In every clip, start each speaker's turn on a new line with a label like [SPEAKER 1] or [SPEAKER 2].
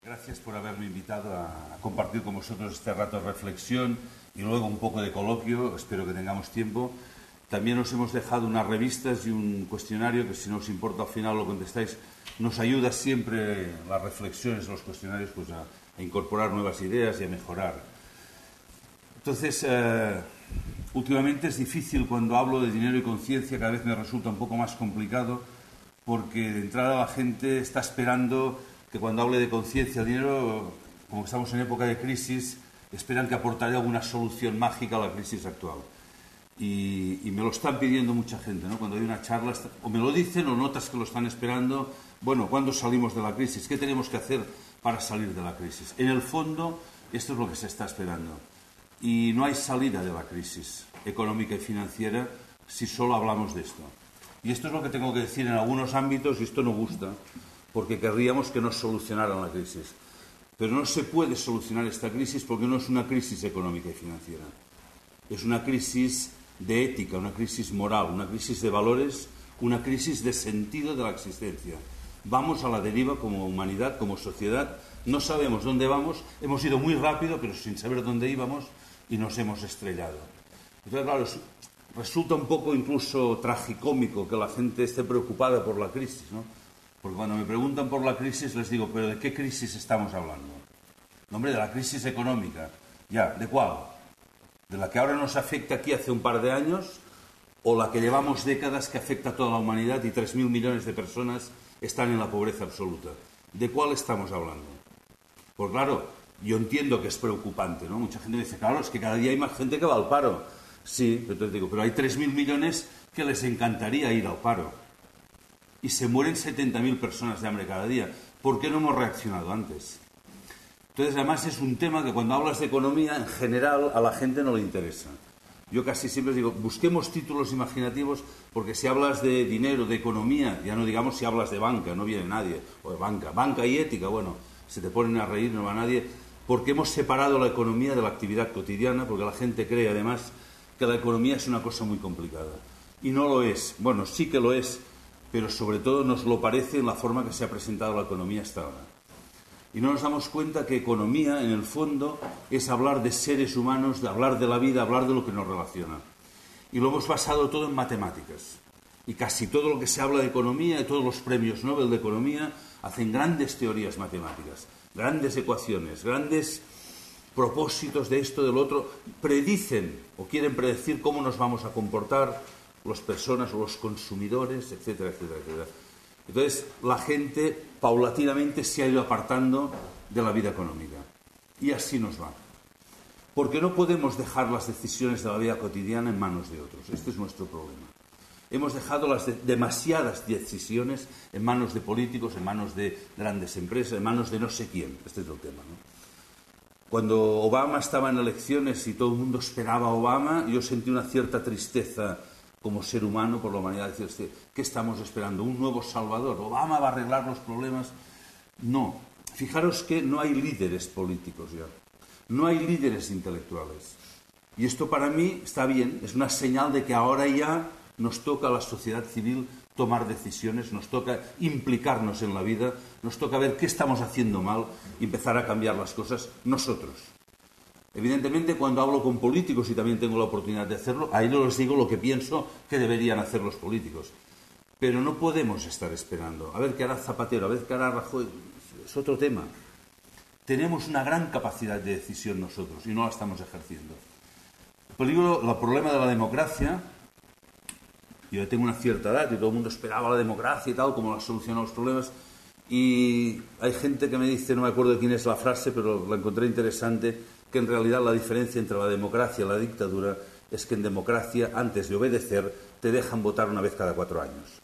[SPEAKER 1] Gracias por haberme invitado a compartir con vosotros este rato de reflexión y luego un poco de coloquio. Espero que tengamos tiempo. También os hemos dejado unas revistas y un cuestionario que, si no os importa, al final lo contestáis. Nos ayuda siempre las reflexiones, los cuestionarios, pues a incorporar nuevas ideas y a mejorar. Entonces, últimamente es difícil cuando hablo de dinero y conciencia, cada vez me resulta un poco más complicado, porque de entrada la gente está esperando que cuando hable de conciencia, dinero, como estamos en época de crisis, esperan que aportaré alguna solución mágica a la crisis actual. Y me lo están pidiendo mucha gente, ¿no? Cuando hay una charla, o me lo dicen o notas que lo están esperando. Bueno, ¿cuándo salimos de la crisis? ¿Qué tenemos que hacer para salir de la crisis? En el fondo, esto es lo que se está esperando. Y no hay salida de la crisis económica y financiera si solo hablamos de esto. Y esto es lo que tengo que decir en algunos ámbitos, y esto no gusta, porque querríamos que nos solucionaran la crisis. Pero no se puede solucionar esta crisis porque no es una crisis económica y financiera. Es una crisis de ética, una crisis moral, una crisis de valores, una crisis de sentido de la existencia. Vamos a la deriva como humanidad, como sociedad. No sabemos dónde vamos, hemos ido muy rápido, pero sin saber dónde íbamos, y nos hemos estrellado. Entonces, claro, resulta un poco incluso tragicómico que la gente esté preocupada por la crisis, ¿no? Porque cuando me preguntan por la crisis les digo, ¿pero de qué crisis estamos hablando? No, hombre, de la crisis económica. Ya, ¿de cuál? ¿De la que ahora nos afecta aquí hace un par de años? ¿O la que llevamos décadas que afecta a toda la humanidad y 3.000 millones de personas están en la pobreza absoluta? ¿De cuál estamos hablando? Pues claro, yo entiendo que es preocupante, ¿no? Mucha gente me dice, claro, es que cada día hay más gente que va al paro. Sí, entonces digo, pero hay 3.000 millones que les encantaría ir al paro. Y se mueren 70.000 personas de hambre cada día. ¿Por qué no hemos reaccionado antes? Entonces, además, es un tema que cuando hablas de economía, en general, a la gente no le interesa. Yo casi siempre digo, busquemos títulos imaginativos, porque si hablas de dinero, de economía, ya no digamos si hablas de banca, no viene nadie, o de banca y ética, bueno, se te ponen a reír, no va nadie, porque hemos separado la economía de la actividad cotidiana, porque la gente cree, además, que la economía es una cosa muy complicada. Y no lo es. Bueno, sí que lo es, pero sobre todo nos lo parece en la forma que se ha presentado la economía hasta ahora. Y no nos damos cuenta que economía, en el fondo, es hablar de seres humanos, de hablar de la vida, hablar de lo que nos relaciona. Y lo hemos basado todo en matemáticas. Y casi todo lo que se habla de economía, todos los premios Nobel de economía, hacen grandes teorías matemáticas, grandes ecuaciones, grandes propósitos de esto, del otro, predicen o quieren predecir cómo nos vamos a comportar las personas o los consumidores, etcétera, etcétera, etcétera. Entonces, la gente paulatinamente se ha ido apartando de la vida económica. Y así nos va. Porque no podemos dejar las decisiones de la vida cotidiana en manos de otros. Este es nuestro problema. Hemos dejado demasiadas decisiones en manos de políticos, en manos de grandes empresas, en manos de no sé quién. Este es el tema, ¿no? Cuando Obama estaba en elecciones y todo el mundo esperaba a Obama, yo sentí una cierta tristeza como ser humano por la humanidad. Decir, ¿qué estamos esperando? ¿Un nuevo Salvador? ¿Obama va a arreglar los problemas? No. Fijaros que no hay líderes políticos ya. No hay líderes intelectuales. Y esto para mí está bien. Es una señal de que ahora ya nos toca a la sociedad civil tomar decisiones, nos toca implicarnos en la vida, nos toca ver qué estamos haciendo mal y empezar a cambiar las cosas nosotros. Evidentemente, cuando hablo con políticos, y también tengo la oportunidad de hacerlo, ahí no les digo lo que pienso que deberían hacer los políticos. Pero no podemos estar esperando a ver qué hará Zapatero, a ver qué hará Rajoy. Es otro tema. Tenemos una gran capacidad de decisión nosotros y no la estamos ejerciendo. El problema de la democracia, yo tengo una cierta edad y todo el mundo esperaba la democracia y tal, como la solución a los problemas, y hay gente que me dice, no me acuerdo de quién es la frase, pero la encontré interesante, que en realidad la diferencia entre la democracia y la dictadura es que en democracia, antes de obedecer, te dejan votar una vez cada 4 años.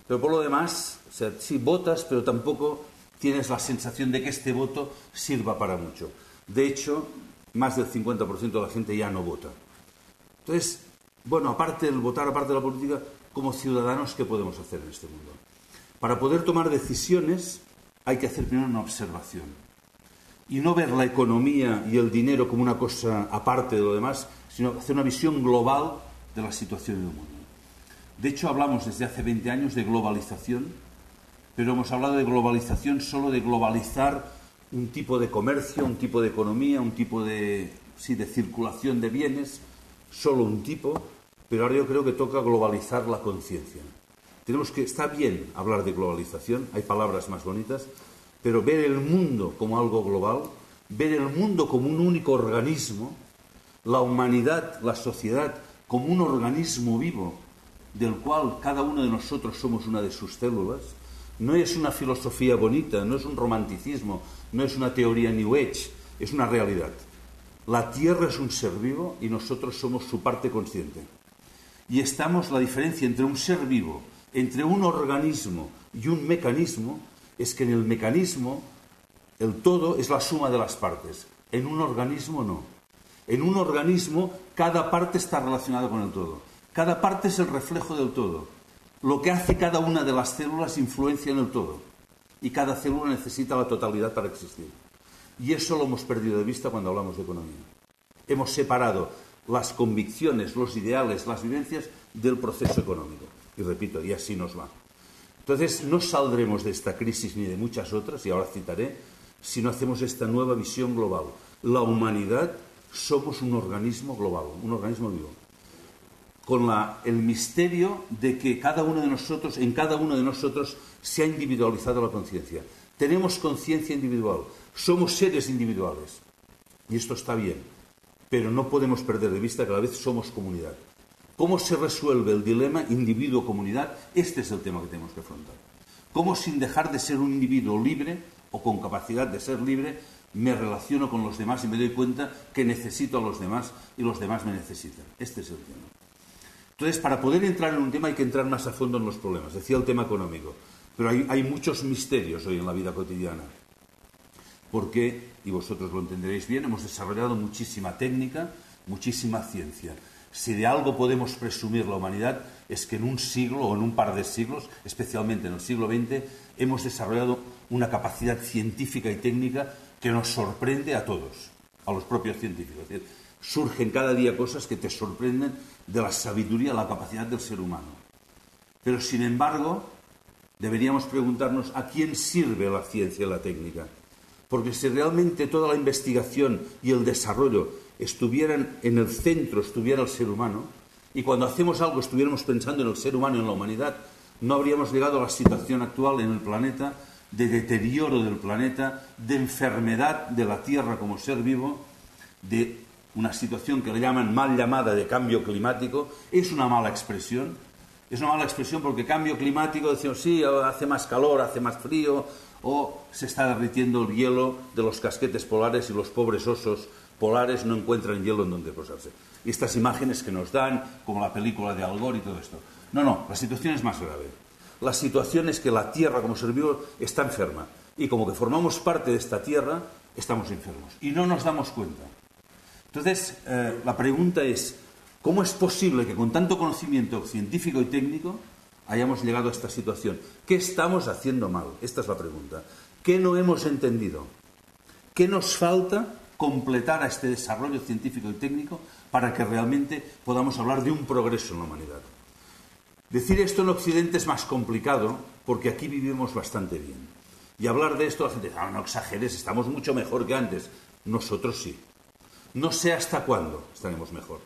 [SPEAKER 1] Pero por lo demás, o sea, sí votas, pero tampoco tienes la sensación de que este voto sirva para mucho. De hecho, más del 50% de la gente ya no vota. Entonces, bueno, aparte del votar, aparte de la política, como ciudadanos, ¿qué podemos hacer en este mundo? Para poder tomar decisiones hay que hacer primero una observación. Y no ver la economía y el dinero como una cosa aparte de lo demás, sino hacer una visión global de la situación del mundo. De hecho, hablamos desde hace 20 años de globalización, pero hemos hablado de globalización solo de globalizar un tipo de comercio, un tipo de economía, un tipo de circulación de bienes, solo un tipo, pero ahora yo creo que toca globalizar la conciencia. Está bien hablar de globalización, hay palabras más bonitas, pero ver el mundo como algo global, ver el mundo como un único organismo, la humanidad, la sociedad, como un organismo vivo, del cual cada uno de nosotros somos una de sus células, no es una filosofía bonita, no es un romanticismo, no es una teoría New Age, es una realidad. La Tierra es un ser vivo y nosotros somos su parte consciente. Y la diferencia entre un ser vivo, entre un organismo y un mecanismo, es que en el mecanismo el todo es la suma de las partes. En un organismo no. En un organismo cada parte está relacionada con el todo. Cada parte es el reflejo del todo. Lo que hace cada una de las células influencia en el todo. Y cada célula necesita la totalidad para existir. Y eso lo hemos perdido de vista cuando hablamos de economía. Hemos separado las convicciones, los ideales, las vivencias del proceso económico. Y repito, y así nos va. Entonces, no saldremos de esta crisis ni de muchas otras, y ahora citaré, si no hacemos esta nueva visión global. La humanidad somos un organismo global, un organismo vivo. Con el misterio de que en cada uno de nosotros se ha individualizado la conciencia. Tenemos conciencia individual, somos seres individuales. Y esto está bien, pero no podemos perder de vista que a la vez somos comunidad. ¿Cómo se resuelve el dilema individuo-comunidad? Este es el tema que tenemos que afrontar. ¿Cómo sin dejar de ser un individuo libre o con capacidad de ser libre me relaciono con los demás y me doy cuenta que necesito a los demás y los demás me necesitan? Este es el tema. Entonces, para poder entrar en un tema hay que entrar más a fondo en los problemas. Decía el tema económico, pero hay muchos misterios hoy en la vida cotidiana. Porque, y vosotros lo entenderéis bien, hemos desarrollado muchísima técnica, muchísima ciencia. Si de algo podemos presumir la humanidad es que en un siglo o en un par de siglos, especialmente en el siglo XX, hemos desarrollado una capacidad científica y técnica que nos sorprende a todos, a los propios científicos. Es decir, surgen cada día cosas que te sorprenden de la sabiduría, la capacidad del ser humano. Pero, sin embargo, deberíamos preguntarnos a quién sirve la ciencia y la técnica. Porque si realmente toda la investigación y el desarrollo estuvieran en el centro, estuviera el ser humano, y cuando hacemos algo estuviéramos pensando en el ser humano y en la humanidad, no habríamos llegado a la situación actual en el planeta, de deterioro del planeta, de enfermedad de la Tierra como ser vivo, de una situación que le llaman mal llamada de cambio climático. Es una mala expresión porque cambio climático, decimos, sí, hace más calor, hace más frío, o se está derritiendo el hielo de los casquetes polares y los pobres osos polares no encuentran hielo en donde posarse. Y estas imágenes que nos dan, como la película de Al Gore y todo esto. No, la situación es más grave. La situación es que la Tierra como ser vivo está enferma. Y como que formamos parte de esta Tierra, estamos enfermos. Y no nos damos cuenta. Entonces, la pregunta es, ¿cómo es posible que con tanto conocimiento científico y técnico hayamos llegado a esta situación? ¿Qué estamos haciendo mal? Esta es la pregunta. ¿Qué no hemos entendido? ¿Qué nos falta completar a este desarrollo científico y técnico para que realmente podamos hablar de un progreso en la humanidad? Decir esto en Occidente es más complicado porque aquí vivimos bastante bien. Y hablar de esto, la gente dice, no exageres, estamos mucho mejor que antes. Nosotros sí. No sé hasta cuándo estaremos mejor.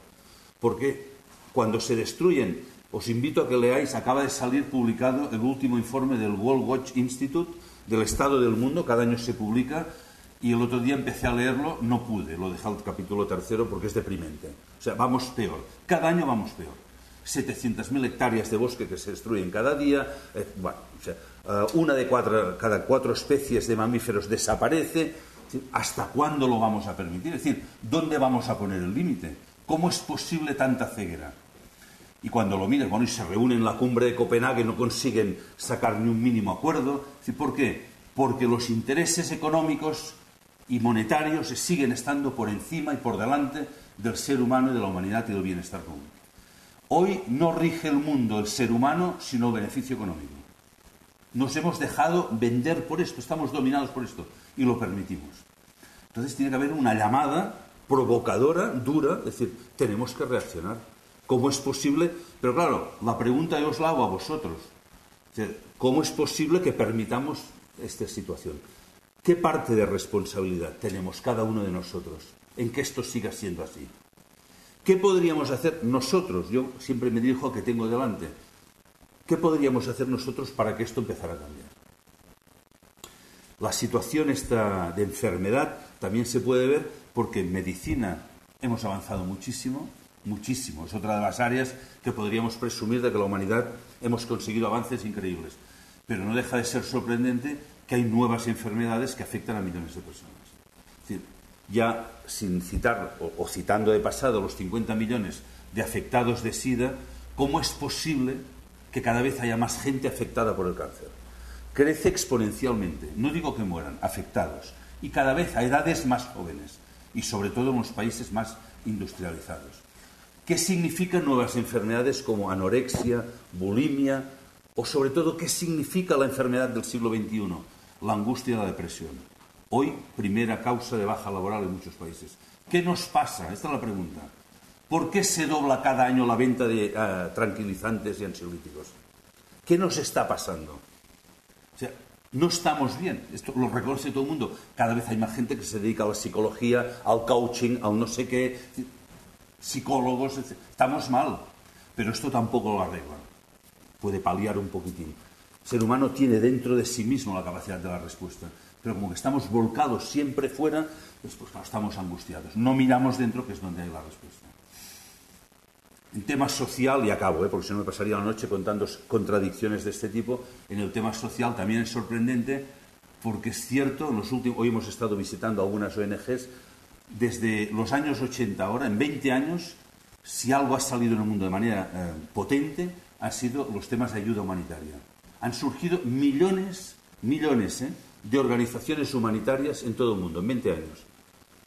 [SPEAKER 1] Porque cuando se destruyen, os invito a que leáis, acaba de salir publicado el último informe del World Watch Institute del estado del mundo, cada año se publica, y el otro día empecé a leerlo, no pude, lo dejé al capítulo 3 porque es deprimente. O sea, vamos peor, cada año vamos peor. 700.000 hectáreas de bosque que se destruyen cada día, una de cada 4 especies de mamíferos desaparece. ¿Hasta cuándo lo vamos a permitir? Es decir, ¿dónde vamos a poner el límite? ¿Cómo es posible tanta ceguera? Y cuando lo miran, y se reúnen en la cumbre de Copenhague, no consiguen sacar ni un mínimo acuerdo. ¿Por qué? Porque los intereses económicos y monetarios siguen estando por encima y por delante del ser humano y de la humanidad y del bienestar común. Hoy no rige el mundo el ser humano, sino el beneficio económico. Nos hemos dejado vender por esto, estamos dominados por esto y lo permitimos. Entonces tiene que haber una llamada provocadora, dura, es decir, tenemos que reaccionar. ¿Cómo es posible? Pero claro, la pregunta yo os la hago a vosotros. ¿Cómo es posible que permitamos esta situación? ¿Qué parte de responsabilidad tenemos cada uno de nosotros en que esto siga siendo así? ¿Qué podríamos hacer nosotros? Yo siempre me dirijo a que tengo delante. ¿Qué podríamos hacer nosotros para que esto empezara a cambiar? La situación esta de enfermedad también se puede ver porque en medicina hemos avanzado muchísimo, muchísimo. Es otra de las áreas que podríamos presumir de que la humanidad hemos conseguido avances increíbles. Pero no deja de ser sorprendente que hay nuevas enfermedades que afectan a millones de personas. Es decir, ya sin citar o citando de pasado los 50 millones de afectados de SIDA, ¿cómo es posible que cada vez haya más gente afectada por el cáncer? Crece exponencialmente, no digo que mueran, afectados, y cada vez a edades más jóvenes, y sobre todo en los países más industrializados. ¿Qué significan nuevas enfermedades como anorexia, bulimia, o sobre todo qué significa la enfermedad del siglo XXI? La angustia y la depresión. Hoy, primera causa de baja laboral en muchos países. ¿Qué nos pasa? Esta es la pregunta. ¿Por qué se dobla cada año la venta de tranquilizantes y ansiolíticos? ¿Qué nos está pasando? O sea, no estamos bien. Esto lo reconoce todo el mundo. Cada vez hay más gente que se dedica a la psicología, al coaching, a un no sé qué, psicólogos, etc. Estamos mal, pero esto tampoco lo arregla. Puede paliar un poquitín. El ser humano tiene dentro de sí mismo la capacidad de la respuesta, pero como que estamos volcados siempre fuera, pues claro, estamos angustiados. No miramos dentro, que es donde hay la respuesta. En tema social, y acabo, porque si no me pasaría la noche contando contradicciones de este tipo, en el tema social también es sorprendente, porque es cierto, hoy hemos estado visitando algunas ONGs, desde los años 80 ahora, en 20 años, si algo ha salido en el mundo de manera potente, han sido los temas de ayuda humanitaria. Han surgido millones de organizaciones humanitarias en todo el mundo, en 20 años.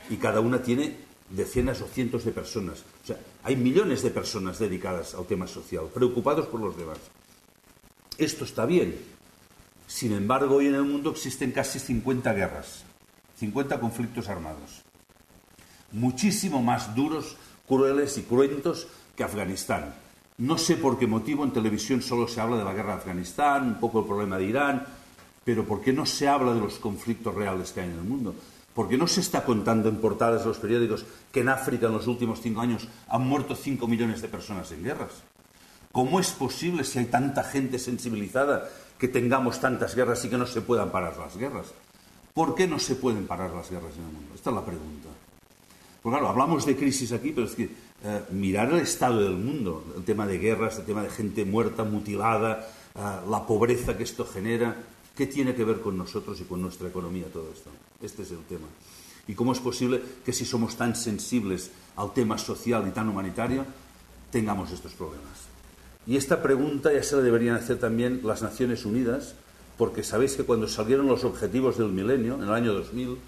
[SPEAKER 1] Y cada una tiene decenas o cientos de personas. O sea, hay millones de personas dedicadas al tema social, preocupados por los demás. Esto está bien. Sin embargo, hoy en el mundo existen casi 50 guerras, 50 conflictos armados. Muchísimo más duros, crueles y cruentos que Afganistán. No sé por qué motivo en televisión solo se habla de la guerra de Afganistán, un poco el problema de Irán, pero ¿por qué no se habla de los conflictos reales que hay en el mundo? ¿Por qué no se está contando en portadas de los periódicos que en África en los últimos 5 años han muerto 5 millones de personas en guerras? ¿Cómo es posible, si hay tanta gente sensibilizada, que tengamos tantas guerras y que no se puedan parar las guerras? ¿Por qué no se pueden parar las guerras en el mundo? Esta es la pregunta. Pues claro, hablamos de crisis aquí, pero es que mirar el estado del mundo, el tema de guerras, el tema de gente muerta, mutilada, la pobreza que esto genera, ¿qué tiene que ver con nosotros y con nuestra economía todo esto? Este es el tema. ¿Y cómo es posible que si somos tan sensibles al tema social y tan humanitario, tengamos estos problemas? Y esta pregunta ya se la deberían hacer también las Naciones Unidas, porque sabéis que cuando salieron los objetivos del milenio, en el año 2000,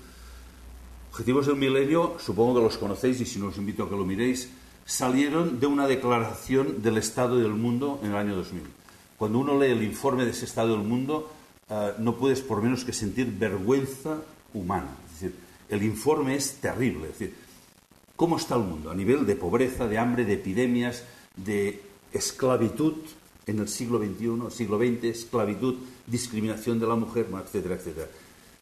[SPEAKER 1] objetivos del milenio, supongo que los conocéis y si no os invito a que lo miréis, salieron de una declaración del Estado del Mundo en el año 2000. Cuando uno lee el informe de ese Estado del Mundo, no puedes por menos que sentir vergüenza humana. Es decir, el informe es terrible. Es decir, ¿cómo está el mundo? A nivel de pobreza, de hambre, de epidemias, de esclavitud en el siglo XXI, siglo XX, esclavitud, discriminación de la mujer, etcétera, etcétera.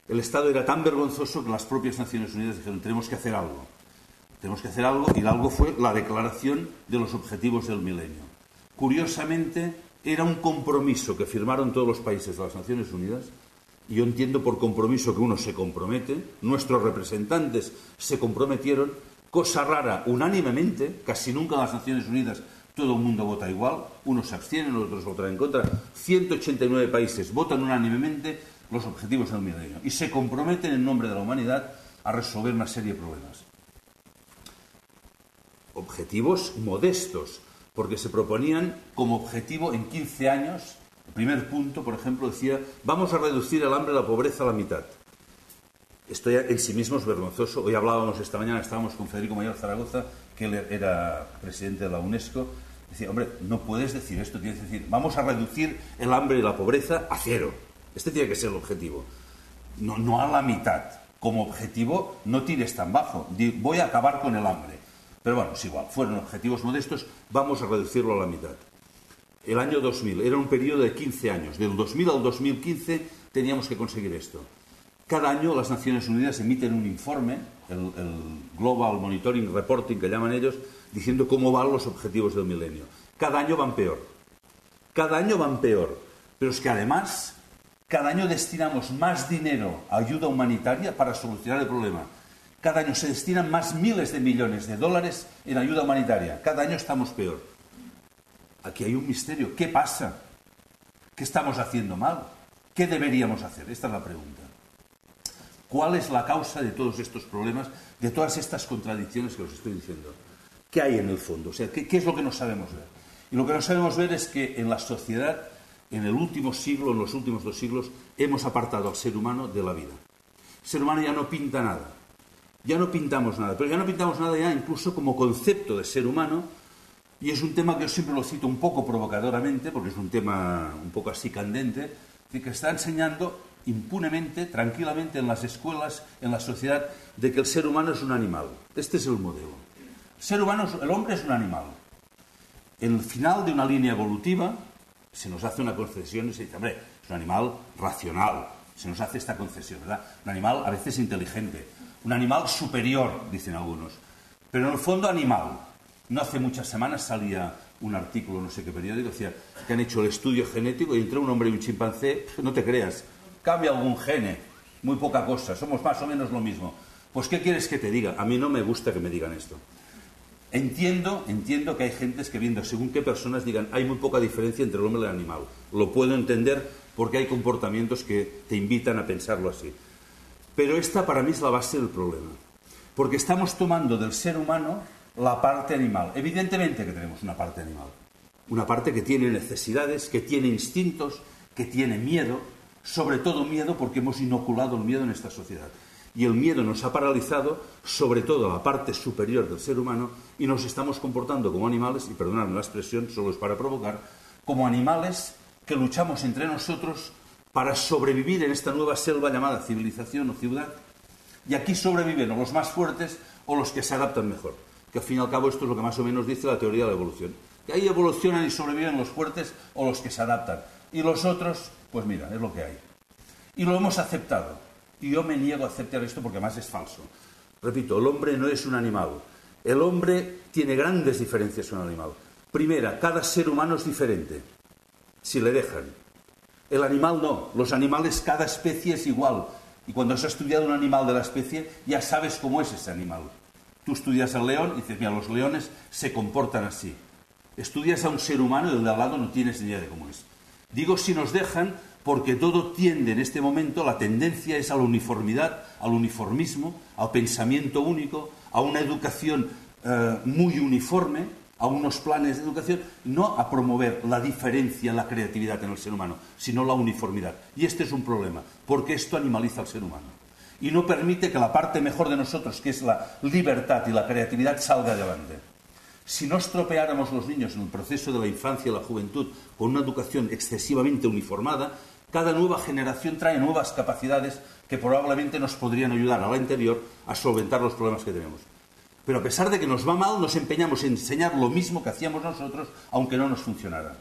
[SPEAKER 1] El Estado era tan vergonzoso que las propias Naciones Unidas dijeron, tenemos que hacer algo. Tenemos que hacer algo, y el algo fue la declaración de los objetivos del milenio. Curiosamente, era un compromiso que firmaron todos los países de las Naciones Unidas, y yo entiendo por compromiso que uno se compromete, nuestros representantes se comprometieron, cosa rara, unánimemente, casi nunca en las Naciones Unidas todo el mundo vota igual, unos se abstienen, los otros votan en contra, 189 países votan unánimemente los objetivos del milenio y se comprometen en nombre de la humanidad a resolver una serie de problemas. Objetivos modestos, porque se proponían como objetivo en 15 años, el primer punto, por ejemplo, decía, vamos a reducir el hambre y la pobreza a la mitad. Esto ya en sí mismo es vergonzoso. Hoy hablábamos esta mañana, estábamos con Federico Mayor Zaragoza, que él era presidente de la UNESCO, decía, hombre, no puedes decir esto, tienes que decir, vamos a reducir el hambre y la pobreza a 0. Este tiene que ser el objetivo. No a la mitad. Como objetivo, no tires tan bajo. Voy a acabar con el hambre. Pero bueno, es igual. Fueron objetivos modestos, vamos a reducirlo a la mitad. El año 2000 era un periodo de 15 años. Del 2000 al 2015 teníamos que conseguir esto. Cada año las Naciones Unidas emiten un informe, el Global Monitoring Reporting, que llaman ellos, diciendo cómo van los objetivos del milenio. Cada año van peor. Cada año van peor. Pero es que además, cada año destinamos más dinero a ayuda humanitaria para solucionar el problema. Cada año se destinan más miles de millones de dólares en ayuda humanitaria. Cada año estamos peor. Aquí hay un misterio. ¿Qué pasa? ¿Qué estamos haciendo mal? ¿Qué deberíamos hacer? Esta es la pregunta. ¿Cuál es la causa de todos estos problemas, de todas estas contradicciones que os estoy diciendo? ¿Qué hay en el fondo? O sea, ¿qué es lo que no sabemos ver? Y lo que no sabemos ver es que en la sociedad, en el último siglo, en los últimos 2 siglos, hemos apartado al ser humano de la vida. El ser humano ya no pinta nada. Ya no pintamos nada. Pero ya no pintamos nada ya incluso como concepto de ser humano. Y es un tema que yo siempre lo cito un poco provocadoramente, porque es un tema un poco así candente, que está enseñando impunemente, tranquilamente en las escuelas, en la sociedad, de que el ser humano es un animal. Este es el modelo. El hombre es un animal. En el final de una línea evolutiva se nos hace una concesión y se dice, hombre, es un animal racional. Se nos hace esta concesión, ¿verdad? Un animal a veces inteligente. Un animal superior, dicen algunos. Pero en el fondo animal. No hace muchas semanas salía un artículo, no sé qué periódico, decía que han hecho el estudio genético y entre un hombre y un chimpancé, no te creas, cambia algún gene, muy poca cosa, somos más o menos lo mismo. Pues, ¿qué quieres que te diga? A mí no me gusta que me digan esto. Entiendo que hay gentes que viendo según qué personas digan hay muy poca diferencia entre el hombre y el animal. Lo puedo entender porque hay comportamientos que te invitan a pensarlo así. Pero esta para mí es la base del problema. Porque estamos tomando del ser humano la parte animal. Evidentemente que tenemos una parte animal. Una parte que tiene necesidades, que tiene instintos, que tiene miedo. Sobre todo miedo porque hemos inoculado el miedo en esta sociedad. Y el miedo nos ha paralizado, sobre todo a la parte superior del ser humano, y nos estamos comportando como animales, y perdonadme la expresión, solo es para provocar, como animales que luchamos entre nosotros para sobrevivir en esta nueva selva llamada civilización o ciudad. Y aquí sobreviven o los más fuertes o los que se adaptan mejor. Que al fin y al cabo esto es lo que más o menos dice la teoría de la evolución. Que ahí evolucionan y sobreviven los fuertes o los que se adaptan. Y los otros, pues mira, es lo que hay. Y lo hemos aceptado. Y yo me niego a aceptar esto porque además es falso. Repito, el hombre no es un animal. El hombre tiene grandes diferencias con el animal. Primera, cada ser humano es diferente, si le dejan. El animal no. Los animales, cada especie es igual. Y cuando has estudiado un animal de la especie, ya sabes cómo es ese animal. Tú estudias al león y dices, mira, los leones se comportan así. Estudias a un ser humano y el de al lado no tienes ni idea de cómo es. Digo si nos dejan porque todo tiende en este momento, la tendencia es a la uniformidad, al uniformismo, al pensamiento único, a una educación muy uniforme, a unos planes de educación, no a promover la diferencia, la creatividad en el ser humano, sino la uniformidad. Y este es un problema, porque esto animaliza al ser humano. Y no permite que la parte mejor de nosotros, que es la libertad y la creatividad, salga adelante. Si no estropeáramos los niños en el proceso de la infancia y la juventud con una educación excesivamente uniformada, cada nueva generación trae nuevas capacidades que probablemente nos podrían ayudar a la anterior a solventar los problemas que tenemos. Pero a pesar de que nos va mal, nos empeñamos en enseñar lo mismo que hacíamos nosotros, aunque no nos funcionara.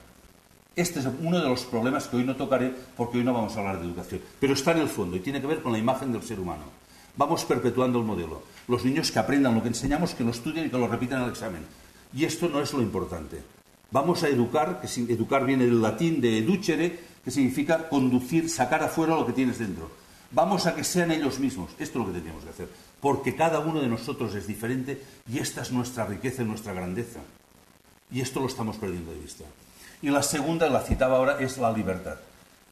[SPEAKER 1] Este es uno de los problemas que hoy no tocaré, porque hoy no vamos a hablar de educación. Pero está en el fondo y tiene que ver con la imagen del ser humano. Vamos perpetuando el modelo. Los niños que aprendan lo que enseñamos, que lo estudien y que lo repitan en el examen. Y esto no es lo importante. Vamos a educar, que educar viene del latín de educere, que significa conducir, sacar afuera lo que tienes dentro. Vamos a que sean ellos mismos. Esto es lo que tenemos que hacer. Porque cada uno de nosotros es diferente y esta es nuestra riqueza y nuestra grandeza. Y esto lo estamos perdiendo de vista. Y la segunda, la citaba ahora, es la libertad.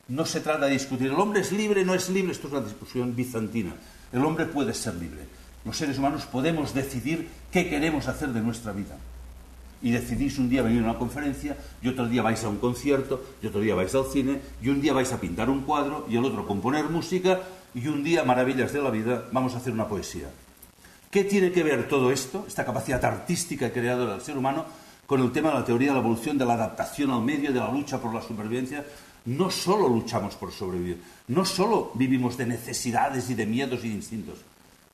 [SPEAKER 1] No se trata de discutir, ¿el hombre es libre, no es libre? Esto es una discusión bizantina. El hombre puede ser libre. Los seres humanos podemos decidir qué queremos hacer de nuestra vida. Y decidís un día venir a una conferencia, y otro día vais a un concierto, y otro día vais al cine, y un día vais a pintar un cuadro, y el otro componer música, y un día, maravillas de la vida, vamos a hacer una poesía. ¿Qué tiene que ver todo esto, esta capacidad artística y creadora del ser humano, con el tema de la teoría de la evolución, de la adaptación al medio, de la lucha por la supervivencia? No solo luchamos por sobrevivir, no solo vivimos de necesidades y de miedos y de instintos,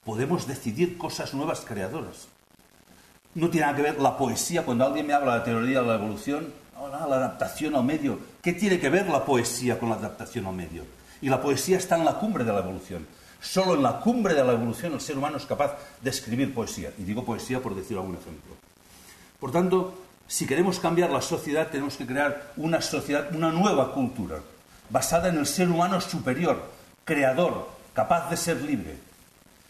[SPEAKER 1] podemos decidir cosas nuevas creadoras. No tiene nada que ver la poesía, cuando alguien me habla de la teoría de la evolución, la adaptación al medio. ¿Qué tiene que ver la poesía con la adaptación al medio? Y la poesía está en la cumbre de la evolución. Solo en la cumbre de la evolución el ser humano es capaz de escribir poesía. Y digo poesía por decir algún ejemplo. Por tanto, si queremos cambiar la sociedad, tenemos que crear una sociedad, una nueva cultura, basada en el ser humano superior, creador, capaz de ser libre,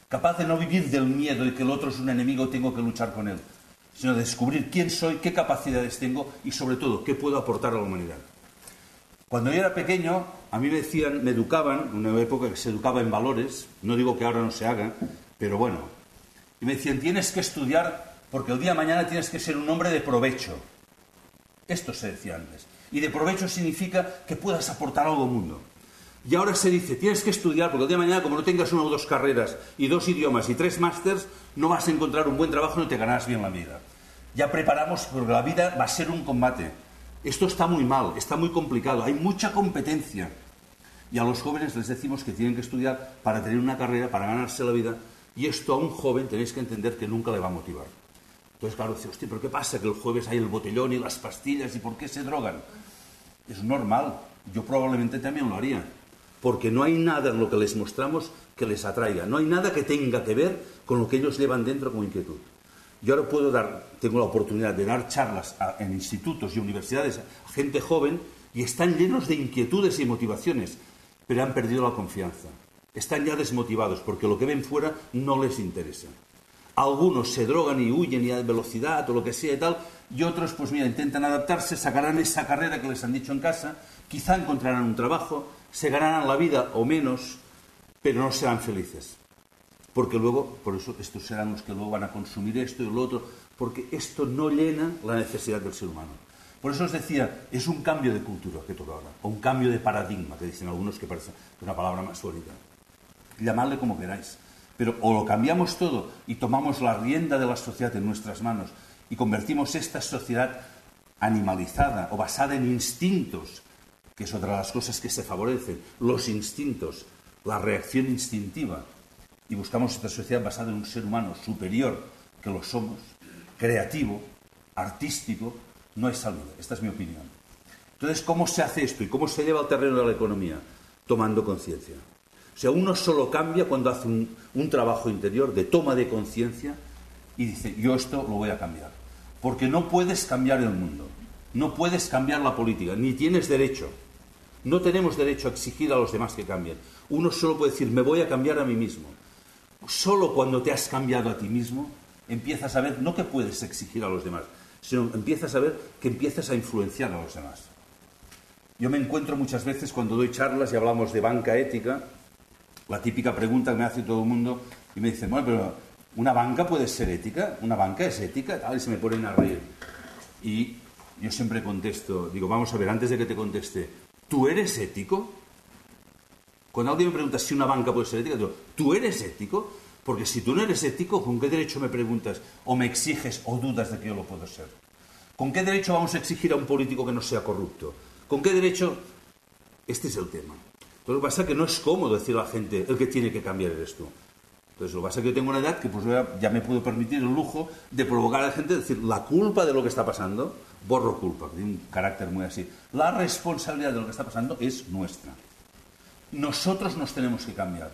[SPEAKER 1] capaz de no vivir del miedo de que el otro es un enemigo y tengo que luchar con él, sino de descubrir quién soy, qué capacidades tengo y, sobre todo, qué puedo aportar a la humanidad. Cuando yo era pequeño, a mí me decían, me educaban, en una época que se educaba en valores, no digo que ahora no se haga, pero bueno, y me decían, tienes que estudiar porque el día de mañana tienes que ser un hombre de provecho. Esto se decía antes. Y de provecho significa que puedas aportar algo al mundo. Y ahora se dice, tienes que estudiar porque el día de mañana, como no tengas una o dos carreras y 2 idiomas y 3 másters, no vas a encontrar un buen trabajo y no te ganarás bien la vida. Ya preparamos porque la vida va a ser un combate. Esto está muy mal, está muy complicado, hay mucha competencia. Y a los jóvenes les decimos que tienen que estudiar para tener una carrera, para ganarse la vida. Y esto a un joven tenéis que entender que nunca le va a motivar. Entonces, claro, dice, hostia, ¿pero qué pasa? Que el jueves hay el botellón y las pastillas, ¿y por qué se drogan? Es normal, yo probablemente también lo haría, porque no hay nada en lo que les mostramos que les atraiga, no hay nada que tenga que ver con lo que ellos llevan dentro como inquietud. Yo ahora tengo la oportunidad de dar charlas en institutos y universidades a gente joven y están llenos de inquietudes y motivaciones, pero han perdido la confianza. Están ya desmotivados porque lo que ven fuera no les interesa. Algunos se drogan y huyen y a velocidad o lo que sea y tal, y otros, pues mira, intentan adaptarse, sacarán esa carrera que les han dicho en casa, quizá encontrarán un trabajo, se ganarán la vida o menos, pero no serán felices. Porque luego, por eso estos serán los que luego van a consumir esto y lo otro, porque esto no llena la necesidad del ser humano. Por eso os decía, es un cambio de cultura que toca ahora, o un cambio de paradigma, que dicen algunos que parece una palabra más bonita. Llamadle como queráis. Pero o lo cambiamos todo y tomamos la rienda de la sociedad en nuestras manos y convertimos esta sociedad animalizada o basada en instintos, que es otra de las cosas que se favorecen, los instintos, la reacción instintiva, y buscamos esta sociedad basada en un ser humano superior, que lo somos, creativo, artístico, no hay salida. Esta es mi opinión. Entonces, ¿cómo se hace esto y cómo se lleva al terreno de la economía? Tomando conciencia. O sea, uno solo cambia cuando hace un trabajo interior de toma de conciencia y dice, yo esto lo voy a cambiar. Porque no puedes cambiar el mundo, no puedes cambiar la política, ni tienes derecho. No tenemos derecho a exigir a los demás que cambien. Uno solo puede decir, me voy a cambiar a mí mismo. Solo cuando te has cambiado a ti mismo, empiezas a ver, no que puedes exigir a los demás, sino empiezas a ver que empiezas a influenciar a los demás. Yo me encuentro muchas veces cuando doy charlas y hablamos de banca ética, la típica pregunta que me hace todo el mundo, y me dicen, bueno, pero ¿una banca puede ser ética? ¿Una banca es ética? Y se me ponen a reír. Y yo siempre contesto, digo, vamos a ver, antes de que te conteste, ¿tú eres ético? Cuando alguien me pregunta si una banca puede ser ética, digo, ¿tú eres ético? Porque si tú no eres ético, ¿con qué derecho me preguntas o me exiges o dudas de que yo lo puedo ser? ¿Con qué derecho vamos a exigir a un político que no sea corrupto? ¿Con qué derecho? Este es el tema. Lo que pasa es que no es cómodo decir a la gente, el que tiene que cambiar eres tú. Entonces, lo que pasa es que yo tengo una edad que pues ya me puedo permitir el lujo de provocar a la gente, decir, la culpa de lo que está pasando, borro culpa, que tiene un carácter muy así. La responsabilidad de lo que está pasando es nuestra. Nosotros nos tenemos que cambiar.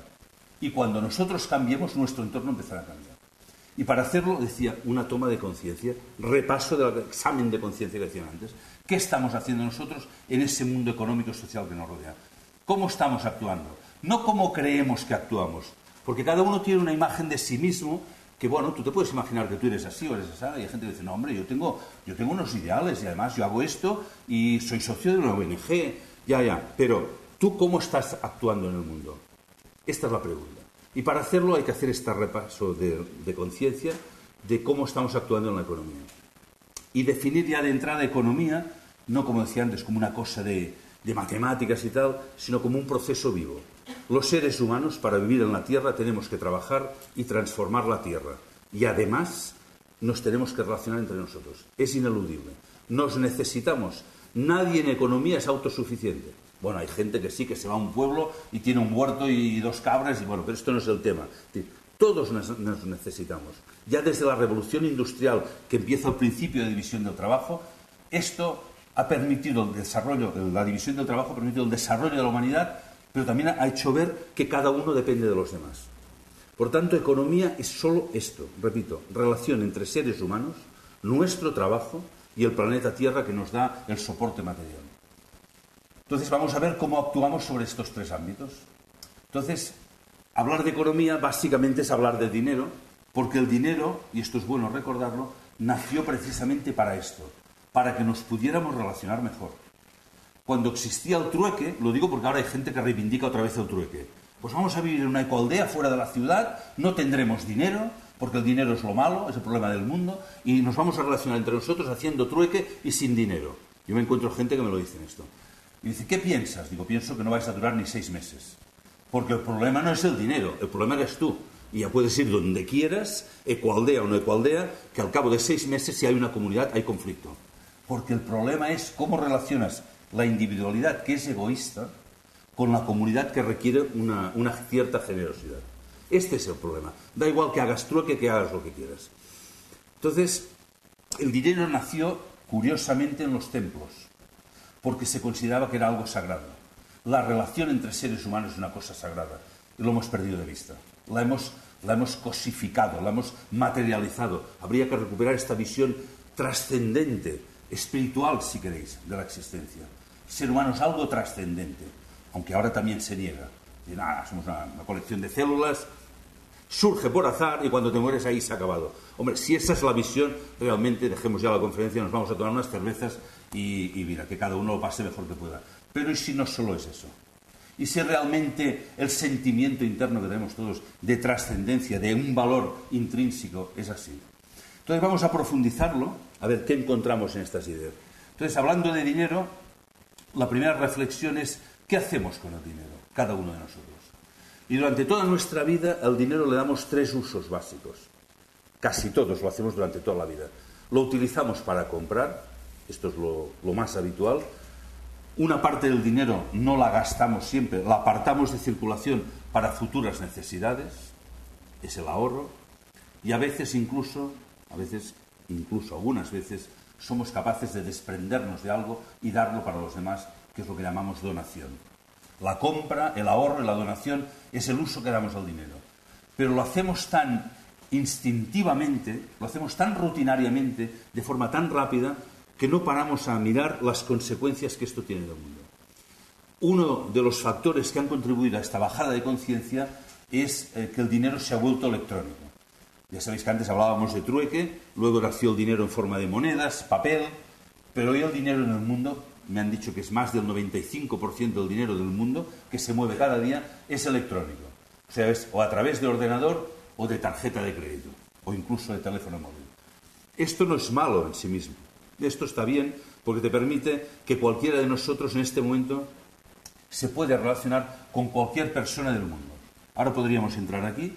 [SPEAKER 1] Y cuando nosotros cambiemos, nuestro entorno empezará a cambiar. Y para hacerlo, decía, una toma de conciencia, repaso del examen de conciencia que decían antes. ¿Qué estamos haciendo nosotros en ese mundo económico y social que nos rodea? ¿Cómo estamos actuando? No cómo creemos que actuamos, porque cada uno tiene una imagen de sí mismo que, bueno, tú te puedes imaginar que tú eres así o eres así, y hay gente que dice, no, hombre, yo tengo unos ideales y además yo hago esto y soy socio de una ONG, pero ¿tú cómo estás actuando en el mundo? Esta es la pregunta. Y para hacerlo hay que hacer este repaso de conciencia de cómo estamos actuando en la economía. Y definir ya de entrada economía, no como decía antes, como una cosa de matemáticas y tal, sino como un proceso vivo. Los seres humanos, para vivir en la Tierra, tenemos que trabajar y transformar la Tierra. Y además, nos tenemos que relacionar entre nosotros. Es ineludible. Nos necesitamos. Nadie en economía es autosuficiente. Bueno, hay gente que sí, que se va a un pueblo y tiene un huerto y 2 cabras, y bueno, pero esto no es el tema. Todos nos necesitamos. Ya desde la revolución industrial, que empieza al principio de división del trabajo, esto ha permitido el desarrollo, la división del trabajo ha permitido el desarrollo de la humanidad pero también ha hecho ver que cada uno depende de los demás. Por tanto, economía es solo esto, repito, relación entre seres humanos, nuestro trabajo y el planeta Tierra que nos da el soporte material. Entonces vamos a ver cómo actuamos sobre estos tres ámbitos. Entonces, hablar de economía básicamente es hablar de dinero, porque el dinero, y esto es bueno recordarlo, nació precisamente para esto, para que nos pudiéramos relacionar mejor. Cuando existía el trueque, lo digo porque ahora hay gente que reivindica otra vez el trueque, pues vamos a vivir en una ecoaldea fuera de la ciudad, no tendremos dinero, porque el dinero es lo malo, es el problema del mundo, y nos vamos a relacionar entre nosotros haciendo trueque y sin dinero. Yo me encuentro gente que me lo dice esto. Y dice, ¿qué piensas? Digo, pienso que no vais a durar ni 6 meses. Porque el problema no es el dinero, el problema eres tú. Y ya puedes ir donde quieras, ecoaldea o no ecoaldea, que al cabo de 6 meses, si hay una comunidad, hay conflicto. Porque el problema es cómo relacionas la individualidad, que es egoísta, con la comunidad que requiere una cierta generosidad. Este es el problema. Da igual que hagas trueque, que hagas lo que quieras. Entonces, el dinero nació, curiosamente, en los templos, porque se consideraba que era algo sagrado. La relación entre seres humanos es una cosa sagrada, y lo hemos perdido de vista. La hemos cosificado, la hemos materializado. Habría que recuperar esta visión trascendente, espiritual, si queréis, de la existencia. El ser humano es algo trascendente, aunque ahora también se niega. Y nada, somos una colección de células, surge por azar y cuando te mueres ahí se ha acabado. Hombre, si esa es la visión, realmente dejemos ya la conferencia, nos vamos a tomar unas cervezas y mira, que cada uno lo pase mejor que pueda. Pero ¿y si no solo es eso? ¿Y si realmente el sentimiento interno que tenemos todos de trascendencia, de un valor intrínseco, es así? Entonces vamos a profundizarlo, a ver qué encontramos en estas ideas. Entonces, hablando de dinero, la primera reflexión es ¿qué hacemos con el dinero? Cada uno de nosotros. Y durante toda nuestra vida al dinero le damos 3 usos básicos. Casi todos lo hacemos durante toda la vida. Lo utilizamos para comprar, esto es lo más habitual. Una parte del dinero no la gastamos siempre, la apartamos de circulación para futuras necesidades, es el ahorro. Y a veces incluso algunas veces, somos capaces de desprendernos de algo y darlo para los demás, que es lo que llamamos donación. La compra, el ahorro y la donación es el uso que damos al dinero. Pero lo hacemos tan instintivamente, lo hacemos tan rutinariamente, de forma tan rápida, que no paramos a mirar las consecuencias que esto tiene en el mundo. Uno de los factores que han contribuido a esta bajada de conciencia es que el dinero se ha vuelto electrónico. Ya sabéis que antes hablábamos de trueque, luego nació el dinero en forma de monedas, papel, pero hoy el dinero en el mundo, me han dicho que es más del 95% del dinero del mundo que se mueve cada día, es electrónico. O sea, es o a través de ordenador o de tarjeta de crédito, o incluso de teléfono móvil. Esto no es malo en sí mismo. Esto está bien porque te permite que cualquiera de nosotros en este momento se puede relacionar con cualquier persona del mundo. Ahora podríamos entrar aquí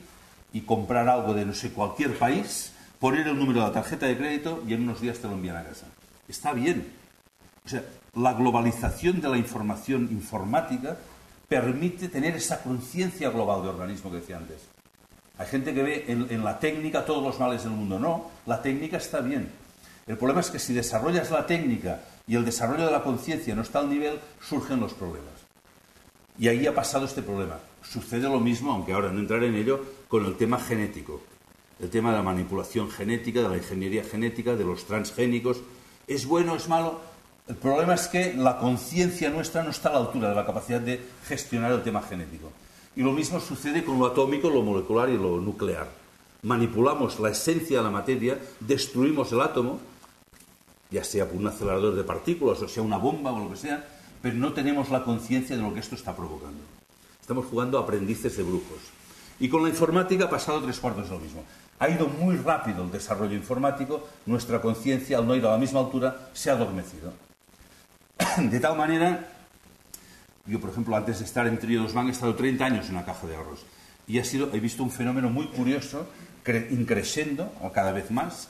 [SPEAKER 1] y comprar algo de no sé cualquier país, poner el número de la tarjeta de crédito y en unos días te lo envían a casa. Está bien. O sea, la globalización de la información informática permite tener esa conciencia global de organismo que decía antes. Hay gente que ve en la técnica todos los males del mundo. No, la técnica está bien. El problema es que si desarrollas la técnica y el desarrollo de la conciencia no está al nivel, surgen los problemas. Y ahí ha pasado este problema. Sucede lo mismo, aunque ahora no entraré en ello, con el tema genético. El tema de la manipulación genética, de la ingeniería genética, de los transgénicos. ¿Es bueno o es malo? El problema es que la conciencia nuestra no está a la altura de la capacidad de gestionar el tema genético. Y lo mismo sucede con lo atómico, lo molecular y lo nuclear. Manipulamos la esencia de la materia, destruimos el átomo, ya sea por un acelerador de partículas o sea una bomba o lo que sea, pero no tenemos la conciencia de lo que esto está provocando. Estamos jugando a aprendices de brujos. Y con la informática ha pasado 3/4 de lo mismo. Ha ido muy rápido el desarrollo informático, nuestra conciencia, al no ir a la misma altura, se ha adormecido. De tal manera, yo por ejemplo, antes de estar en Triodos Bank he estado 30 años en una caja de ahorros. Y he visto un fenómeno muy curioso, increciendo, o cada vez más,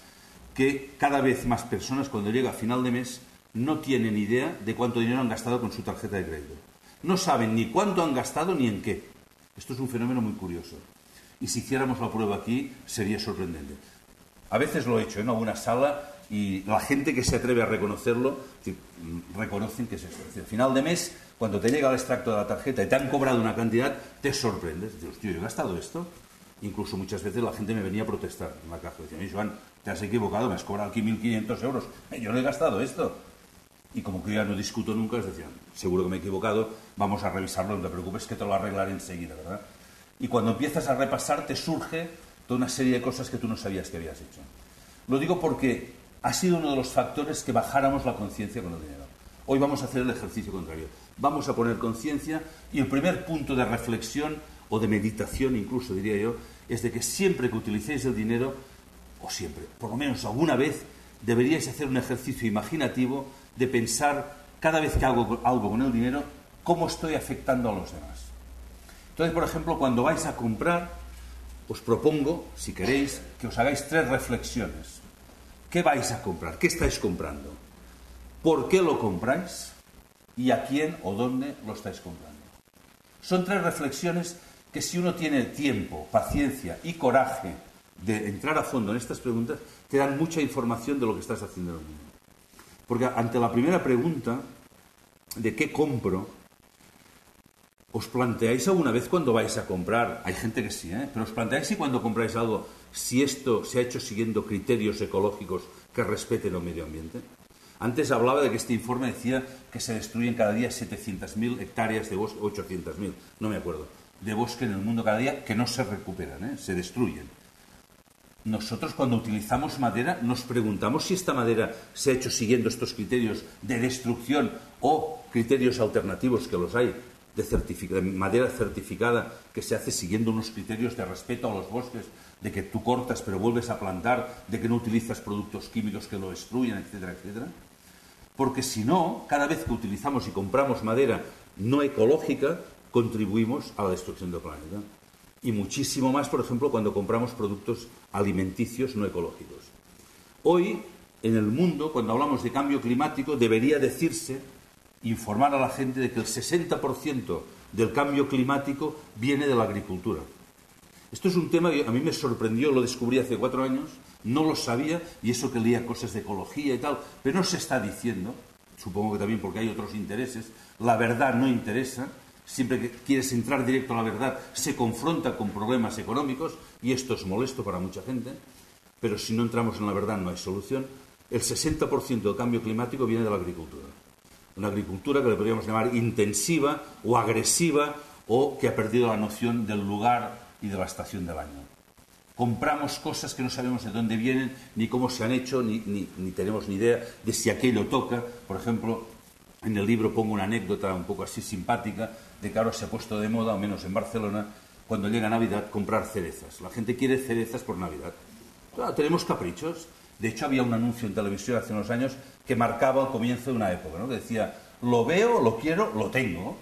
[SPEAKER 1] que cada vez más personas cuando llega a final de mes no tienen idea de cuánto dinero han gastado con su tarjeta de crédito. No saben ni cuánto han gastado ni en qué. Esto es un fenómeno muy curioso. Y si hiciéramos la prueba aquí, sería sorprendente. A veces lo he hecho en alguna sala y la gente que se atreve a reconocerlo, reconocen que es esto. Al final de mes, cuando te llega el extracto de la tarjeta y te han cobrado una cantidad, te sorprendes. Dices, hostia, ¿yo he gastado esto? Incluso muchas veces la gente me venía a protestar en la caja. Decía, Joan, te has equivocado, me has cobrado aquí 1.500 euros. Yo no he gastado esto. Y como que ya no discuto nunca, les decían, seguro que me he equivocado, vamos a revisarlo, no te preocupes que te lo arreglaré enseguida, ¿verdad? Y cuando empiezas a repasar te surge toda una serie de cosas que tú no sabías que habías hecho. Lo digo porque ha sido uno de los factores que bajáramos la conciencia con el dinero. Hoy vamos a hacer el ejercicio contrario. Vamos a poner conciencia y el primer punto de reflexión o de meditación incluso, diría yo, es de que siempre que utilicéis el dinero, o siempre, por lo menos alguna vez, deberíais hacer un ejercicio imaginativo de pensar, cada vez que hago algo con el dinero, cómo estoy afectando a los demás. Entonces, por ejemplo, cuando vais a comprar, os propongo, si queréis, que os hagáis 3 reflexiones. ¿Qué vais a comprar? ¿Qué estáis comprando? ¿Por qué lo compráis? ¿Y a quién o dónde lo estáis comprando? Son 3 reflexiones que si uno tiene tiempo, paciencia y coraje de entrar a fondo en estas preguntas, te dan mucha información de lo que estás haciendo en el mundo. Porque ante la primera pregunta de qué compro, ¿os planteáis alguna vez cuando vais a comprar? Hay gente que sí, pero ¿os planteáis si cuando compráis algo, si esto se ha hecho siguiendo criterios ecológicos que respeten el medio ambiente? Antes hablaba de que este informe decía que se destruyen cada día 700.000 hectáreas de bosque, 800.000, no me acuerdo, de bosque en el mundo cada día que no se recuperan, se destruyen. Nosotros cuando utilizamos madera nos preguntamos si esta madera se ha hecho siguiendo estos criterios de destrucción o criterios alternativos que los hay, de madera certificada que se hace siguiendo unos criterios de respeto a los bosques, de que tú cortas pero vuelves a plantar, de que no utilizas productos químicos que lo destruyen, etcétera, etcétera. Porque si no, cada vez que utilizamos y compramos madera no ecológica, contribuimos a la destrucción del planeta. Y muchísimo más, por ejemplo, cuando compramos productos alimenticios no ecológicos. Hoy, en el mundo, cuando hablamos de cambio climático, debería decirse, informar a la gente de que el 60% del cambio climático viene de la agricultura. Esto es un tema que a mí me sorprendió, lo descubrí hace 4 años, no lo sabía, y eso que leía cosas de ecología y tal, pero no se está diciendo, supongo que también porque hay otros intereses, la verdad no interesa. Siempre que quieres entrar directo a la verdad, se confronta con problemas económicos, y esto es molesto para mucha gente, pero si no entramos en la verdad no hay solución. El 60% del cambio climático viene de la agricultura. Una agricultura que le podríamos llamar intensiva o agresiva, o que ha perdido la noción del lugar y de la estación del año. Compramos cosas que no sabemos de dónde vienen, ni cómo se han hecho, ni tenemos ni idea de si aquello toca. Por ejemplo, en el libro pongo una anécdota un poco así simpática, de que ahora se ha puesto de moda, al menos en Barcelona, cuando llega Navidad, comprar cerezas. La gente quiere cerezas por Navidad. Claro, tenemos caprichos. De hecho, había un anuncio en televisión hace unos años que marcaba el comienzo de una época, ¿no? Que decía, lo veo, lo quiero, lo tengo.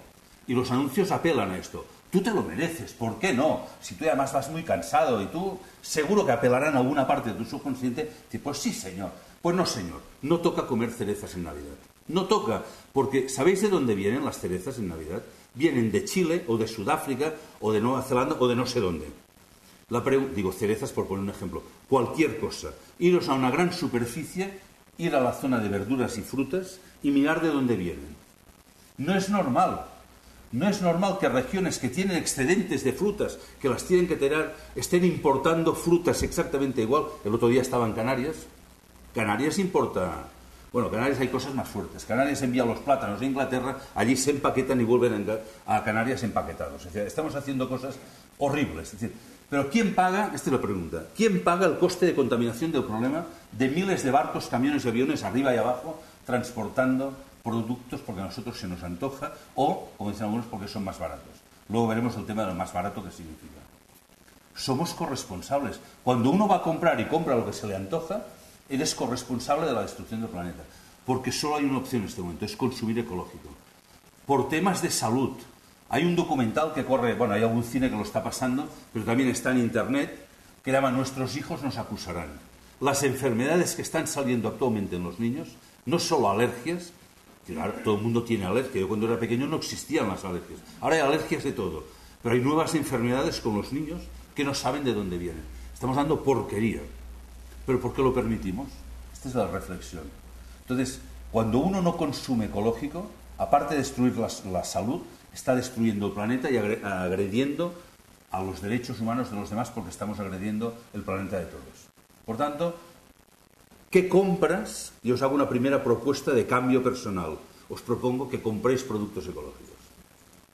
[SPEAKER 1] Y los anuncios apelan a esto. Tú te lo mereces, ¿por qué no? Si tú además vas muy cansado y tú seguro que apelarán a alguna parte de tu subconsciente, pues sí, señor. Pues no, señor, no toca comer cerezas en Navidad. No toca, porque ¿sabéis de dónde vienen las cerezas en Navidad? Vienen de Chile o de Sudáfrica o de Nueva Zelanda o de no sé dónde. Digo cerezas por poner un ejemplo. Cualquier cosa. Iros a una gran superficie, ir a la zona de verduras y frutas y mirar de dónde vienen. No es normal. No es normal que regiones que tienen excedentes de frutas, que las tienen que tener, estén importando frutas exactamente igual. El otro día estaba en Canarias. Canarias importa... Bueno, Canarias hay cosas más fuertes. Canarias envía los plátanos a Inglaterra, allí se empaquetan y vuelven a Canarias empaquetados. Es decir, estamos haciendo cosas horribles. Es decir, pero ¿quién paga? Esta es la pregunta. ¿Quién paga el coste de contaminación del problema de miles de barcos, camiones y aviones arriba y abajo transportando productos porque a nosotros se nos antoja o, como dicen algunos, porque son más baratos? Luego veremos el tema de lo más barato que significa. Somos corresponsables. Cuando uno va a comprar y compra lo que se le antoja, eres corresponsable de la destrucción del planeta. Porque solo hay una opción en este momento, es consumir ecológico. Por temas de salud. Hay un documental que corre, bueno, hay algún cine que lo está pasando, pero también está en internet, que llama Nuestros hijos nos acusarán. Las enfermedades que están saliendo actualmente en los niños, no solo alergias, claro, todo el mundo tiene alergia. Yo cuando era pequeño no existían las alergias. Ahora hay alergias de todo. Pero hay nuevas enfermedades con los niños que no saben de dónde vienen. Estamos dando porquería. ¿Pero por qué lo permitimos? Esta Esta es la reflexión. Entonces, cuando uno no consume ecológico, aparte de destruir la salud, está destruyendo el planeta y agrediendo a los derechos humanos de los demás, porque estamos agrediendo el planeta de todos. Por tanto, ¿qué compras? Y os hago una primera propuesta de cambio personal. Os propongo que compréis productos ecológicos.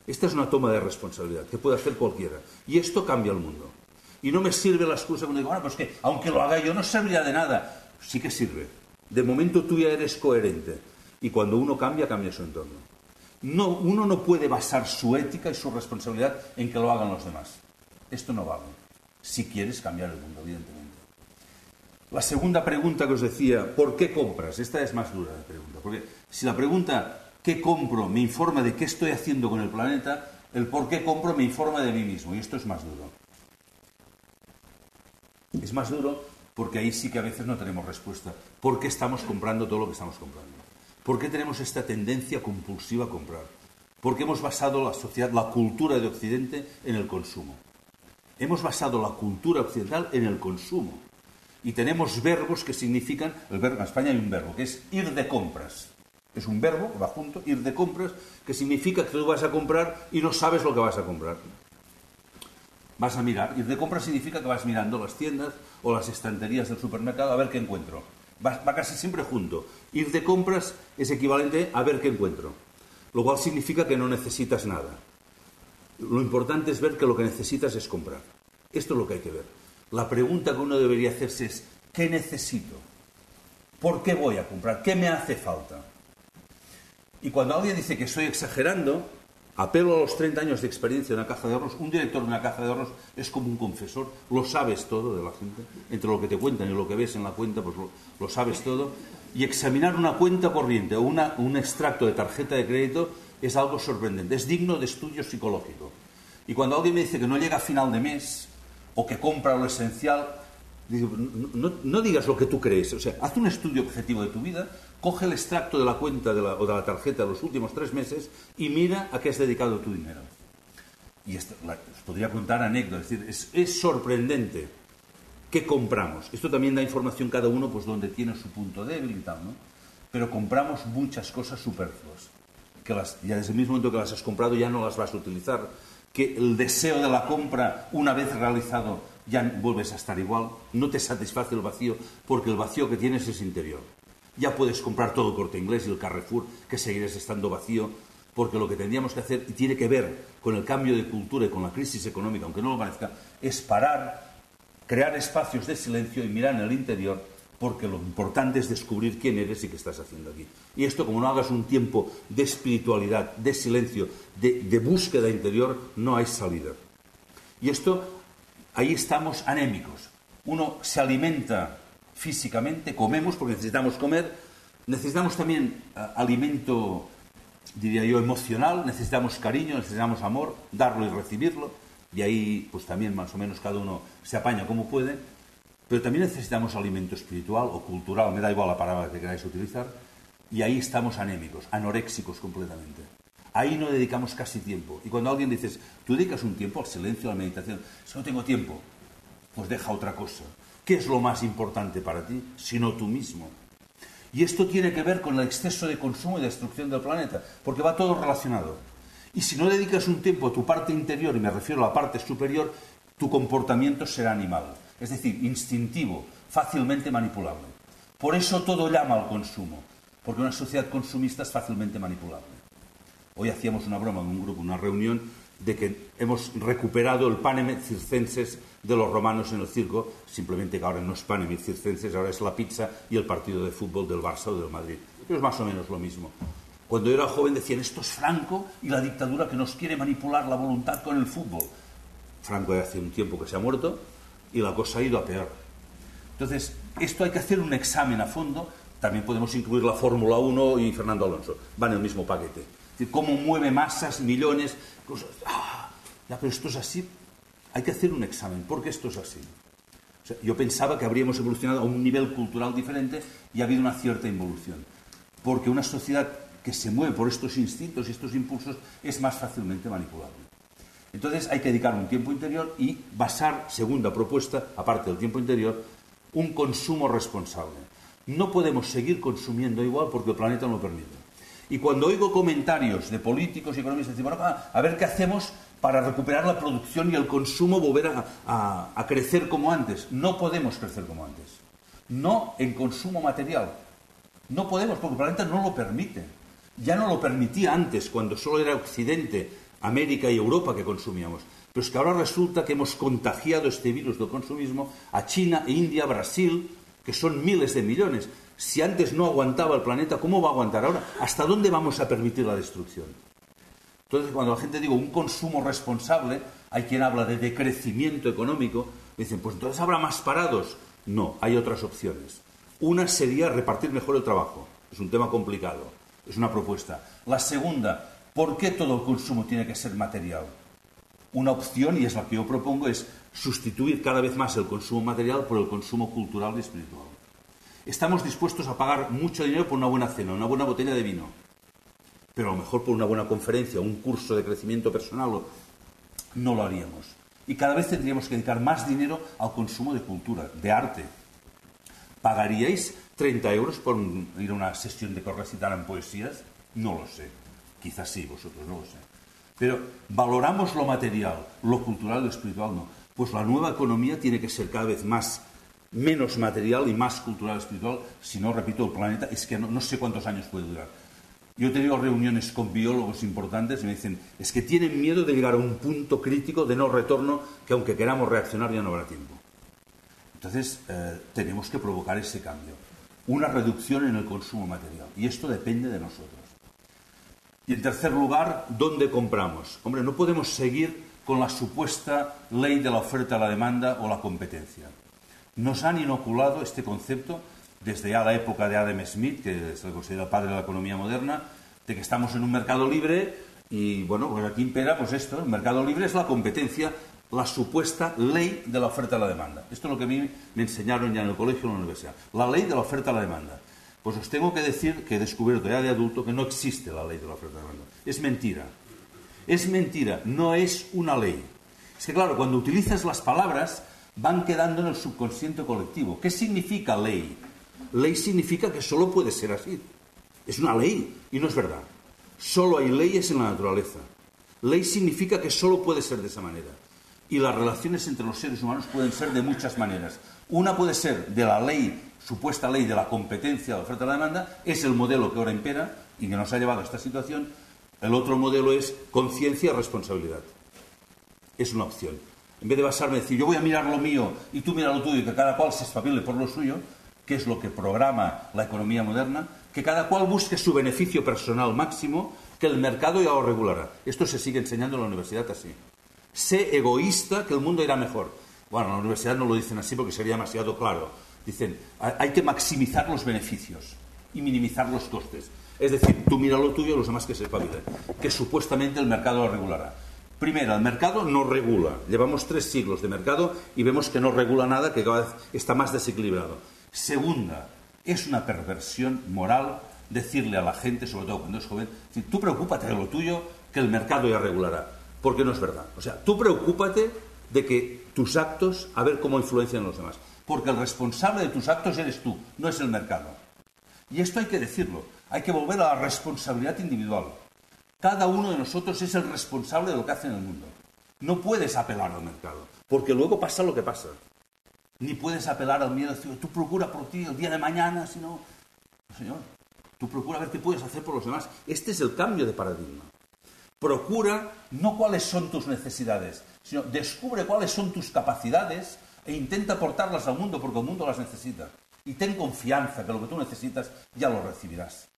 [SPEAKER 1] Esta es una toma de responsabilidad que puede hacer cualquiera. Y esto cambia el mundo. Y no me sirve la excusa cuando digo, bueno, pues que aunque lo haga yo no serviría de nada. Sí que sirve. De momento tú ya eres coherente. Y cuando uno cambia, cambia su entorno. No, uno no puede basar su ética y su responsabilidad en que lo hagan los demás. Esto no vale. Si quieres cambiar el mundo, evidentemente. La segunda pregunta que os decía, ¿por qué compras? Esta es más dura de pregunta. Porque si la pregunta ¿qué compro? Me informa de qué estoy haciendo con el planeta, el por qué compro me informa de mí mismo, y esto es más duro. Es más duro porque ahí sí que a veces no tenemos respuesta. ¿Por qué estamos comprando todo lo que estamos comprando? ¿Por qué tenemos esta tendencia compulsiva a comprar? ¿Por qué hemos basado la sociedad, la cultura de Occidente en el consumo? Hemos basado la cultura occidental en el consumo. Y tenemos verbos que significan, en España hay un verbo, que es ir de compras. Es un verbo que va junto, ir de compras, que significa que tú vas a comprar y no sabes lo que vas a comprar. Vas a mirar. Ir de compras significa que vas mirando las tiendas o las estanterías del supermercado a ver qué encuentro. Va casi siempre junto. Ir de compras es equivalente a ver qué encuentro. Lo cual significa que no necesitas nada. Lo importante es ver que lo que necesitas es comprar. Esto es lo que hay que ver. La pregunta que uno debería hacerse es, ¿qué necesito? ¿Por qué voy a comprar? ¿Qué me hace falta? Y cuando alguien dice que estoy exagerando, apelo a los 30 años de experiencia en una caja de ahorros. Un director de una caja de ahorros es como un confesor, lo sabes todo de la gente, entre lo que te cuentan y lo que ves en la cuenta, pues lo sabes todo. Y examinar una cuenta corriente o un extracto de tarjeta de crédito es algo sorprendente, es digno de estudio psicológico. Y cuando alguien me dice que no llega a final de mes o que compra lo esencial, digo, no digas lo que tú crees, o sea, haz un estudio objetivo de tu vida, coge el extracto de la cuenta o de la tarjeta de los últimos 3 meses y mira a qué has dedicado tu dinero. Y os podría contar anécdotas, es decir, es sorprendente qué compramos. Esto también da información cada uno, pues donde tiene su punto débil y tal, ¿no? Pero compramos muchas cosas superfluas, que ya desde el mismo momento que las has comprado ya no las vas a utilizar, que el deseo de la compra, una vez realizado, ya vuelves a estar igual, no te satisface el vacío, porque el vacío que tienes es interior. Ya puedes comprar todo Corte Inglés y el Carrefour, que seguirás estando vacío, porque lo que tendríamos que hacer, y tiene que ver con el cambio de cultura y con la crisis económica, aunque no lo parezca, es parar, crear espacios de silencio y mirar en el interior, porque lo importante es descubrir quién eres y qué estás haciendo aquí. Y esto, como no hagas un tiempo de espiritualidad, de silencio, de búsqueda interior, no hay salida. Y esto, ahí estamos anémicos. Uno se alimenta físicamente, comemos porque necesitamos comer, necesitamos también alimento, diría yo, emocional, necesitamos cariño, necesitamos amor, darlo y recibirlo, y ahí pues también más o menos cada uno se apaña como puede, pero también necesitamos alimento espiritual o cultural, me da igual la palabra que queráis utilizar, y ahí estamos anémicos, anoréxicos completamente. Ahí no dedicamos casi tiempo. Y cuando alguien dices, tú dedicas un tiempo al silencio, a la meditación, si no tengo tiempo, pues deja otra cosa. ¿Qué es lo más importante para ti, sino tú mismo? Y esto tiene que ver con el exceso de consumo y destrucción del planeta, porque va todo relacionado. Y si no dedicas un tiempo a tu parte interior, y me refiero a la parte superior, tu comportamiento será animal, es decir, instintivo, fácilmente manipulable. Por eso todo llama al consumo, porque una sociedad consumista es fácilmente manipulable. Hoy hacíamos una broma en un grupo, una reunión, de que hemos recuperado el panem et circenses de los romanos en el circo, simplemente que ahora no es panem et circenses, ahora es la pizza y el partido de fútbol del Barça o del Madrid. Pero es más o menos lo mismo. Cuando yo era joven decían, esto es Franco y la dictadura que nos quiere manipular la voluntad con el fútbol. Franco hace un tiempo que se ha muerto y la cosa ha ido a peor. Entonces, esto hay que hacer un examen a fondo. También podemos incluir la Fórmula 1 y Fernando Alonso. Van en el mismo paquete. Es decir, cómo mueve masas, millones, cosas. Ya, pero esto es así. Hay que hacer un examen. ¿Por qué esto es así? O sea, yo pensaba que habríamos evolucionado a un nivel cultural diferente y ha habido una cierta involución. Porque una sociedad que se mueve por estos instintos y estos impulsos es más fácilmente manipulable. Entonces hay que dedicar un tiempo interior y basar, segunda propuesta, aparte del tiempo interior, un consumo responsable. No podemos seguir consumiendo igual porque el planeta no lo permite. Y cuando oigo comentarios de políticos y economistas, dicen, bueno, a ver qué hacemos para recuperar la producción y el consumo, volver a crecer como antes. No podemos crecer como antes. No en consumo material. No podemos, porque el planeta no lo permite. Ya no lo permitía antes, cuando solo era Occidente, América y Europa que consumíamos. Pero es que ahora resulta que hemos contagiado este virus del consumismo a China, India, Brasil, que son miles de millones. Si antes no aguantaba el planeta, ¿cómo va a aguantar ahora? ¿Hasta dónde vamos a permitir la destrucción? Entonces, cuando la gente dice un consumo responsable, hay quien habla de decrecimiento económico, dicen, pues entonces habrá más parados. No, hay otras opciones. Una sería repartir mejor el trabajo. Es un tema complicado, es una propuesta. La segunda, ¿por qué todo el consumo tiene que ser material? Una opción, y es la que yo propongo, es sustituir cada vez más el consumo material por el consumo cultural y espiritual. Estamos dispuestos a pagar mucho dinero por una buena cena, una buena botella de vino, pero a lo mejor por una buena conferencia, un curso de crecimiento personal, no lo haríamos. Y cada vez tendríamos que dedicar más dinero al consumo de cultura, de arte. ¿Pagaríais 30 euros por ir a una sesión de que os recitaran poesías? No lo sé. Quizás sí, vosotros no lo sé. Pero valoramos lo material, lo cultural y lo espiritual no. Pues la nueva economía tiene que ser cada vez menos material y más cultural y espiritual. Si no, repito, el planeta es que no sé cuántos años puede durar. Yo he tenido reuniones con biólogos importantes y me dicen, es que tienen miedo de llegar a un punto crítico de no retorno que aunque queramos reaccionar ya no habrá tiempo. Entonces, tenemos que provocar ese cambio. Una reducción en el consumo material. Y esto depende de nosotros. Y en tercer lugar, ¿dónde compramos? Hombre, no podemos seguir con la supuesta ley de la oferta y la demanda o la competencia. Nos han inoculado este concepto desde ya la época de Adam Smith, que se le considera el padre de la economía moderna, de que estamos en un mercado libre y, bueno, pues aquí impera pues esto, el mercado libre es la competencia, la supuesta ley de la oferta y la demanda. Esto es lo que a mí me enseñaron ya en el colegio y en la universidad. La ley de la oferta y la demanda. Pues os tengo que decir que he descubierto ya de adulto que no existe la ley de la oferta y la demanda. Es mentira. Es mentira, no es una ley. Es que claro, cuando utilizas las palabras van quedando en el subconsciente colectivo. ¿Qué significa ley? Ley significa que solo puede ser así. Es una ley y no es verdad. Solo hay leyes en la naturaleza. Ley significa que solo puede ser de esa manera. Y las relaciones entre los seres humanos pueden ser de muchas maneras. Una puede ser de la ley, supuesta ley de la competencia, de la oferta y la demanda, es el modelo que ahora impera y que nos ha llevado a esta situación. El otro modelo es conciencia y responsabilidad. Es una opción. En vez de basarme en decir, yo voy a mirar lo mío y tú mira lo tuyo y que cada cual se espabile por lo suyo, que es lo que programa la economía moderna, que cada cual busque su beneficio personal máximo, que el mercado ya lo regulará. Esto se sigue enseñando en la universidad así. Sé egoísta, que el mundo irá mejor. Bueno, en la universidad no lo dicen así porque sería demasiado claro. Dicen, hay que maximizar los beneficios y minimizar los costes. Es decir, tú mira lo tuyo, los demás que se espabilen. Que supuestamente el mercado lo regulará. Primero, el mercado no regula. Llevamos 3 siglos de mercado y vemos que no regula nada, que cada vez está más desequilibrado. Segunda, es una perversión moral decirle a la gente, sobre todo cuando es joven, decir, tú preocúpate de lo tuyo, que el mercado ya regulará. Porque no es verdad. O sea, tú preocúpate de que tus actos, a ver cómo influencian a los demás. Porque el responsable de tus actos eres tú, no es el mercado. Y esto hay que decirlo. Hay que volver a la responsabilidad individual. Cada uno de nosotros es el responsable de lo que hace en el mundo. No puedes apelar al mercado, porque luego pasa lo que pasa. Ni puedes apelar al miedo, decir, tú procura por ti el día de mañana, si no... Señor, tú procura ver qué puedes hacer por los demás. Este es el cambio de paradigma. Procura no cuáles son tus necesidades, sino descubre cuáles son tus capacidades e intenta aportarlas al mundo, porque el mundo las necesita. Y ten confianza que lo que tú necesitas ya lo recibirás.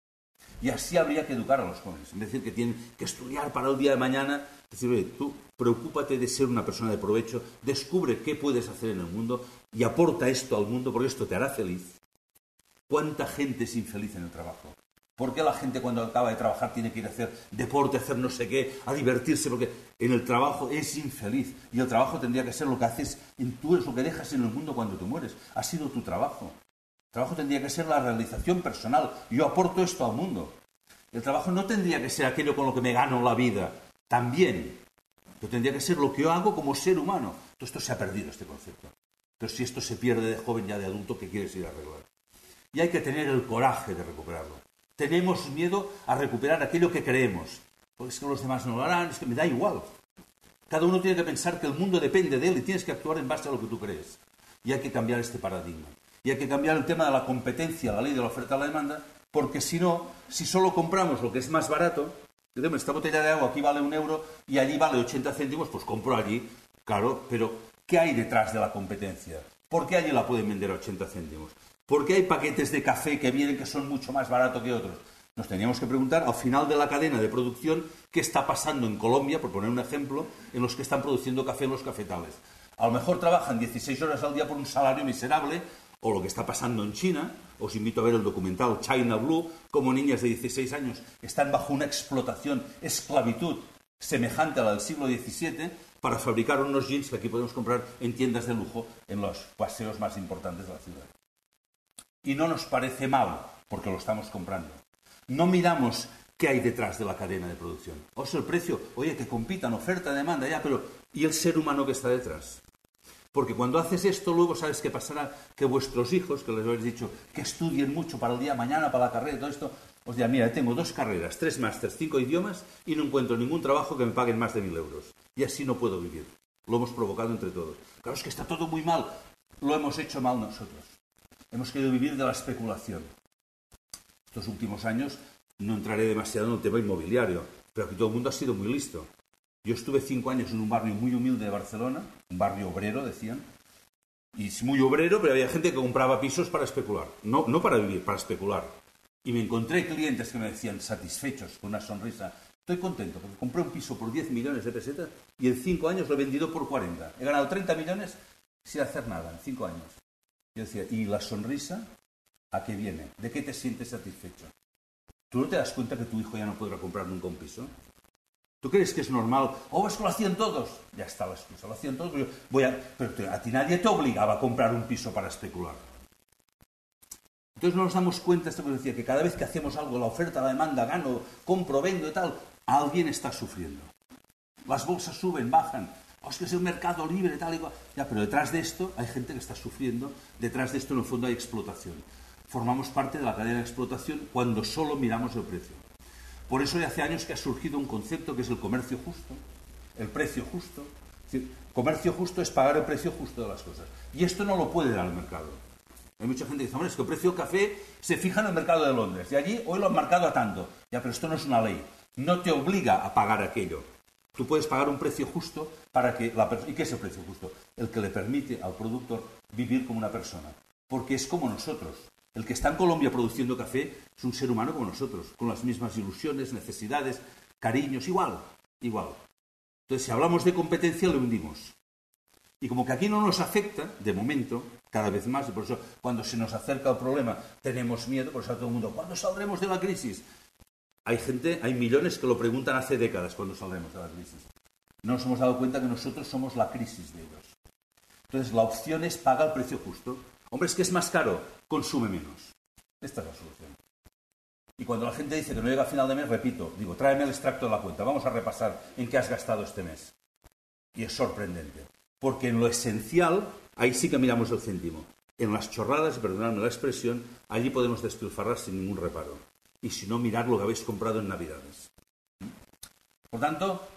[SPEAKER 1] Y así habría que educar a los jóvenes. En vez de decir que tienen que estudiar para el día de mañana, decir, oye, tú preocúpate de ser una persona de provecho, descubre qué puedes hacer en el mundo y aporta esto al mundo porque esto te hará feliz. ¿Cuánta gente es infeliz en el trabajo? ¿Por qué la gente cuando acaba de trabajar tiene que ir a hacer deporte, a hacer no sé qué, a divertirse? Porque en el trabajo es infeliz. Y el trabajo tendría que ser lo que haces, tú es lo que dejas en el mundo cuando te mueres. Ha sido tu trabajo. El trabajo tendría que ser la realización personal. Yo aporto esto al mundo. El trabajo no tendría que ser aquello con lo que me gano la vida. También. Pero tendría que ser lo que yo hago como ser humano. Todo esto se ha perdido, este concepto. Pero si esto se pierde de joven ya de adulto, ¿qué quieres ir a arreglar? y hay que tener el coraje de recuperarlo. Tenemos miedo a recuperar aquello que creemos. Porque es que los demás no lo harán, es que me da igual. Cada uno tiene que pensar que el mundo depende de él y tienes que actuar en base a lo que tú crees. Y hay que cambiar este paradigma. Y hay que cambiar el tema de la competencia, la ley de la oferta y la demanda, porque si no, si solo compramos lo que es más barato, esta botella de agua aquí vale 1 euro y allí vale 80 céntimos, pues compro allí, claro, pero ¿qué hay detrás de la competencia? ¿Por qué allí la pueden vender a 80 céntimos? ¿Por qué hay paquetes de café que vienen que son mucho más baratos que otros? Nos teníamos que preguntar al final de la cadena de producción qué está pasando en Colombia, por poner un ejemplo, en los que están produciendo café en los cafetales. A lo mejor trabajan 16 horas al día por un salario miserable, o lo que está pasando en China. Os invito a ver el documental China Blue, como niñas de 16 años están bajo una explotación, esclavitud semejante a la del siglo XVII para fabricar unos jeans que aquí podemos comprar en tiendas de lujo en los paseos más importantes de la ciudad. Y no nos parece mal, porque lo estamos comprando. No miramos qué hay detrás de la cadena de producción. O sea, el precio, oye, que compitan, oferta, demanda, ya, pero ¿y el ser humano que está detrás? Porque cuando haces esto, luego sabes qué pasará, que vuestros hijos, que les habéis dicho que estudien mucho para el día de mañana, para la carrera y todo esto, os dirán, mira, tengo 2 carreras, 3 másters, 5 idiomas y no encuentro ningún trabajo que me paguen más de 1.000 euros. Y así no puedo vivir. Lo hemos provocado entre todos. Claro, es que está todo muy mal. Lo hemos hecho mal nosotros. Hemos querido vivir de la especulación. Estos últimos años no entraré demasiado en el tema inmobiliario, pero aquí todo el mundo ha sido muy listo. Yo estuve 5 años en un barrio muy humilde de Barcelona, un barrio obrero, decían, y es muy obrero, pero había gente que compraba pisos para especular, no para vivir, para especular. Y me encontré clientes que me decían, satisfechos, con una sonrisa, estoy contento porque compré un piso por 10 millones de pesetas y en 5 años lo he vendido por 40. He ganado 30 millones sin hacer nada, en 5 años. Yo decía, ¿y la sonrisa a qué viene? ¿De qué te sientes satisfecho? ¿Tú no te das cuenta que tu hijo ya no podrá comprar nunca un piso? ¿Tú crees que es normal? Oh, es que lo hacían todos. Ya está la excusa, lo hacían todos. Pero a ti nadie te obligaba a comprar un piso para especular. Entonces no nos damos cuenta, esto que os decía, que cada vez que hacemos algo, la oferta, la demanda, gano, compro, vendo y tal, alguien está sufriendo. Las bolsas suben, bajan. Oh, es que es un mercado libre, tal y cual. Ya, pero detrás de esto hay gente que está sufriendo. Detrás de esto, en el fondo, hay explotación. Formamos parte de la cadena de explotación cuando solo miramos el precio. Por eso ya hace años que ha surgido un concepto que es el comercio justo, el precio justo. Es decir, comercio justo es pagar el precio justo de las cosas. Y esto no lo puede dar el mercado. Hay mucha gente que dice, hombre, es que el precio del café se fija en el mercado de Londres. Y allí hoy lo han marcado a tanto. Ya, pero esto no es una ley. No te obliga a pagar aquello. Tú puedes pagar un precio justo para que la persona... ¿Y qué es el precio justo? El que le permite al productor vivir como una persona. Porque es como nosotros. El que está en Colombia produciendo café es un ser humano como nosotros, con las mismas ilusiones, necesidades, cariños, igual. Entonces, si hablamos de competencia, lo hundimos. Y como que aquí no nos afecta, de momento, cada vez más, y por eso cuando se nos acerca el problema tenemos miedo, por eso a todo el mundo, ¿cuándo saldremos de la crisis? Hay millones que lo preguntan hace décadas cuándo saldremos de la crisis. No nos hemos dado cuenta que nosotros somos la crisis de ellos. Entonces, la opción es pagar el precio justo. Hombre, es que es más caro, consume menos. Esta es la solución. Y cuando la gente dice que no llega a final de mes, repito, digo, tráeme el extracto de la cuenta, vamos a repasar en qué has gastado este mes. Y es sorprendente. Porque en lo esencial, ahí sí que miramos el céntimo. En las chorradas, perdonadme la expresión, allí podemos despilfarrar sin ningún reparo. Y si no, mirar lo que habéis comprado en Navidades. Por tanto,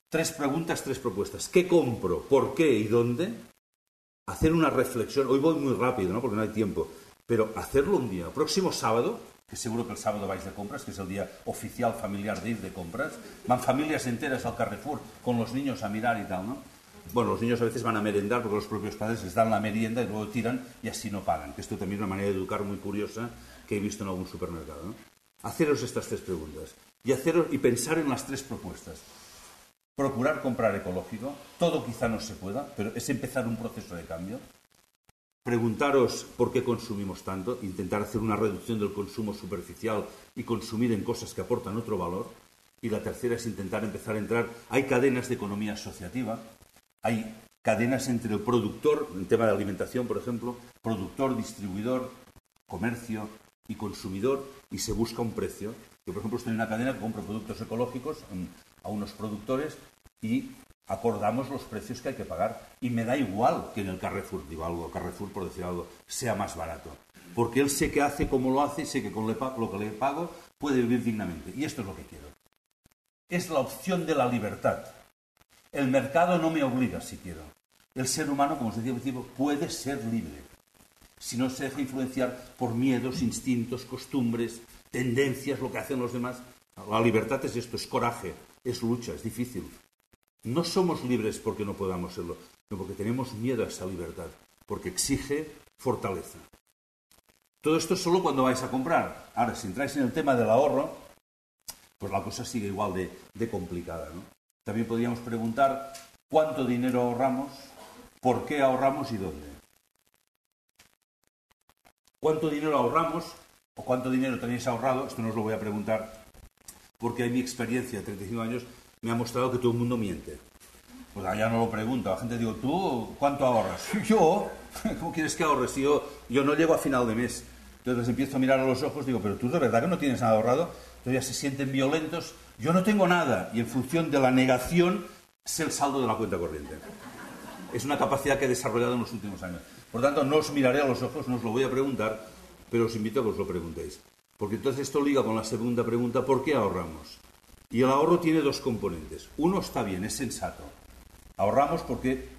[SPEAKER 1] 3 preguntas, 3 propuestas. ¿Qué compro? ¿Por qué? ¿Y dónde? Hacer una reflexión. Hoy voy muy rápido, ¿no? Porque no hay tiempo. Pero hacerlo un día. Próximo sábado, que seguro que el sábado vais de compras, que es el día oficial familiar de ir de compras. Van familias enteras al Carrefour con los niños a mirar y tal, ¿no? Bueno, los niños a veces van a merendar porque los propios padres les dan la merienda y luego tiran y así no pagan. Que esto también es una manera de educar muy curiosa que he visto en algún supermercado, ¿no? Haceros estas 3 preguntas y pensar en las 3 propuestas. Procurar comprar ecológico, todo quizá no se pueda, pero es empezar un proceso de cambio. Preguntaros por qué consumimos tanto, intentar hacer una reducción del consumo superficial y consumir en cosas que aportan otro valor. Y la tercera es intentar empezar a entrar. Hay cadenas de economía asociativa, hay cadenas entre el productor, en tema de alimentación, por ejemplo, productor, distribuidor, comercio y consumidor, y se busca un precio. Yo, por ejemplo, estoy en una cadena que compro productos ecológicos a unos productores y acordamos los precios que hay que pagar. Y me da igual que en el Carrefour, digo algo, Carrefour por decir algo, sea más barato. porque él sé que hace como lo hace y sé que con lo que le pago puede vivir dignamente. Y esto es lo que quiero. Es la opción de la libertad. El mercado no me obliga si quiero. El ser humano, como os decía al principio, puede ser libre si no se deja influenciar por miedos, instintos, costumbres, tendencias, lo que hacen los demás. La libertad es esto, es coraje, es lucha, es difícil. No somos libres porque no podamos serlo, sino porque tenemos miedo a esa libertad, porque exige fortaleza. Todo esto es solo cuando vais a comprar. Ahora, si entráis en el tema del ahorro, pues la cosa sigue igual de complicada, ¿no? También podríamos preguntar cuánto dinero ahorramos, por qué ahorramos y dónde. ¿Cuánto dinero ahorramos o cuánto dinero tenéis ahorrado? Esto no os lo voy a preguntar porque en mi experiencia de 35 años me ha mostrado que todo el mundo miente. Pues ya no lo pregunto. La gente digo, ¿tú cuánto ahorras? Yo, ¿cómo quieres que ahorres? Si yo no llego a final de mes. Entonces les empiezo a mirar a los ojos, digo, ¿pero tú de verdad que no tienes nada ahorrado? Entonces ya se sienten violentos. Yo no tengo nada. Y en función de la negación, sé el saldo de la cuenta corriente. Es una capacidad que he desarrollado en los últimos años. Por tanto, no os miraré a los ojos, no os lo voy a preguntar, pero os invito a que os lo preguntéis. Porque entonces esto liga con la segunda pregunta, ¿por qué ahorramos? Y el ahorro tiene dos componentes. Uno está bien, es sensato. Ahorramos porque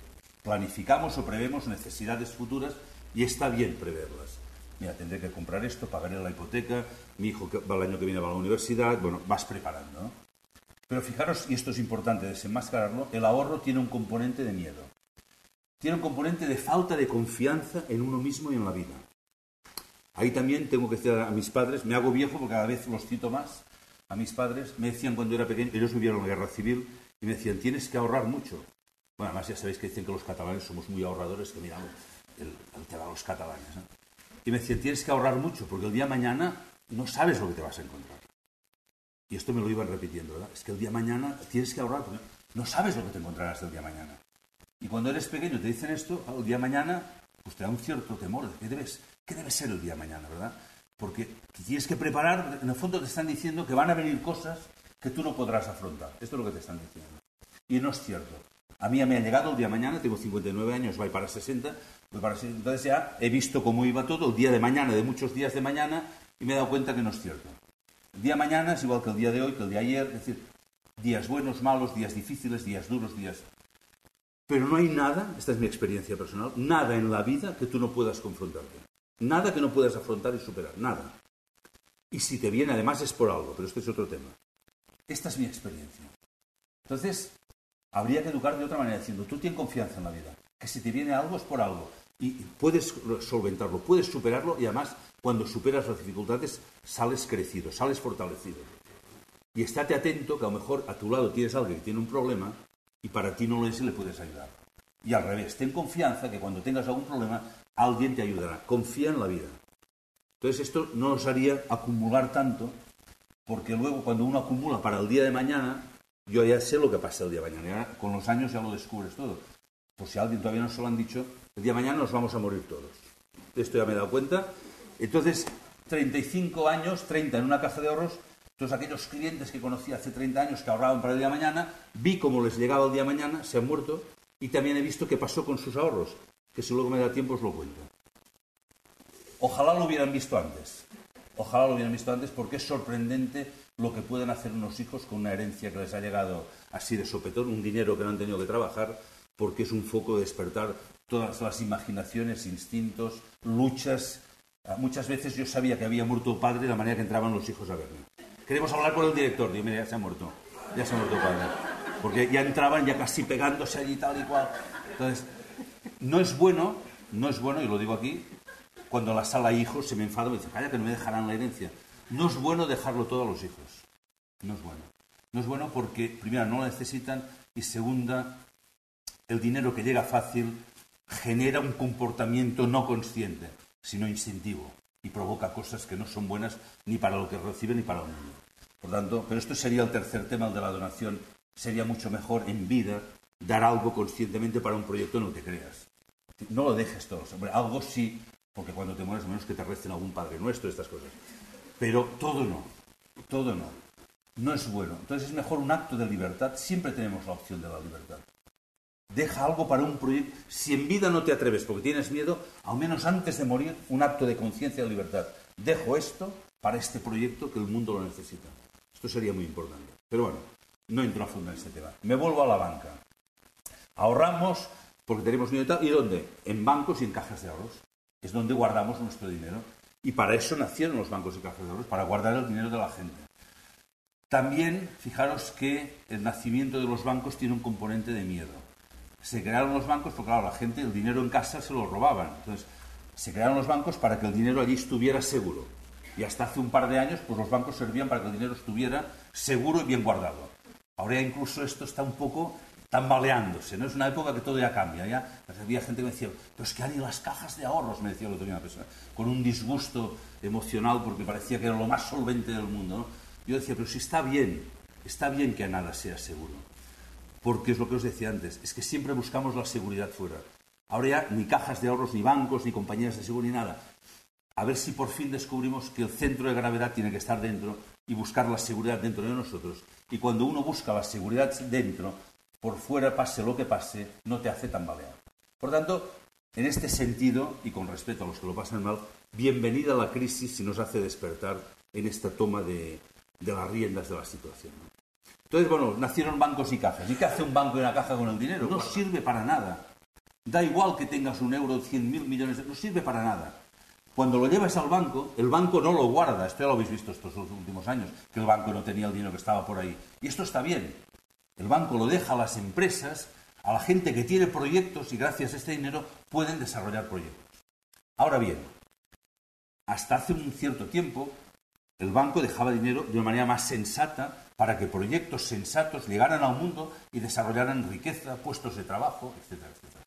[SPEAKER 1] planificamos o prevemos necesidades futuras y está bien preverlas. Mira, tendré que comprar esto, pagaré la hipoteca, mi hijo va el año que viene va a la universidad, bueno, vas preparando, ¿no? Pero fijaros, y esto es importante desenmascararlo, el ahorro tiene un componente de miedo. Tiene un componente de falta de confianza en uno mismo y en la vida. Ahí también tengo que decir a mis padres, me hago viejo porque cada vez los cito más, a mis padres me decían cuando era pequeño, ellos vivieron la guerra civil, y me decían, tienes que ahorrar mucho. Bueno, además ya sabéis que dicen que los catalanes somos muy ahorradores, que miramos el tema de los catalanes, ¿no? Y me decían, tienes que ahorrar mucho, porque el día de mañana no sabes lo que te vas a encontrar. Y esto me lo iban repitiendo, ¿verdad? Es que el día de mañana tienes que ahorrar, porque no sabes lo que te encontrarás el día de mañana. Y cuando eres pequeño te dicen esto, el día de mañana, pues te da un cierto temor de qué debe ser el día de mañana, ¿verdad? Porque te tienes que preparar, en el fondo te están diciendo que van a venir cosas que tú no podrás afrontar. Esto es lo que te están diciendo. Y no es cierto. A mí me ha llegado el día de mañana, tengo 59 años, voy para 60, entonces ya he visto cómo iba todo el día de mañana, de muchos días de mañana, y me he dado cuenta que no es cierto. El día de mañana es igual que el día de hoy, que el de ayer, es decir, días buenos, malos, días difíciles, días duros, días... Pero no hay nada, esta es mi experiencia personal, nada en la vida que tú no puedas confrontarte. Nada que no puedas afrontar y superar, nada. Y si te viene, además es por algo, pero esto es otro tema. Esta es mi experiencia. Entonces, habría que educar de otra manera, diciendo, tú tienes confianza en la vida, que si te viene algo es por algo. Y puedes solventarlo, puedes superarlo y además, cuando superas las dificultades, sales crecido, sales fortalecido. Y estate atento que a lo mejor a tu lado tienes a alguien que tiene un problema y para ti no lo es y le puedes ayudar. Y al revés, ten confianza que cuando tengas algún problema, alguien te ayudará. Confía en la vida. Entonces esto no nos haría acumular tanto, porque luego cuando uno acumula para el día de mañana, yo ya sé lo que pasa el día de mañana. Y ahora, con los años ya lo descubres todo. Por si a alguien todavía no se lo han dicho, el día de mañana nos vamos a morir todos. De esto ya me he dado cuenta. Entonces, 35 años, 30 en una caja de ahorros, todos aquellos clientes que conocí hace 30 años que ahorraban para el día de mañana, vi cómo les llegaba el día de mañana, se han muerto, y también he visto qué pasó con sus ahorros, que si luego me da tiempo os lo cuento. Ojalá lo hubieran visto antes. Ojalá lo hubieran visto antes porque es sorprendente lo que pueden hacer unos hijos con una herencia que les ha llegado así de sopetón, un dinero que no han tenido que trabajar, porque es un foco de despertar todas las imaginaciones, instintos, luchas. Muchas veces yo sabía que había muerto el padre de la manera que entraban los hijos a verme. Queremos hablar con el director. Digo, mira, ya se ha muerto el padre. Porque ya entraban ya casi pegándose allí tal y cual. Entonces, no es bueno, y lo digo aquí, cuando la sala hijos se me enfada y me dice, calla que no me dejarán la herencia. No es bueno dejarlo todo a los hijos. No es bueno. No es bueno porque, primero, no lo necesitan y segunda, el dinero que llega fácil genera un comportamiento no consciente, sino instintivo y provoca cosas que no son buenas ni para lo que recibe ni para el mundo. Por tanto, pero esto sería el tercer tema, el de la donación. Sería mucho mejor en vida dar algo conscientemente para un proyecto en el que creas. No lo dejes todo. Hombre, algo sí, porque cuando te mueres, menos que te recen algún Padre Nuestro, estas cosas. Pero todo no. Todo no. No es bueno. Entonces es mejor un acto de libertad. Siempre tenemos la opción de la libertad. Deja algo para un proyecto. Si en vida no te atreves porque tienes miedo, al menos antes de morir, un acto de conciencia de libertad. Dejo esto para este proyecto que el mundo lo necesita. Esto sería muy importante. Pero bueno, no entro a fondo en este tema. Me vuelvo a la banca. Ahorramos porque tenemos dinero. ¿Y dónde? En bancos y en cajas de ahorros. Es donde guardamos nuestro dinero. Y para eso nacieron los bancos y cajas de ahorros, para guardar el dinero de la gente. También, fijaros que el nacimiento de los bancos tiene un componente de miedo. Se crearon los bancos porque, claro, la gente, el dinero en casa se lo robaban. Entonces, se crearon los bancos para que el dinero allí estuviera seguro. Y hasta hace un par de años, pues los bancos servían para que el dinero estuviera seguro y bien guardado. Ahora ya incluso esto está un poco tambaleándose, ¿no? Es una época que todo ya cambia. Ya había gente que me decía, pero es que han ido las cajas de ahorros, me decía el otro día una persona, con un disgusto emocional porque parecía que era lo más solvente del mundo, ¿no? Yo decía, pero si está bien que nada sea seguro. Porque es lo que os decía antes, es que siempre buscamos la seguridad fuera. Ahora ya ni cajas de ahorros, ni bancos, ni compañías de seguro, ni nada. A ver si por fin descubrimos que el centro de gravedad tiene que estar dentro y buscar la seguridad dentro de nosotros. Y cuando uno busca la seguridad dentro, por fuera, pase lo que pase, no te hace tambalear. Por tanto, en este sentido, y con respeto a los que lo pasan mal, bienvenida a la crisis si nos hace despertar en esta toma de las riendas de la situación, ¿no? Entonces, bueno, nacieron bancos y cajas. ¿Y qué hace un banco y una caja con el dinero? No sirve para nada. Da igual que tengas un euro, 100.000 millones, no sirve para nada. Cuando lo llevas al banco, el banco no lo guarda. Esto ya lo habéis visto estos últimos años, que el banco no tenía el dinero que estaba por ahí. Y esto está bien. El banco lo deja a las empresas, a la gente que tiene proyectos y gracias a este dinero pueden desarrollar proyectos. Ahora bien, hasta hace un cierto tiempo, el banco dejaba dinero de una manera más sensata para que proyectos sensatos llegaran al mundo y desarrollaran riqueza, puestos de trabajo, etcétera, etcétera.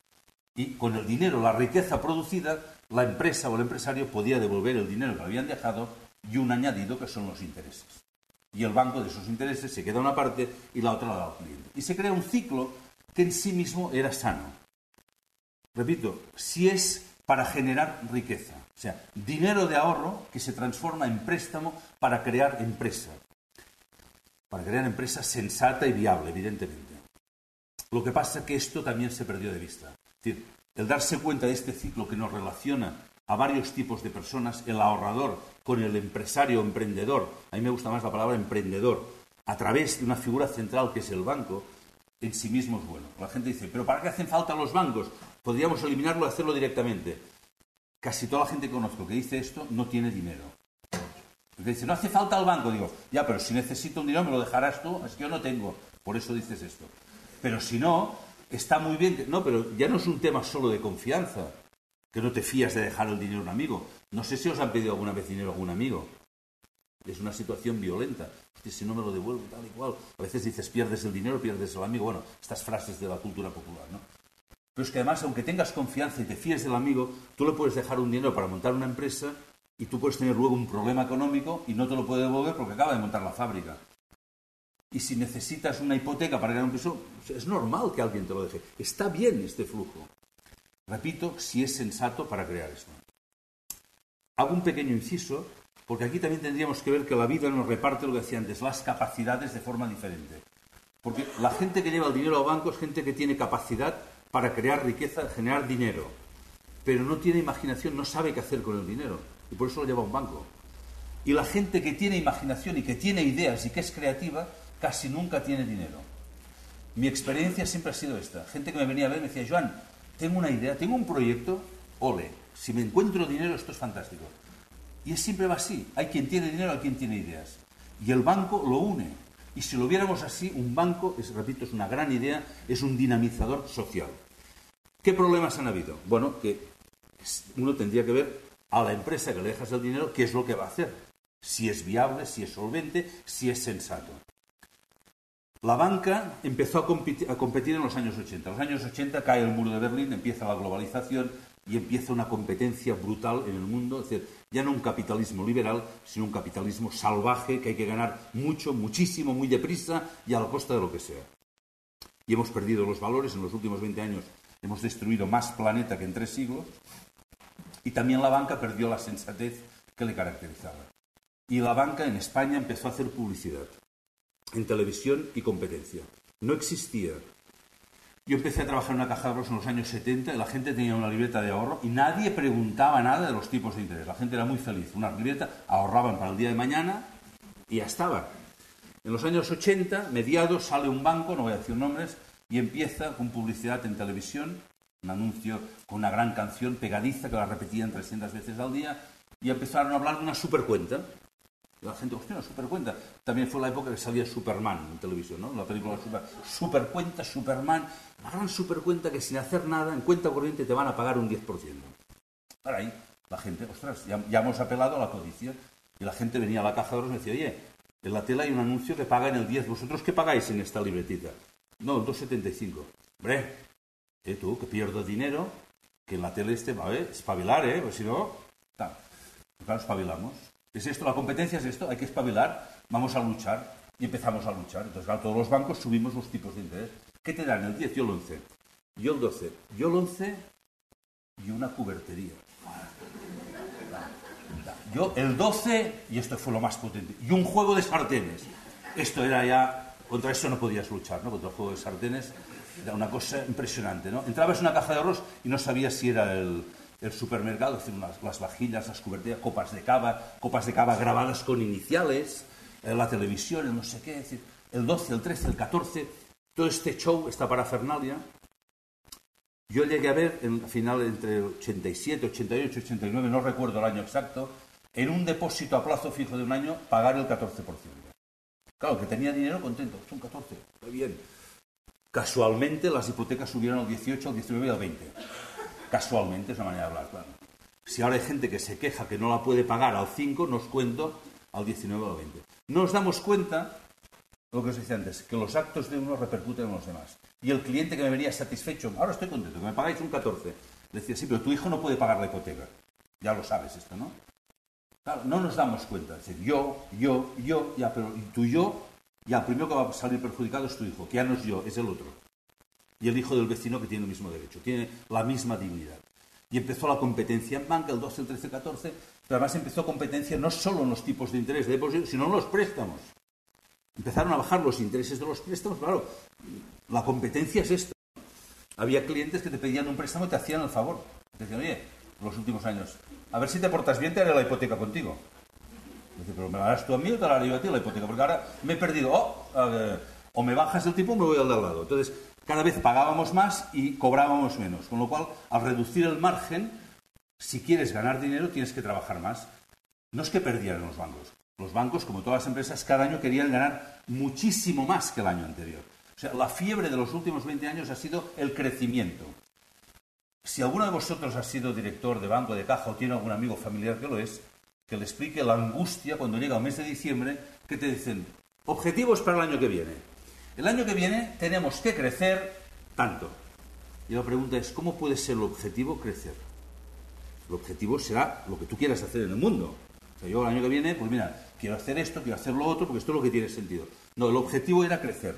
[SPEAKER 1] Y con el dinero, la riqueza producida, la empresa o el empresario podía devolver el dinero que habían dejado y un añadido que son los intereses. Y el banco de esos intereses se queda una parte y la otra la da al cliente. Y se crea un ciclo que en sí mismo era sano. Repito, si es para generar riqueza. O sea, dinero de ahorro que se transforma en préstamo para crear empresa. Para crear empresa sensata y viable, evidentemente. Lo que pasa es que esto también se perdió de vista. Es decir, el darse cuenta de este ciclo que nos relaciona a varios tipos de personas, el ahorrador con el empresario emprendedor, a mí me gusta más la palabra emprendedor, a través de una figura central que es el banco, en sí mismo es bueno. La gente dice, ¿pero para qué hacen falta los bancos? Podríamos eliminarlo y hacerlo directamente. Casi toda la gente que conozco que dice esto no tiene dinero. Porque dice, no hace falta el banco. Digo, ya, pero si necesito un dinero me lo dejarás tú, es que yo no tengo. Por eso dices esto. Pero si no, está muy bien. No, pero ya no es un tema solo de confianza, que no te fías de dejar el dinero a un amigo. No sé si os han pedido alguna vez dinero a algún amigo. Es una situación violenta. Hostia, si no me lo devuelvo, tal y cual. A veces dices, pierdes el dinero, pierdes el amigo. Bueno, estas frases de la cultura popular, ¿no? Pero es que además, aunque tengas confianza y te fíes del amigo, tú le puedes dejar un dinero para montar una empresa y tú puedes tener luego un problema económico y no te lo puede devolver porque acaba de montar la fábrica. Y si necesitas una hipoteca para ganar un piso, es normal que alguien te lo deje. Está bien este flujo. Repito, si es sensato para crear esto. Hago un pequeño inciso, porque aquí también tendríamos que ver que la vida nos reparte, lo que decía antes, las capacidades de forma diferente. Porque la gente que lleva el dinero al banco es gente que tiene capacidad para crear riqueza, generar dinero, pero no tiene imaginación, no sabe qué hacer con el dinero, y por eso lo lleva a un banco. Y la gente que tiene imaginación y que tiene ideas y que es creativa, casi nunca tiene dinero. Mi experiencia siempre ha sido esta. Gente que me venía a ver me decía, Joan, tengo una idea, tengo un proyecto, ole, si me encuentro dinero esto es fantástico. Y siempre va así, hay quien tiene dinero, hay quien tiene ideas. Y el banco lo une. Y si lo viéramos así, un banco, repito, es una gran idea, es un dinamizador social. ¿Qué problemas han habido? Bueno, que uno tendría que ver a la empresa que le dejas el dinero qué es lo que va a hacer. Si es viable, si es solvente, si es sensato. La banca empezó a competir en los años 80. En los años 80 cae el muro de Berlín, empieza la globalización y empieza una competencia brutal en el mundo. Es decir, ya no un capitalismo liberal, sino un capitalismo salvaje que hay que ganar mucho, muchísimo, muy deprisa y a la costa de lo que sea. Y hemos perdido los valores. En los últimos 20 años hemos destruido más planeta que en 3 siglos. Y también la banca perdió la sensatez que le caracterizaba. Y la banca en España empezó a hacer publicidad en televisión y competencia. No existía Yo empecé a trabajar en una caja de ahorros en los años 70 y la gente tenía una libreta de ahorro y nadie preguntaba nada de los tipos de interés. La gente era muy feliz. Una libreta, ahorraban para el día de mañana y ya estaba. En los años 80, mediados, sale un banco, no voy a decir nombres, y empieza con publicidad en televisión, un anuncio con una gran canción pegadiza que la repetían 300 veces al día, y empezaron a hablar de una supercuenta. La gente, hostia, una supercuenta. También fue la época que salía Superman en televisión, ¿no? La película Supercuenta, Superman, la gran supercuenta que sin hacer nada, en cuenta corriente te van a pagar un 10%. Para ahí, la gente, ostras, ya hemos apelado a la codicia. Y la gente venía a la caja de ahorros y me decía, oye, en la tele hay un anuncio que paga en el 10. ¿Vosotros qué pagáis en esta libretita? No, el 2,75. Hombre, tú, que pierdo dinero, que en la tele espabilar, pues si no, claro, espabilamos. ¿Es esto? ¿La competencia es esto? Hay que espabilar, vamos a luchar. Y empezamos a luchar. Entonces, claro, todos los bancos subimos los tipos de interés. ¿Qué te dan? El 10, yo el 11. Yo el 12. Yo el 11 y una cubertería. Yo el 12, y esto fue lo más potente, y un juego de sartenes. Esto era ya, contra eso no podías luchar, ¿no? Contra el juego de sartenes era una cosa impresionante, ¿no? Entrabas en una caja de ahorros y no sabías si era el supermercado, es decir, las vajillas, las cuberterías, copas de cava grabadas con iniciales, la televisión, el no sé qué, es decir, el 12, el 13, el 14, todo este show, esta parafernalia. Yo llegué a ver, al final, entre 87, 88, 89, no recuerdo el año exacto, en un depósito a plazo fijo de un año, pagar el 14%. Claro, que tenía dinero contento, son 14, está bien. Casualmente las hipotecas subieron al 18, al 19 y al 20. Casualmente es una manera de hablar, claro. Si ahora hay gente que se queja que no la puede pagar al 5, no os cuento al 19 o al 20. No nos damos cuenta, lo que os decía antes, que los actos de uno repercuten en los demás. Y el cliente que me venía satisfecho, ahora estoy contento, que me pagáis un 14. Le decía, sí, pero tu hijo no puede pagar la hipoteca. Ya lo sabes esto, ¿no? Claro, no nos damos cuenta. Es decir, yo, ya, pero tú y yo, ya, el primero que va a salir perjudicado es tu hijo, que ya no es yo, es el otro. Y el hijo del vecino que tiene el mismo derecho, tiene la misma dignidad. Y empezó la competencia en banca, el 12, el 13, el 14, pero además empezó competencia no solo en los tipos de interés de depósito, sino en los préstamos. Empezaron a bajar los intereses de los préstamos, claro, la competencia es esta. Había clientes que te pedían un préstamo y te hacían el favor. Te decían, oye, en los últimos años, a ver si te portas bien, te haré la hipoteca contigo. Dice, pero ¿me la harás tú a mí o te la haré yo a ti la hipoteca? Porque ahora me he perdido, o me bajas el tipo o me voy al de al lado. Entonces, cada vez pagábamos más y cobrábamos menos. Con lo cual, al reducir el margen, si quieres ganar dinero, tienes que trabajar más. No es que perdieran los bancos. Los bancos, como todas las empresas, cada año querían ganar muchísimo más que el año anterior. O sea, la fiebre de los últimos 20 años ha sido el crecimiento. Si alguno de vosotros ha sido director de banco, de caja, o tiene algún amigo familiar que lo es, que le explique la angustia cuando llega el mes de diciembre, que te dicen, objetivos para el año que viene. El año que viene tenemos que crecer tanto. Y la pregunta es, ¿cómo puede ser el objetivo crecer? El objetivo será lo que tú quieras hacer en el mundo. O sea, yo el año que viene, pues mira, quiero hacer esto, quiero hacer lo otro, porque esto es lo que tiene sentido. No, el objetivo era crecer.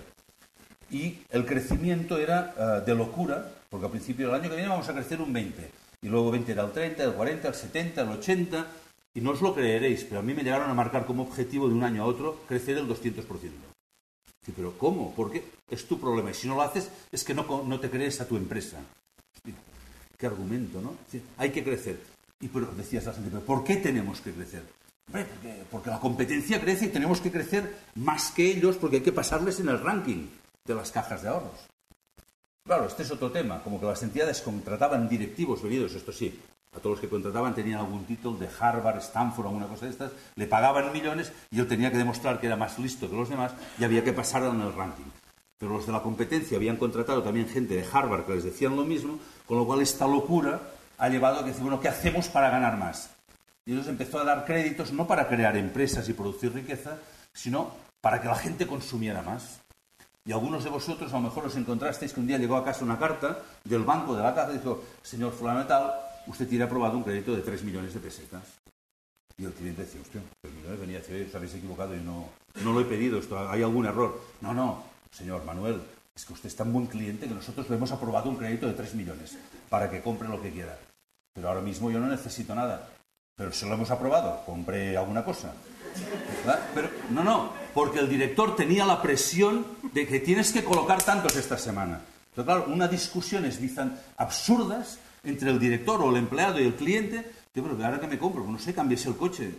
[SPEAKER 1] Y el crecimiento era de locura, porque al principio del año que viene vamos a crecer un 20. Y luego 20 era el 30, el 40, el 70, el 80. Y no os lo creeréis, pero a mí me llegaron a marcar como objetivo de un año a otro crecer el 200%. Sí, pero ¿cómo? ¿Por qué? Es tu problema. Y si no lo haces, es que no te crees a tu empresa. Qué argumento, ¿no? Sí, hay que crecer. Y pero decías a la gente, ¿pero por qué tenemos que crecer? Hombre, porque la competencia crece y tenemos que crecer más que ellos porque hay que pasarles en el ranking de las cajas de ahorros. Claro, este es otro tema, como que las entidades contrataban directivos venidos, esto sí, a todos los que contrataban tenían algún título de Harvard, Stanford, alguna cosa de estas, le pagaban millones y él tenía que demostrar que era más listo que los demás y había que pasar en el ranking. Pero los de la competencia habían contratado también gente de Harvard que les decían lo mismo, con lo cual esta locura ha llevado a que decir, bueno, ¿qué hacemos para ganar más? Y entonces empezó a dar créditos no para crear empresas y producir riqueza, sino para que la gente consumiera más. Y algunos de vosotros a lo mejor os encontrasteis que un día llegó a casa una carta del banco de la caja y dijo, señor fulano de tal, usted tiene aprobado un crédito de 3 millones de pesetas. Y el cliente decía, hostia, 3 millones, venía a decir, os habéis equivocado y no lo he pedido, esto, hay algún error. No, señor Manuel, es que usted es tan buen cliente que nosotros le hemos aprobado un crédito de 3 millones para que compre lo que quiera. Pero ahora mismo yo no necesito nada. Pero se lo hemos aprobado, compré alguna cosa. ¿Verdad? Pero no, porque el director tenía la presión de que tienes que colocar tantos esta semana. Entonces, claro, unas discusiones absurdas entre el director o el empleado y el cliente. Pero ahora que me compro, no sé, cambiese el coche.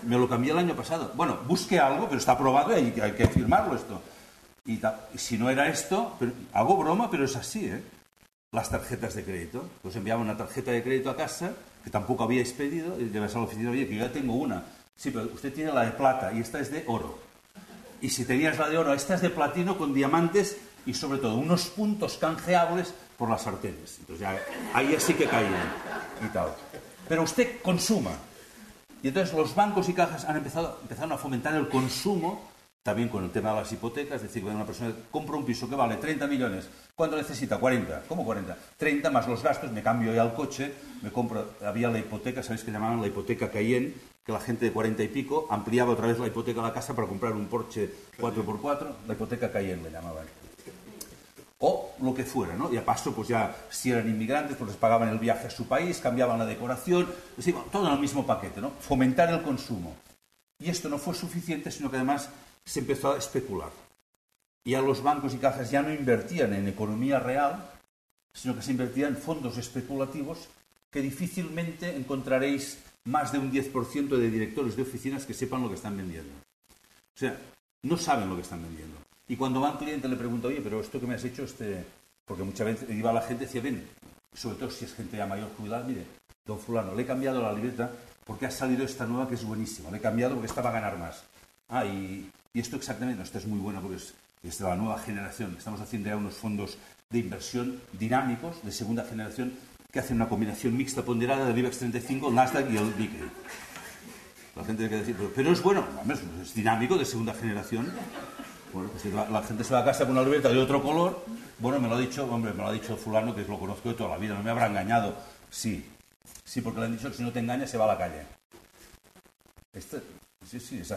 [SPEAKER 1] Me lo cambié el año pasado. Bueno, busque algo, pero está aprobado y hay que firmarlo esto. Y si no era esto, hago broma, pero es así, ¿eh? Las tarjetas de crédito. Pues enviaba una tarjeta de crédito a casa, que tampoco habíais pedido, y llevas a la oficina, oye, que yo ya tengo una. Sí, pero usted tiene la de plata y esta es de oro. Y si tenías la de oro, esta es de platino con diamantes y sobre todo unos puntos canjeables por las sartenes. Entonces ya, ahí sí que caían y tal. Pero usted consuma. Y entonces los bancos y cajas empezaron a fomentar el consumo, también con el tema de las hipotecas, es decir, cuando una persona compra un piso que vale 30 millones, ¿cuánto necesita? 40. ¿Cómo 40? 30 más los gastos, me cambio ya el coche, me compro, había la hipoteca, ¿sabéis que llamaban la hipoteca Cayenne? Que la gente de 40 y pico ampliaba otra vez la hipoteca de la casa para comprar un Porsche 4x4, la hipoteca Cayenne le llamaban. O lo que fuera, ¿no? Y a paso, pues ya, si eran inmigrantes, pues les pagaban el viaje a su país, cambiaban la decoración, es decir, todo en el mismo paquete, ¿no? Fomentar el consumo. Y esto no fue suficiente, sino que además se empezó a especular. Ya los bancos y cajas ya no invertían en economía real, sino que se invertían en fondos especulativos que difícilmente encontraréis más de un 10% de directores de oficinas que sepan lo que están vendiendo. O sea, no saben lo que están vendiendo. Y cuando va un cliente le pregunta, oye, pero esto que me has hecho, porque muchas veces iba la gente y decía, ven, sobre todo si es gente ya mayor jubilada, mire, don fulano, le he cambiado la libreta porque ha salido esta nueva que es buenísima, le he cambiado porque esta va a ganar más. Ah, y esto exactamente, no, esta es muy buena porque es de la nueva generación. Estamos haciendo ya unos fondos de inversión dinámicos de segunda generación que hacen una combinación mixta ponderada del IBEX 35, el Nasdaq y el Nikkei. La gente tiene que decir, pero es bueno, es dinámico de segunda generación. Bueno, pues si la gente se va a casa con una libreta de otro color, bueno, me lo ha dicho fulano que lo conozco de toda la vida, no me habrá engañado. Sí, porque le han dicho que si no te engañas se va a la calle. Sí, es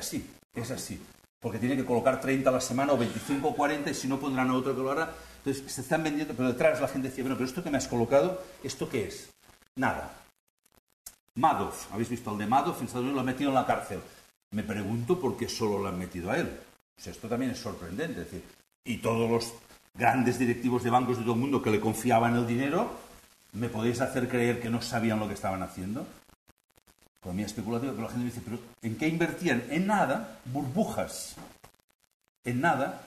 [SPEAKER 1] así. Porque tiene que colocar 30 a la semana o 25 o 40 y si no pondrán a otro que lo hará. Entonces se están vendiendo, pero detrás la gente decía, bueno, pero esto que me has colocado, ¿esto qué es? Nada. Madoff, ¿habéis visto al de Madoff? En Estados Unidos lo han metido en la cárcel. Me pregunto por qué solo lo han metido a él. O sea, esto también es sorprendente. Es decir, y todos los grandes directivos de bancos de todo el mundo que le confiaban el dinero, ¿me podéis hacer creer que no sabían lo que estaban haciendo? Economía especulativa, pero la gente me dice, ¿pero en qué invertían? En nada, burbujas. En nada.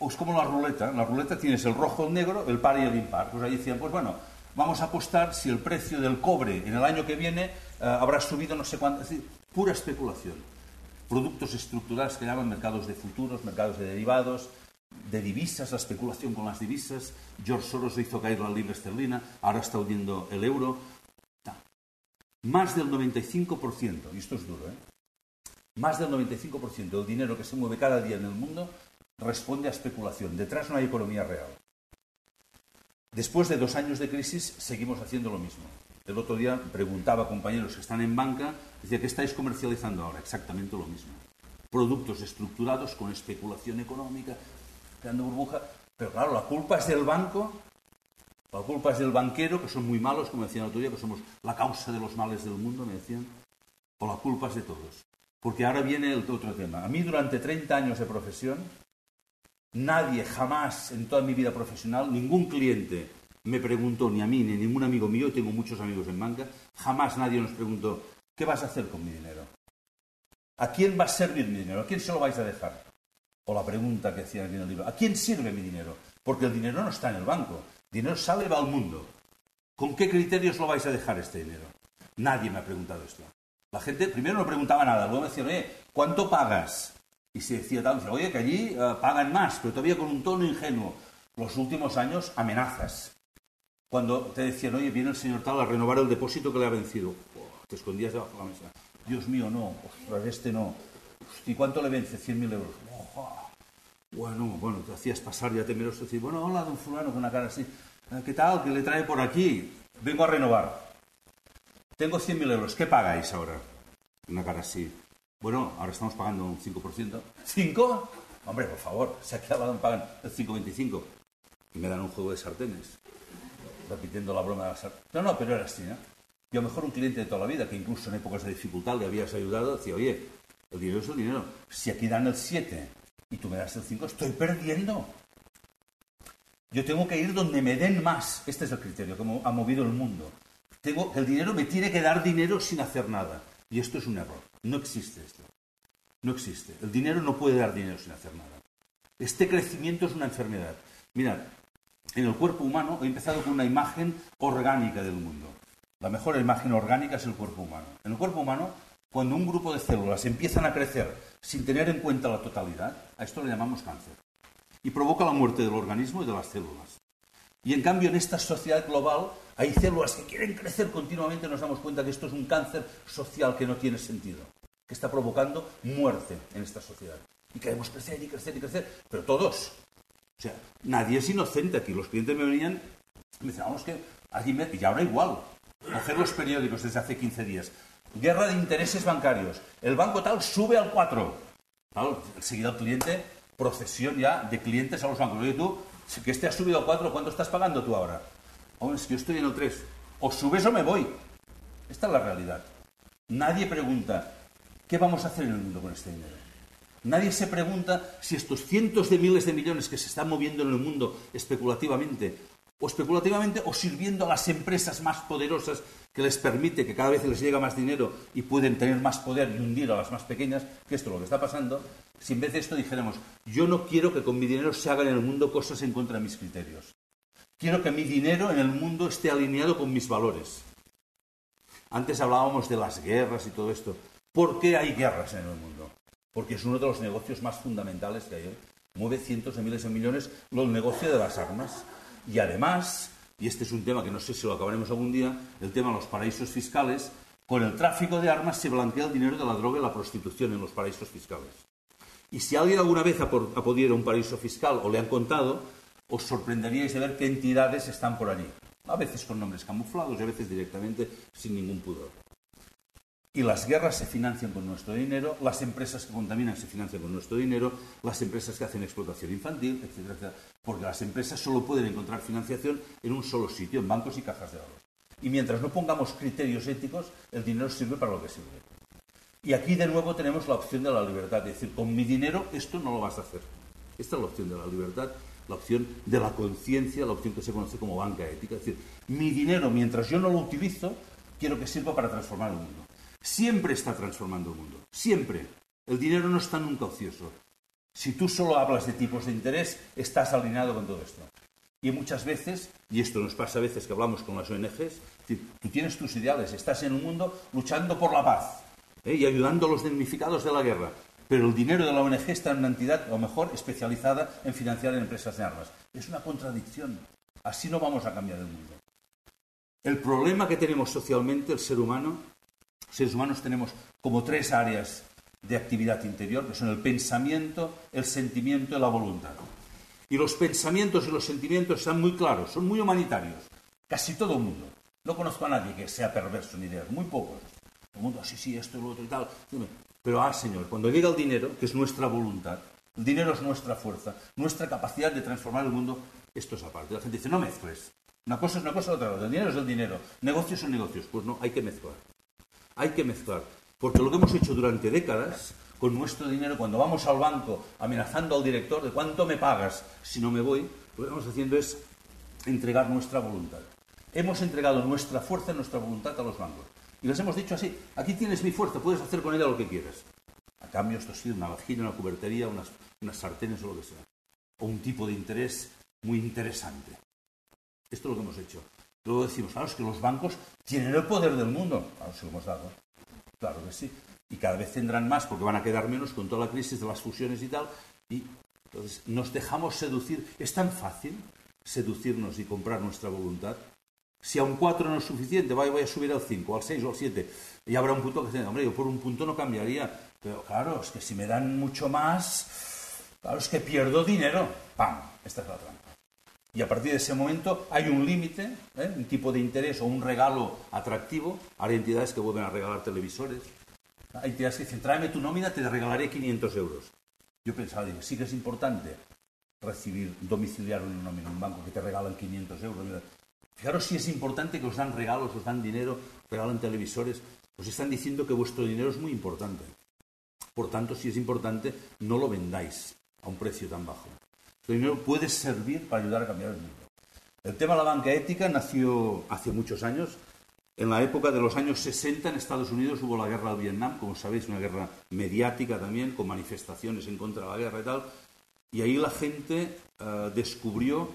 [SPEAKER 1] O es como la ruleta. En la ruleta tienes el rojo, el negro, el par y el impar. Pues ahí decían, pues bueno, vamos a apostar si el precio del cobre en el año que viene habrá subido no sé cuánto. Es decir, pura especulación. Productos estructurales que llaman mercados de futuros, mercados de derivados, de divisas, la especulación con las divisas. George Soros le hizo caer la libra esterlina, ahora está hundiendo el euro. Más del 95%, y esto es duro, más del 95% del dinero que se mueve cada día en el mundo responde a especulación. Detrás no hay economía real. Después de 2 años de crisis, seguimos haciendo lo mismo. El otro día preguntaba a compañeros que están en banca, decía, ¿qué estáis comercializando ahora? Exactamente lo mismo. Productos estructurados con especulación económica, creando burbuja. Pero claro, la culpa es del banco, la culpa es del banquero, que son muy malos, como decían el otro día, que somos la causa de los males del mundo, me decían. O la culpa es de todos. Porque ahora viene el otro tema. A mí, durante 30 años de profesión, nadie jamás en toda mi vida profesional, ningún cliente me preguntó, ni a mí, ni a ningún amigo mío, tengo muchos amigos en banca, jamás nadie nos preguntó, ¿qué vas a hacer con mi dinero? ¿A quién va a servir mi dinero? ¿A quién se lo vais a dejar? O la pregunta que hacían aquí en el libro, ¿a quién sirve mi dinero? Porque el dinero no está en el banco, el dinero sale y va al mundo. ¿Con qué criterios lo vais a dejar este dinero? Nadie me ha preguntado esto. La gente primero no preguntaba nada, luego me decían, ¿cuánto pagas? Y se decía tal, oye, que allí pagan más, pero todavía con un tono ingenuo. Los últimos años, amenazas. Cuando te decían, oye, viene el señor tal a renovar el depósito que le ha vencido. Te escondías debajo de la mesa. Dios mío, no, ostras, este no. ¿Y cuánto le vence? 100.000 euros. Bueno, te hacías pasar ya temeroso. Decir, bueno, hola, don fulano, con una cara así. ¿Qué tal? ¿Qué le trae por aquí? Vengo a renovar. Tengo 100.000 euros. ¿Qué pagáis ahora? Una cara así. Bueno, ahora estamos pagando un 5%. ¿5? Hombre, por favor, si aquí al lado me pagan el 5,25 y me dan un juego de sartenes. Repitiendo la broma de la sartén. No, pero era así, ¿no? Y a lo mejor un cliente de toda la vida, que incluso en épocas de dificultad le habías ayudado, decía, oye, el dinero es el dinero. Si aquí dan el 7 y tú me das el 5, estoy perdiendo. Yo tengo que ir donde me den más. Este es el criterio que ha movido el mundo. El dinero me tiene que dar dinero sin hacer nada. Y esto es un error. No existe esto. No existe. El dinero no puede dar dinero sin hacer nada. Este crecimiento es una enfermedad. Mirad, en el cuerpo humano he empezado con una imagen orgánica del mundo. La mejor imagen orgánica es el cuerpo humano. En el cuerpo humano, cuando un grupo de células empiezan a crecer sin tener en cuenta la totalidad, a esto le llamamos cáncer. Y provoca la muerte del organismo y de las células. Y en cambio, en esta sociedad global, hay células que quieren crecer continuamente y nos damos cuenta que esto es un cáncer social que no tiene sentido, que está provocando muerte en esta sociedad. Y queremos crecer y crecer y crecer, pero todos. O sea, nadie es inocente aquí. Los clientes me venían y me decían, vamos, que aquí y ahora igual. Coger los periódicos desde hace 15 días. Guerra de intereses bancarios. El banco tal sube al 4. Claro, enseguida el cliente, procesión ya de clientes a los bancos. Oye, tú, que este ha subido al 4, ¿cuánto estás pagando tú ahora? Hombre, es que yo estoy en el 3. O subes o me voy. Esta es la realidad. Nadie pregunta, ¿qué vamos a hacer en el mundo con este dinero? Nadie se pregunta si estos cientos de miles de millones que se están moviendo en el mundo especulativamente o sirviendo a las empresas más poderosas que les permite que cada vez les llega más dinero y pueden tener más poder y hundir a las más pequeñas, que esto es lo que está pasando, si en vez de esto dijéramos, yo no quiero que con mi dinero se hagan en el mundo cosas en contra de mis criterios. Quiero que mi dinero en el mundo esté alineado con mis valores. Antes hablábamos de las guerras y todo esto. ¿Por qué hay guerras en el mundo? Porque es uno de los negocios más fundamentales que hay hoy. Mueve cientos de miles de millones el negocio de las armas. Y además, y este es un tema que no sé si lo acabaremos algún día, el tema de los paraísos fiscales, con el tráfico de armas se blanquea el dinero de la droga y la prostitución en los paraísos fiscales. Y si alguien alguna vez ha podido ir a un paraíso fiscal o le han contado, os sorprenderíais de ver qué entidades están por allí. A veces con nombres camuflados y a veces directamente sin ningún pudor. Y las guerras se financian con nuestro dinero, las empresas que contaminan se financian con nuestro dinero, las empresas que hacen explotación infantil, etcétera, etcétera. Porque las empresas solo pueden encontrar financiación en un solo sitio, en bancos y cajas de ahorros. Y mientras no pongamos criterios éticos, el dinero sirve para lo que sirve. Y aquí de nuevo tenemos la opción de la libertad, es decir, con mi dinero esto no lo vas a hacer. Esta es la opción de la libertad, la opción de la conciencia, la opción que se conoce como banca ética. Es decir, mi dinero, mientras yo no lo utilizo, quiero que sirva para transformar el mundo. Siempre está transformando el mundo, siempre. El dinero no está nunca ocioso. Si tú solo hablas de tipos de interés, estás alineado con todo esto. Y muchas veces, y esto nos pasa a veces que hablamos con las ONGs, tú tienes tus ideales, estás en un mundo luchando por la paz y ayudando a los damnificados de la guerra. Pero el dinero de la ONG está en una entidad, a lo mejor, especializada en financiar empresas de armas. Es una contradicción. Así no vamos a cambiar el mundo. El problema que tenemos socialmente, el ser humano, los seres humanos tenemos como 3 áreas de actividad interior, que son el pensamiento, el sentimiento y la voluntad. Y los pensamientos y los sentimientos están muy claros, son muy humanitarios. Casi todo el mundo. No conozco a nadie que sea perverso en ideas, muy pocos. El mundo, sí, esto, lo otro y tal. Pero, señor, cuando llega el dinero, que es nuestra voluntad, el dinero es nuestra fuerza, nuestra capacidad de transformar el mundo, esto es aparte. La gente dice, no mezcles. Una cosa es una cosa, otra. El dinero es el dinero. Negocios son negocios. Pues no, hay que mezclar. Hay que mezclar. Porque lo que hemos hecho durante décadas, con nuestro dinero, cuando vamos al banco amenazando al director de cuánto me pagas si no me voy, lo que estamos haciendo es entregar nuestra voluntad. Hemos entregado nuestra fuerza y nuestra voluntad a los bancos. Y les hemos dicho así, aquí tienes mi fuerza, puedes hacer con ella lo que quieras. A cambio, esto sí, una vagina, una cubertería, unas sartenes o lo que sea. O un tipo de interés muy interesante. Esto es lo que hemos hecho. Luego decimos, claro, es que los bancos tienen el poder del mundo. Claro, se lo hemos dado. Claro que sí. Y cada vez tendrán más porque van a quedar menos con toda la crisis de las fusiones y tal. Y entonces nos dejamos seducir. Es tan fácil seducirnos y comprar nuestra voluntad. Si a un 4 no es suficiente, voy a subir al 5, al 6 o al 7. Y habrá un punto que dice, hombre, yo por un punto no cambiaría. Pero claro, es que si me dan mucho más, claro, es que pierdo dinero. ¡Pam! Esta es la trampa. Y a partir de ese momento hay un límite, un tipo de interés o un regalo atractivo. Hay entidades que vuelven a regalar televisores. Hay entidades que dicen, tráeme tu nómina, te regalaré 500 euros. Yo pensaba, digo, sí que es importante recibir, domiciliar una nómina en un banco que te regalan 500 euros. Fijaros si es importante que os dan regalos, os dan dinero, regalan televisores. Os están diciendo que vuestro dinero es muy importante. Por tanto, si es importante, no lo vendáis a un precio tan bajo. Este dinero puede servir para ayudar a cambiar el mundo. El tema de la banca ética nació hace muchos años. En la época de los años 60 en Estados Unidos hubo la guerra del Vietnam, como sabéis, una guerra mediática también, con manifestaciones en contra de la guerra y tal. Y ahí la gente descubrió,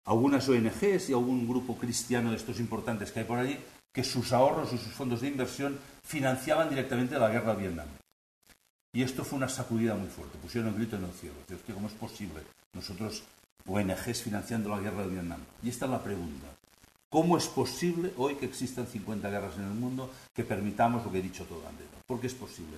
[SPEAKER 1] algunas ONGs y algún grupo cristiano de estos importantes que hay por allí, que sus ahorros y sus fondos de inversión financiaban directamente la guerra del Vietnam. Y esto fue una sacudida muy fuerte. Pusieron el grito en el cielo. Hostia, ¿cómo es posible? Nosotros, ONGs, financiando la guerra del Vietnam. Y esta es la pregunta. ¿Cómo es posible hoy que existan 50 guerras en el mundo que permitamos lo que he dicho todo antes? ¿Por qué es posible?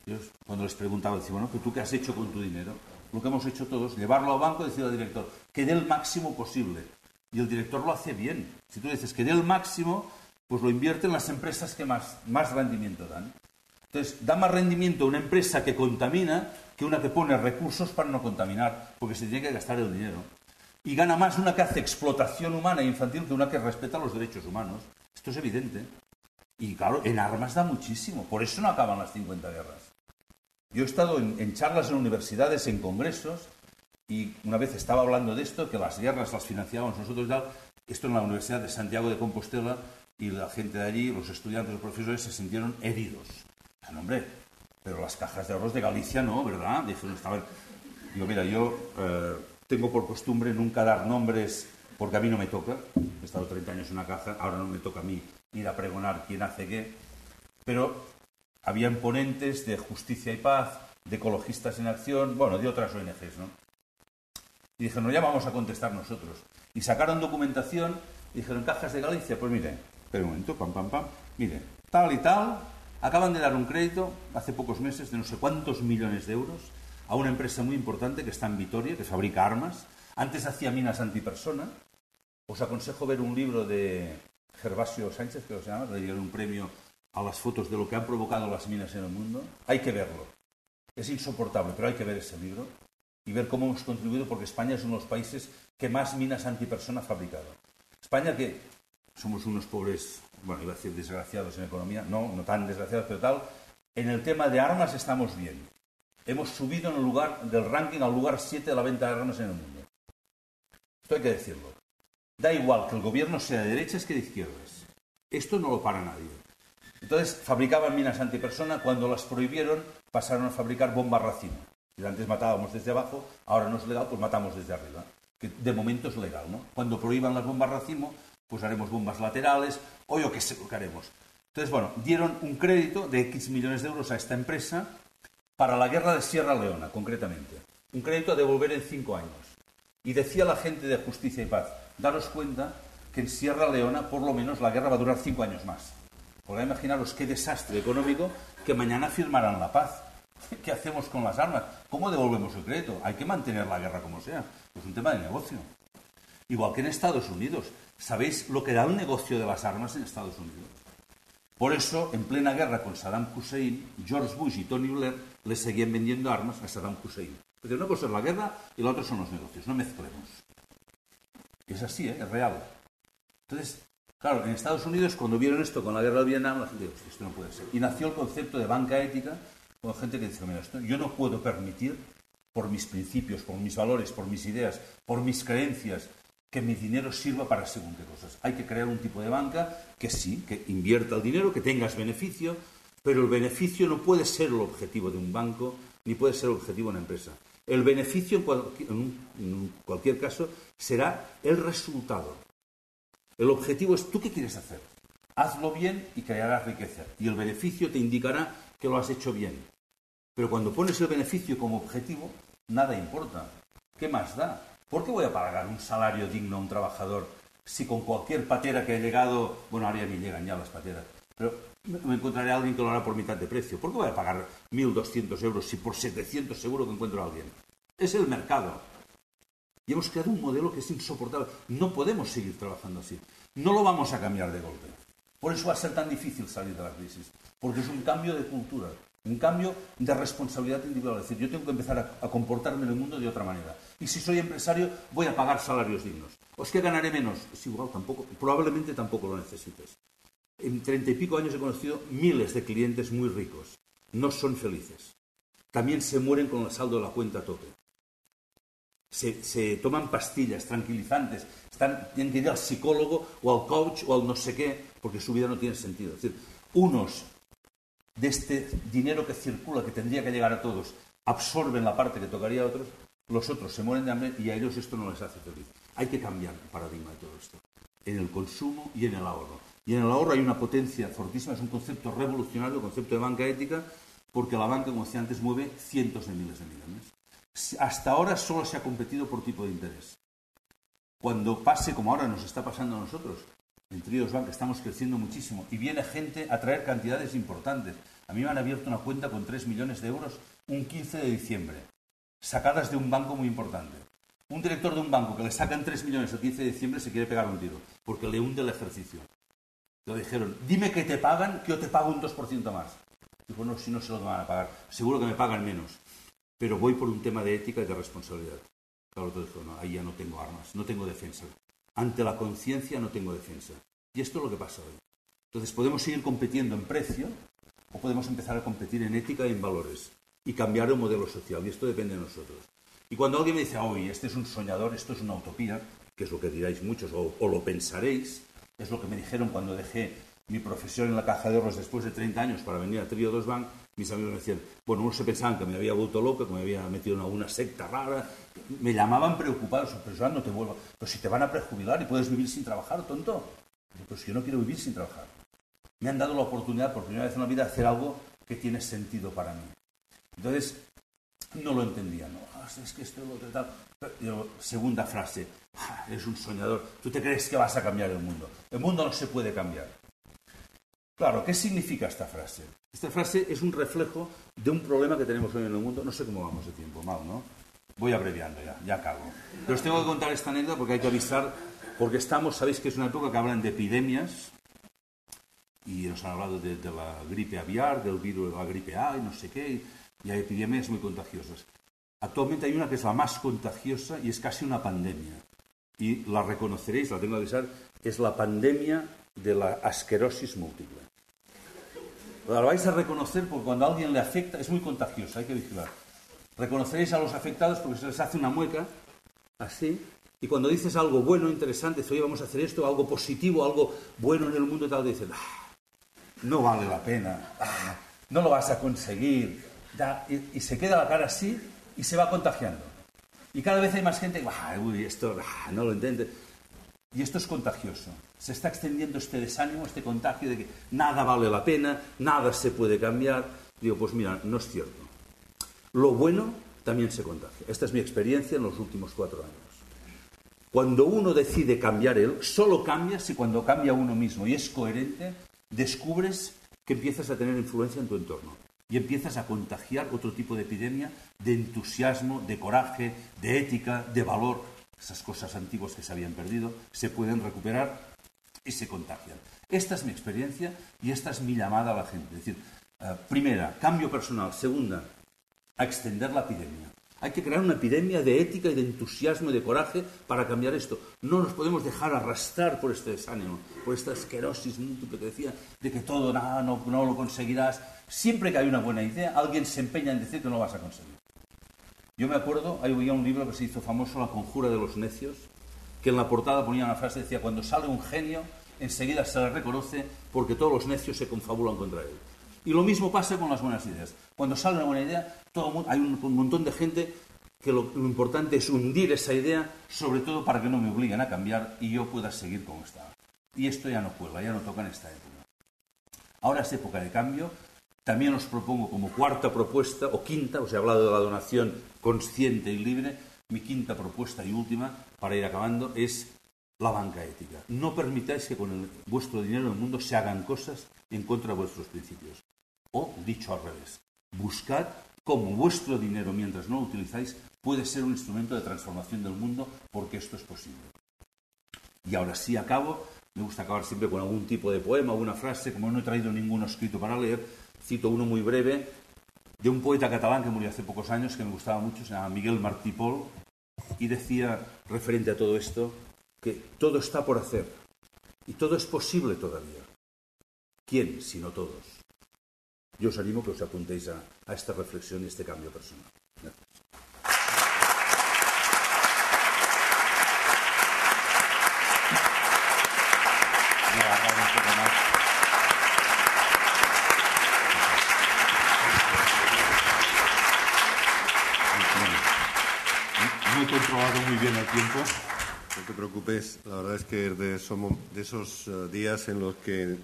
[SPEAKER 1] Yo, cuando les preguntaba, decía, bueno, ¿tú qué has hecho con tu dinero? Lo que hemos hecho todos, llevarlo al banco y decirle al director que dé el máximo posible. Y el director lo hace bien. Si tú dices que dé el máximo, pues lo invierte en las empresas que más rendimiento dan. Entonces, da más rendimiento una empresa que contamina que una que pone recursos para no contaminar, porque se tiene que gastar el dinero. Y gana más una que hace explotación humana e infantil que una que respeta los derechos humanos. Esto es evidente. Y claro, en armas da muchísimo. Por eso no acaban las 50 guerras. Yo he estado en charlas en universidades, en congresos, y una vez estaba hablando de esto, que las guerras las financiábamos nosotros y tal. Esto en la Universidad de Santiago de Compostela, y la gente de allí, los estudiantes, los profesores, se sintieron heridos. No, hombre, pero las cajas de ahorros de Galicia no, ¿verdad? Digo, mira, yo tengo por costumbre nunca dar nombres porque a mí no me toca. He estado 30 años en una caja, ahora no me toca a mí ir a pregonar quién hace qué. Pero habían ponentes de Justicia y Paz, de Ecologistas en Acción, bueno, de otras ONGs, ¿no? Y dijeron, ya vamos a contestar nosotros. Y sacaron documentación y dijeron, cajas de Galicia, pues miren, espera un momento, miren, tal y tal. Acaban de dar un crédito hace pocos meses de no sé cuántos millones de euros a una empresa muy importante que está en Vitoria, que fabrica armas. Antes hacía minas antipersona. Os aconsejo ver un libro de Gervasio Sánchez, que se llama, le dieron un premio a las fotos de lo que han provocado las minas en el mundo. Hay que verlo. Es insoportable, pero hay que ver ese libro y ver cómo hemos contribuido, porque España es uno de los países que más minas antipersona ha fabricado. España, que somos unos pobres, bueno, iba a decir desgraciados en economía, no tan desgraciados, pero tal. En el tema de armas estamos bien. Hemos subido en el lugar del ranking al lugar 7 de la venta de armas en el mundo. Esto hay que decirlo. Da igual que el gobierno sea de derechas que de izquierdas. Esto no lo para nadie. Entonces, fabricaban minas antipersona. Cuando las prohibieron, pasaron a fabricar bombas racimo. Si antes matábamos desde abajo, ahora no es legal, pues matamos desde arriba. Que de momento es legal, ¿no? Cuando prohíban las bombas racimo, pues haremos bombas laterales, o yo qué sé lo que haremos. Entonces, bueno, dieron un crédito de X millones de euros a esta empresa para la guerra de Sierra Leona, concretamente. Un crédito a devolver en 5 años. Y decía la gente de Justicia y Paz, daros cuenta que en Sierra Leona, por lo menos, la guerra va a durar 5 años más. Podéis imaginaros qué desastre económico que mañana firmarán la paz. ¿Qué hacemos con las armas? ¿Cómo devolvemos el crédito? Hay que mantener la guerra como sea. Es un tema de negocio. Igual que en Estados Unidos. ¿Sabéis lo que da el negocio de las armas en Estados Unidos? Por eso, en plena guerra con Saddam Hussein, George Bush y Tony Blair le seguían vendiendo armas a Saddam Hussein. Porque una cosa es la guerra y la otra son los negocios. No mezclemos. Es así, es real. Entonces, claro, en Estados Unidos, cuando vieron esto con la guerra del Vietnam, la gente dijo, esto no puede ser. Y nació el concepto de banca ética, con gente que dice, mira, esto yo no puedo permitir, por mis principios, por mis valores, por mis ideas, por mis creencias, que mi dinero sirva para según qué cosas. Hay que crear un tipo de banca que sí, que invierta el dinero, que tengas beneficio, pero el beneficio no puede ser el objetivo de un banco, ni puede ser el objetivo de una empresa. El beneficio, en cualquier caso, será el resultado. El objetivo es, ¿tú qué quieres hacer? Hazlo bien y crearás riqueza. Y el beneficio te indicará que lo has hecho bien. Pero cuando pones el beneficio como objetivo, nada importa. ¿Qué más da? ¿Por qué voy a pagar un salario digno a un trabajador si con cualquier patera que ha llegado, bueno, ahora ya ni llegan ya las pateras, pero me encontraré a alguien que lo hará por mitad de precio? ¿Por qué voy a pagar 1.200 euros si por 700 seguro que encuentro a alguien? Es el mercado. Y hemos creado un modelo que es insoportable. No podemos seguir trabajando así. No lo vamos a cambiar de golpe. Por eso va a ser tan difícil salir de la crisis. Porque es un cambio de cultura. Un cambio de responsabilidad individual. Es decir, yo tengo que empezar a comportarme en el mundo de otra manera. Y si soy empresario, voy a pagar salarios dignos. ¿O es que ganaré menos? Es igual, tampoco, probablemente tampoco lo necesites. En 30 y pico años he conocido miles de clientes muy ricos. No son felices. También se mueren con el saldo de la cuenta a tope. se toman pastillas tranquilizantes, tienen que ir al psicólogo o al coach o al no sé qué, porque su vida no tiene sentido. Es decir, unos de este dinero que circula, que tendría que llegar a todos, absorben la parte que tocaría a otros, los otros se mueren de hambre y a ellos esto no les hace feliz. Hay que cambiar el paradigma de todo esto, en el consumo y en el ahorro. Y en el ahorro hay una potencia fortísima, es un concepto revolucionario, el concepto de banca ética, porque la banca, como decía antes, mueve cientos de miles de millones. Hasta ahora solo se ha competido por tipo de interés. Cuando pase, como ahora nos está pasando a nosotros, en Triodos Bank estamos creciendo muchísimo y viene gente a traer cantidades importantes. A mí me han abierto una cuenta con 3 millones de euros un 15 de diciembre, sacadas de un banco muy importante. Un director de un banco que le sacan 3 millones el 15 de diciembre se quiere pegar un tiro, porque le hunde el ejercicio. Le dijeron, dime que te pagan, que yo te pago un 2% más. Dijo, no, si no se lo van a pagar, seguro que me pagan menos. Pero voy por un tema de ética y de responsabilidad. Claro, todo dijo, no, ahí ya no tengo armas, no tengo defensa. Ante la conciencia no tengo defensa. Y esto es lo que pasa hoy. Entonces podemos seguir compitiendo en precio o podemos empezar a competir en ética y en valores y cambiar el modelo social. Y esto depende de nosotros. Y cuando alguien me dice, oye, este es un soñador, esto es una utopía, que es lo que diráis muchos o lo pensaréis, es lo que me dijeron cuando dejé mi profesión en la Caja de Ahorros después de 30 años para venir a Triodos Bank. Mis amigos me decían, bueno, unos se pensaban que me había vuelto loco, que me había metido en alguna secta rara. Me llamaban preocupados, pero Joan, no te vuelvas. Pero si te van a prejubilar y puedes vivir sin trabajar, tonto. Pues yo no quiero vivir sin trabajar. Me han dado la oportunidad por primera vez en la vida de hacer algo que tiene sentido para mí. Entonces, no lo entendía, ¿no? Es que esto es lo que tal. Pero, segunda frase, eres un soñador. ¿Tú te crees que vas a cambiar el mundo? El mundo no se puede cambiar. Claro, ¿qué significa esta frase? Esta frase es un reflejo de un problema que tenemos hoy en el mundo. No sé cómo vamos de tiempo, mal, ¿no? Voy abreviando ya acabo. Pero os tengo que contar esta anécdota porque hay que avisar, porque sabéis que es una época que hablan de epidemias, y nos han hablado de la gripe aviar, del virus de la gripe A y no sé qué, y hay epidemias muy contagiosas. Actualmente hay una que es la más contagiosa y es casi una pandemia. Y la reconoceréis, la tengo que avisar, es la pandemia de la asquerosis múltiple. La vais a reconocer porque cuando a alguien le afecta es muy contagiosa, hay que vigilar. Reconoceréis a los afectados porque se les hace una mueca, así, y cuando dices algo bueno, interesante, dices, oye, vamos a hacer esto, algo positivo, algo bueno en el mundo y tal, dicen, no vale la pena, no lo vas a conseguir, y se queda la cara así y se va contagiando. Y cada vez hay más gente que, esto no lo entiende. Y esto es contagioso. Se está extendiendo este desánimo, este contagio de que nada vale la pena, nada se puede cambiar. Digo, pues mira, no es cierto. Lo bueno también se contagia. Esta es mi experiencia en los últimos 4 años. Cuando uno decide cambiar él, solo cambia si cuando cambia uno mismo y es coherente, descubres que empiezas a tener influencia en tu entorno y empiezas a contagiar otro tipo de epidemia de entusiasmo, de coraje, de ética, de valor. Esas cosas antiguas que se habían perdido se pueden recuperar y se contagian. Esta es mi experiencia y esta es mi llamada a la gente. Es decir, primera, cambio personal. Segunda, a extender la epidemia. Hay que crear una epidemia de ética y de entusiasmo y de coraje para cambiar esto. No nos podemos dejar arrastrar por este desánimo, por esta esclerosis múltiple que decía, de que todo, no lo conseguirás. Siempre que hay una buena idea, alguien se empeña en decir que no lo vas a conseguir. Yo me acuerdo, había un libro que se hizo famoso, La conjura de los necios, que en la portada ponía una frase, decía, cuando sale un genio, enseguida se le reconoce porque todos los necios se confabulan contra él. Y lo mismo pasa con las buenas ideas. Cuando sale una buena idea, hay un montón de gente que lo importante es hundir esa idea, sobre todo para que no me obliguen a cambiar y yo pueda seguir como estaba. Y esto ya no cuela, ya no toca en esta época. Ahora es época de cambio. También os propongo como cuarta propuesta, o quinta, os he hablado de la donación consciente y libre, mi quinta propuesta y última, para ir acabando, es la banca ética. No permitáis que con vuestro dinero en el mundo se hagan cosas en contra de vuestros principios. O, dicho al revés, buscad cómo vuestro dinero, mientras no lo utilizáis, puede ser un instrumento de transformación del mundo, porque esto es posible. Y ahora sí acabo. Me gusta acabar siempre con algún tipo de poema, alguna frase. Como no he traído ninguno escrito para leer, cito uno muy breve de un poeta catalán que murió hace pocos años, que me gustaba mucho, se llama Miguel Martí Pol, y decía, referente a todo esto, que todo está por hacer y todo es posible todavía. ¿Quién, sino todos? Yo os animo que os apuntéis a esta reflexión y este cambio personal. Gracias. me he controlado muy bien el tiempo.
[SPEAKER 2] No te preocupes, la verdad es que somos de esos días en los que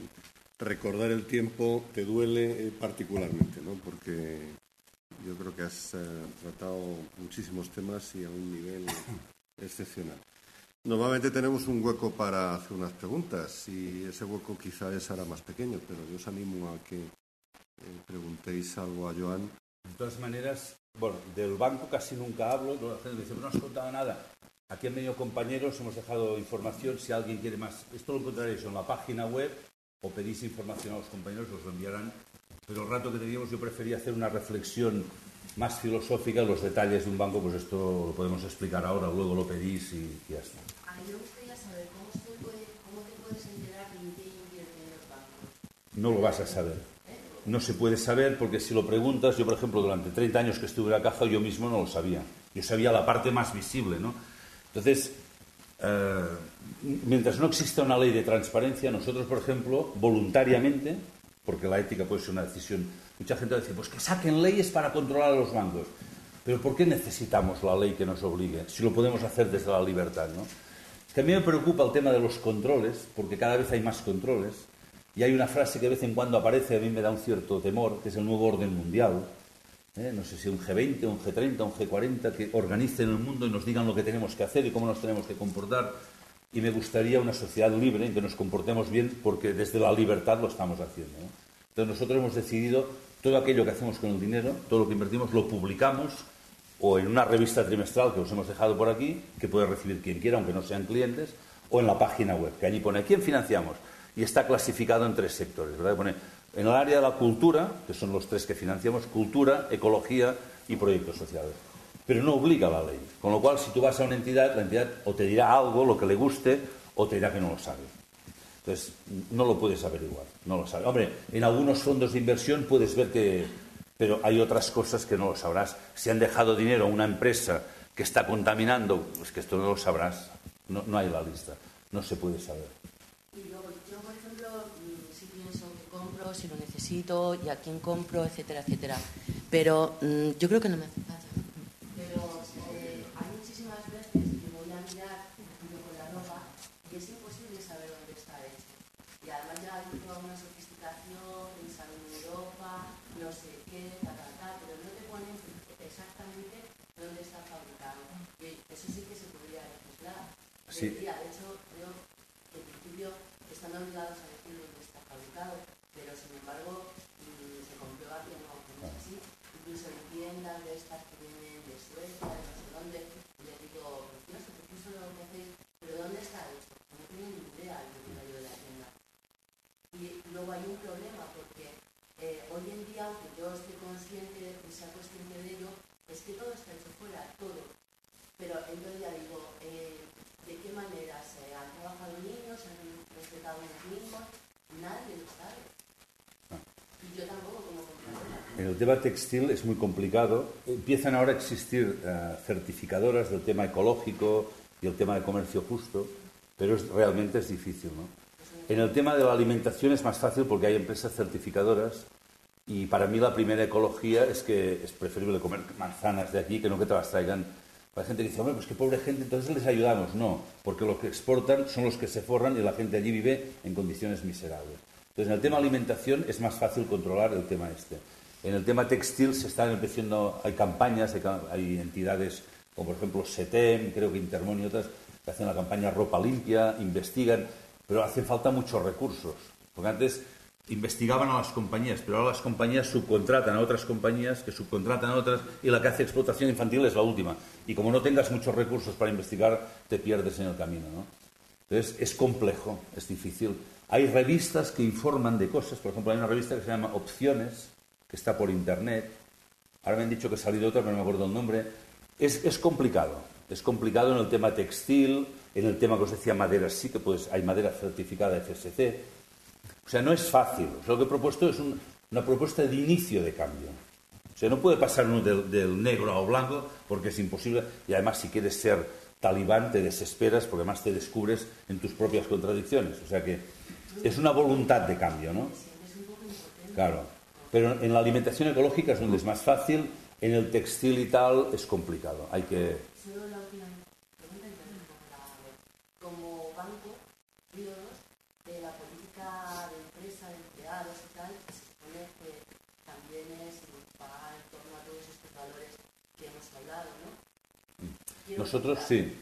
[SPEAKER 2] recordar el tiempo te duele particularmente, ¿no? Porque yo creo que has tratado muchísimos temas y a un nivel excepcional. Normalmente tenemos un hueco para hacer unas preguntas y ese hueco quizá es ahora más pequeño, pero yo os animo a que preguntéis algo a Joan.
[SPEAKER 1] De todas maneras, bueno, del banco casi nunca hablo, la gente me dice, no has contado nada. Aquí han venido compañeros, hemos dejado información, si alguien quiere más, esto lo encontraréis en la página web o pedís información a los compañeros, os lo enviarán. Pero el rato que teníamos yo prefería hacer una reflexión más filosófica, los detalles de un banco, pues esto lo podemos explicar ahora, luego lo pedís y ya está.
[SPEAKER 3] A mí me gustaría saber cómo te puedes enterar de en qué invierten los bancos.
[SPEAKER 1] No lo vas a saber. No se puede saber porque si lo preguntas, yo por ejemplo durante 30 años que estuve en la caja yo mismo no lo sabía. Yo sabía la parte más visible, ¿no? Entonces, mientras no exista una ley de transparencia, nosotros por ejemplo, voluntariamente, porque la ética puede ser una decisión, mucha gente va a decir, pues que saquen leyes para controlar a los bancos. Pero ¿por qué necesitamos la ley que nos obligue? Si lo podemos hacer desde la libertad, ¿no? Es que a mí me preocupa el tema de los controles, porque cada vez hay más controles. Y hay una frase que de vez en cuando aparece, a mí me da un cierto temor, que es el nuevo orden mundial. No sé si un G20, un G30, un G40, que organicen el mundo y nos digan lo que tenemos que hacer y cómo nos tenemos que comportar. Y me gustaría una sociedad libre en que nos comportemos bien, porque desde la libertad lo estamos haciendo, ¿no? Entonces nosotros hemos decidido todo aquello que hacemos con el dinero, todo lo que invertimos, lo publicamos o en una revista trimestral que os hemos dejado por aquí, que puede recibir quien quiera, aunque no sean clientes, o en la página web, que allí pone ¿a quién financiamos? Y está clasificado en 3 sectores, ¿verdad? Pone en el área de la cultura, que son los 3 que financiamos, cultura, ecología y proyectos sociales. Pero no obliga a la ley. Con lo cual, si tú vas a una entidad, la entidad o te dirá algo, lo que le guste, o te dirá que no lo sabe. Entonces, no lo puedes averiguar, no lo sabes. Hombre, en algunos fondos de inversión puedes ver que... Pero hay otras cosas que no lo sabrás. Si han dejado dinero a una empresa que está contaminando, pues que esto no lo sabrás. No hay la lista. No se puede saber.
[SPEAKER 3] Y luego, yo, por ejemplo, si pienso que compro, si lo necesito, y a quién compro, etcétera, etcétera. Pero yo creo que no me hace falta. Pero hay muchísimas veces que voy a mirar, por ejemplo, con la ropa, y es imposible saber dónde está hecho. Y además ya hay toda una sofisticación, pensado en Europa, no sé qué, pero no te ponen exactamente dónde está fabricado. Y eso sí que se podría legislar.
[SPEAKER 1] Sí.
[SPEAKER 3] De hecho, creo que en principio están obligados a decir dónde está fabricado, pero sin embargo se comprueba que no es así. Incluso en tiendas de estas que vienen de Suecia, de no sé dónde, les digo, precioso, porque eso es lo que hacéis, pero ¿dónde está esto? No tienen ni idea el propietario de la tienda. Y luego hay un problema, porque hoy en día, aunque yo esté consciente y sea consciente de ello, es que todo está hecho fuera, todo. Pero entonces ya digo, ¿de qué manera se han trabajado niños, se han respetado los mismos? Nadie lo sabe. Y yo tampoco como compradora.
[SPEAKER 1] En el tema textil es muy complicado. Empiezan ahora a existir certificadoras del tema ecológico y el tema de comercio justo, pero realmente es difícil, ¿no? En el tema de la alimentación es más fácil porque hay empresas certificadoras y para mí la primera ecología es que es preferible comer manzanas de aquí que no que te las traigan. La gente dice, hombre, pues qué pobre gente, entonces les ayudamos. No, porque los que exportan son los que se forran y la gente allí vive en condiciones miserables. Entonces, en el tema alimentación es más fácil controlar el tema este. En el tema textil se están empezando, hay campañas, hay entidades como por ejemplo SETEM, creo que Intermón y otras, que hacen la campaña Ropa Limpia, investigan, pero hacen falta muchos recursos. Porque antes investigaban a las compañías, pero ahora las compañías subcontratan a otras compañías que subcontratan a otras y la que hace explotación infantil es la última. Y como no tengas muchos recursos para investigar, te pierdes en el camino, ¿no? Entonces, es complejo, es difícil. Hay revistas que informan de cosas, por ejemplo, hay una revista que se llama Opciones, que está por internet. Ahora me han dicho que ha salido otra, pero no me acuerdo el nombre. Es complicado. Es complicado en el tema textil, en el tema que os decía madera, sí que pues hay madera certificada FSC. O sea, no es fácil. Lo que he propuesto es una propuesta de inicio de cambio. O sea, no puede pasar uno del negro al blanco porque es imposible. Y además, si quieres ser talibán, te desesperas porque además te descubres en tus propias contradicciones. O sea que es una voluntad de cambio, ¿no? Claro. Pero en la alimentación ecológica es donde es más fácil. En el textil y tal es complicado. Hay que...
[SPEAKER 3] Solo la última pregunta y también como banco, periodos de la política de empresa, de empleados y tal, se supone que también es va en torno a todos estos valores que hemos hablado, ¿no?
[SPEAKER 1] Nosotros sí.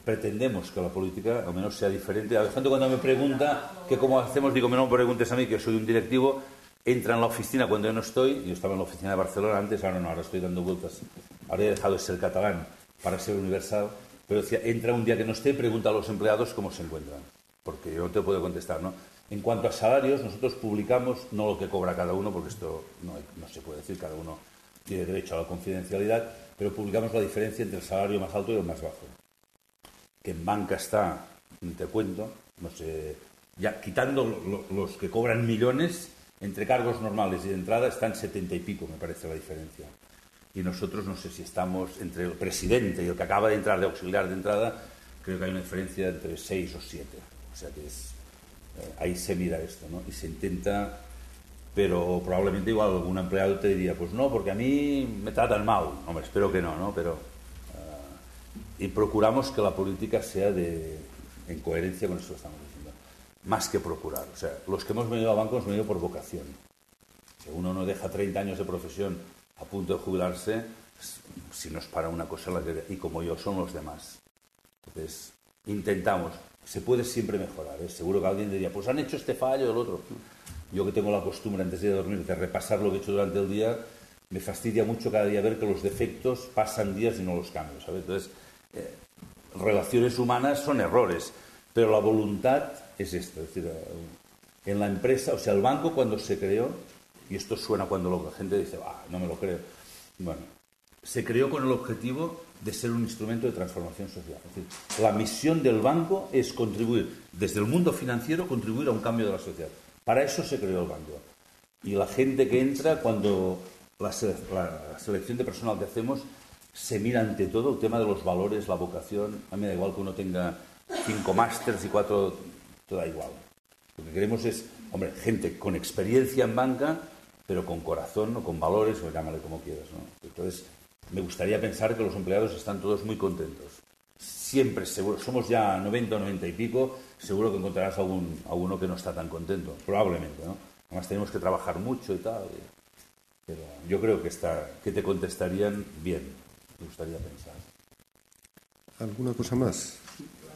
[SPEAKER 1] Pretendemos que la política al menos sea diferente. A la gente cuando me pregunta que cómo hacemos, digo, no me preguntes a mí, que soy un directivo, entra en la oficina cuando yo no estoy, yo estaba en la oficina de Barcelona antes, ahora no, ahora estoy dando vueltas, ahora he dejado de ser catalán para ser universal, pero decía, entra un día que no esté y pregunta a los empleados cómo se encuentran, porque yo no te puedo contestar, ¿no? En cuanto a salarios, nosotros publicamos no lo que cobra cada uno, porque esto no se puede decir, cada uno tiene derecho a la confidencialidad, pero publicamos la diferencia entre el salario más alto y el más bajo. Que en banca está, te cuento, no sé, ya quitando los que cobran millones, entre cargos normales y de entrada están 70 y pico, me parece la diferencia. Y nosotros no sé si estamos entre el presidente y el que acaba de entrar de auxiliar de entrada, creo que hay una diferencia entre 6 o 7. O sea que ahí se mira esto, ¿no? Y se intenta, pero probablemente igual algún empleado te diría, pues no, porque a mí me tratan mal. Hombre, espero que no, pero... y procuramos que la política sea en coherencia con eso que estamos diciendo. Más que procurar. O sea, los que hemos venido al banco hemos venido por vocación. Si uno no deja 30 años de profesión a punto de jubilarse, si no es para una cosa, y como yo, son los demás. Entonces, intentamos. Se puede siempre mejorar, ¿eh? Seguro que alguien diría, pues han hecho este fallo o el otro. Yo que tengo la costumbre antes de dormir de repasar lo que he hecho durante el día, me fastidia mucho cada día ver que los defectos pasan días y no los cambio, ¿sabes? Entonces, relaciones humanas son errores, pero la voluntad es esto. Es decir, en la empresa, o sea, el banco cuando se creó, y esto suena cuando la gente dice, no me lo creo, bueno, se creó con el objetivo de ser un instrumento de transformación social. Es decir, la misión del banco es contribuir, desde el mundo financiero, contribuir a un cambio de la sociedad. Para eso se creó el banco. Y la gente que entra, cuando la selección de personal que hacemos, se mira ante todo el tema de los valores, la vocación. A mí me da igual que uno tenga 5 másters y 4, todo da igual. Lo que queremos es, hombre, gente con experiencia en banca, pero con corazón o con valores, o llámale como quieras, ¿no? Entonces, me gustaría pensar que los empleados están todos muy contentos. Siempre, seguro, somos ya 90 o 90 y pico, seguro que encontrarás a uno que no está tan contento, probablemente, ¿no? Además tenemos que trabajar mucho y tal, pero yo creo que te contestarían bien, me gustaría pensar.
[SPEAKER 2] ¿Alguna cosa más?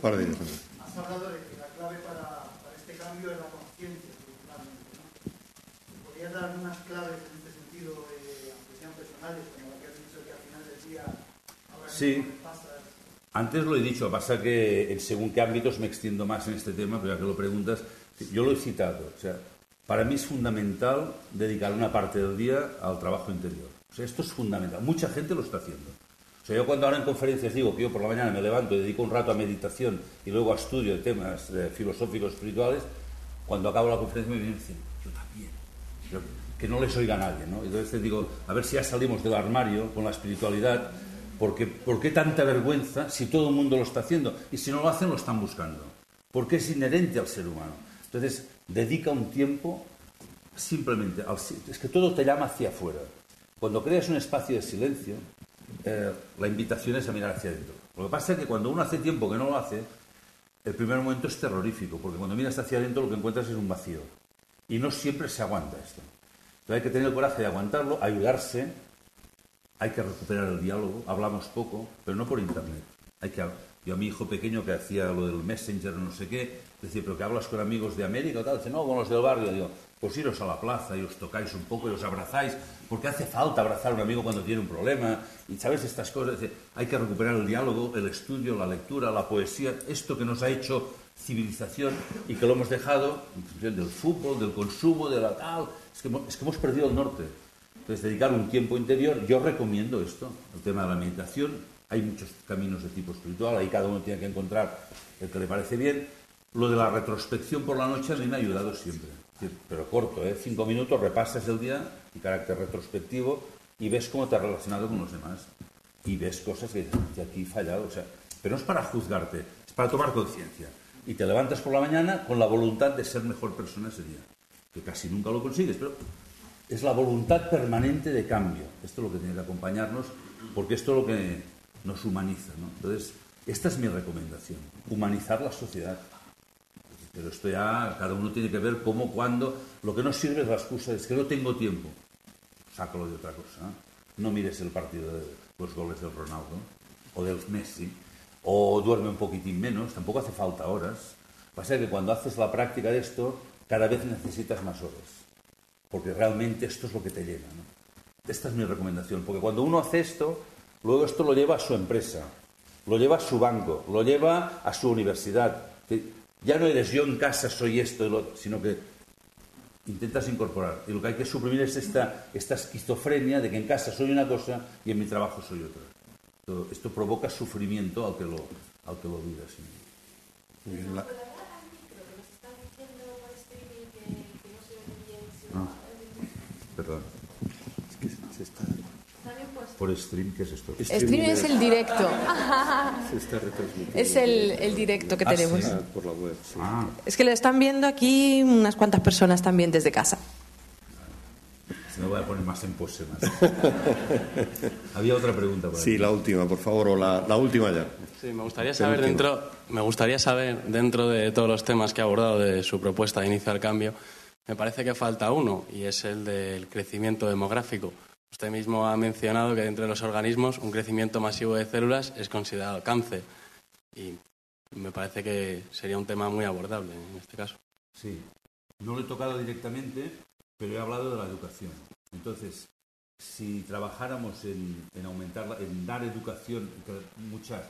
[SPEAKER 2] Para de ellas.
[SPEAKER 4] Has hablado de que la clave para este cambio es la conciencia, principalmente, ¿no? ¿Podrías dar algunas claves en este sentido, aunque sean personales, como lo que has dicho, que al final del día ahora
[SPEAKER 1] sí.
[SPEAKER 4] mismo pasas?
[SPEAKER 1] Antes lo he dicho, pasa que en según qué ámbitos me extiendo más en este tema, pero ya que lo preguntas, yo lo he citado. O sea, para mí es fundamental dedicar una parte del día al trabajo interior. O sea, esto es fundamental. Mucha gente lo está haciendo. O sea, yo cuando ahora en conferencias digo que yo por la mañana me levanto y dedico un rato a meditación y luego a estudio de temas filosóficos, espirituales, cuando acabo la conferencia me vienen diciendo, yo también. Que no les oiga a nadie, ¿no? Entonces te digo, a ver si ya salimos del armario con la espiritualidad. Porque, ¿por qué tanta vergüenza si todo el mundo lo está haciendo? Y si no lo hacen, lo están buscando. Porque es inherente al ser humano. Entonces, dedica un tiempo simplemente... Es que todo te llama hacia afuera. Cuando creas un espacio de silencio, la invitación es a mirar hacia adentro. Lo que pasa es que cuando uno hace tiempo que no lo hace, el primer momento es terrorífico, porque cuando miras hacia adentro lo que encuentras es un vacío. Y no siempre se aguanta esto. Entonces hay que tener el coraje de aguantarlo, ayudarse. Hay que recuperar el diálogo, hablamos poco, pero no por internet. Yo a mi hijo pequeño que hacía lo del Messenger, no sé qué, decía, pero que hablas con amigos de América o tal, dice, no, con los del barrio. Digo, pues iros a la plaza y os tocáis un poco y os abrazáis, porque hace falta abrazar a un amigo cuando tiene un problema, y sabes estas cosas. Dice, hay que recuperar el diálogo, el estudio, la lectura, la poesía, esto que nos ha hecho civilización y que lo hemos dejado en función del fútbol, del consumo, de la tal. Es que hemos perdido el norte. Entonces, dedicar un tiempo interior, yo recomiendo esto, el tema de la meditación. Hay muchos caminos de tipo espiritual, ahí cada uno tiene que encontrar el que le parece bien. Lo de la retrospección por la noche a mí me ha ayudado siempre, pero corto, 5 minutos, repasas el día y carácter retrospectivo y ves cómo te has relacionado con los demás. Y ves cosas que dices, aquí he fallado, o sea, pero no es para juzgarte, es para tomar conciencia. Y te levantas por la mañana con la voluntad de ser mejor persona ese día, que casi nunca lo consigues, pero es la voluntad permanente de cambio. Esto es lo que tiene que acompañarnos, porque esto es lo que nos humaniza, ¿no? Entonces, esta es mi recomendación, humanizar la sociedad. Pero esto ya cada uno tiene que ver cómo, cuándo. Lo que no sirve es la excusa, es que no tengo tiempo. Sácalo de otra cosa, ¿no? No mires el partido de los goles del Ronaldo o del Messi, o duerme un poquitín menos, tampoco hace falta horas. Pasa que cuando haces la práctica de esto, cada vez necesitas más horas, porque realmente esto es lo que te llena, ¿no? Esta es mi recomendación, porque cuando uno hace esto, luego esto lo lleva a su empresa, lo lleva a su banco, lo lleva a su universidad. Ya no eres yo en casa, soy esto y lo otro, sino que intentas incorporar. Y lo que hay que suprimir es esta esquizofrenia de que en casa soy una cosa y en mi trabajo soy otra. Esto provoca sufrimiento al que lo vive así. Perdón.
[SPEAKER 2] Es que se está...
[SPEAKER 1] Por stream, ¿qué es esto?
[SPEAKER 5] Stream es el directo.
[SPEAKER 2] Se está retransmitiendo.
[SPEAKER 5] Es el directo que tenemos.
[SPEAKER 1] ¿sí?
[SPEAKER 2] Por la web, sí.
[SPEAKER 5] Es que lo están viendo aquí unas cuantas personas también desde casa.
[SPEAKER 1] Se me voy a poner más en pose más. Había otra pregunta por aquí.
[SPEAKER 2] Sí, la última, por favor, o la última ya.
[SPEAKER 6] Sí, me gustaría saber dentro de todos los temas que ha abordado de su propuesta de inicio al cambio, me parece que falta uno, y es el del crecimiento demográfico. Usted mismo ha mencionado que dentro de los organismos un crecimiento masivo de células es considerado cáncer, y me parece que sería un tema muy abordable en este caso.
[SPEAKER 1] Sí, no lo he tocado directamente, pero he hablado de la educación. Entonces, si trabajáramos en aumentar, en dar educación, que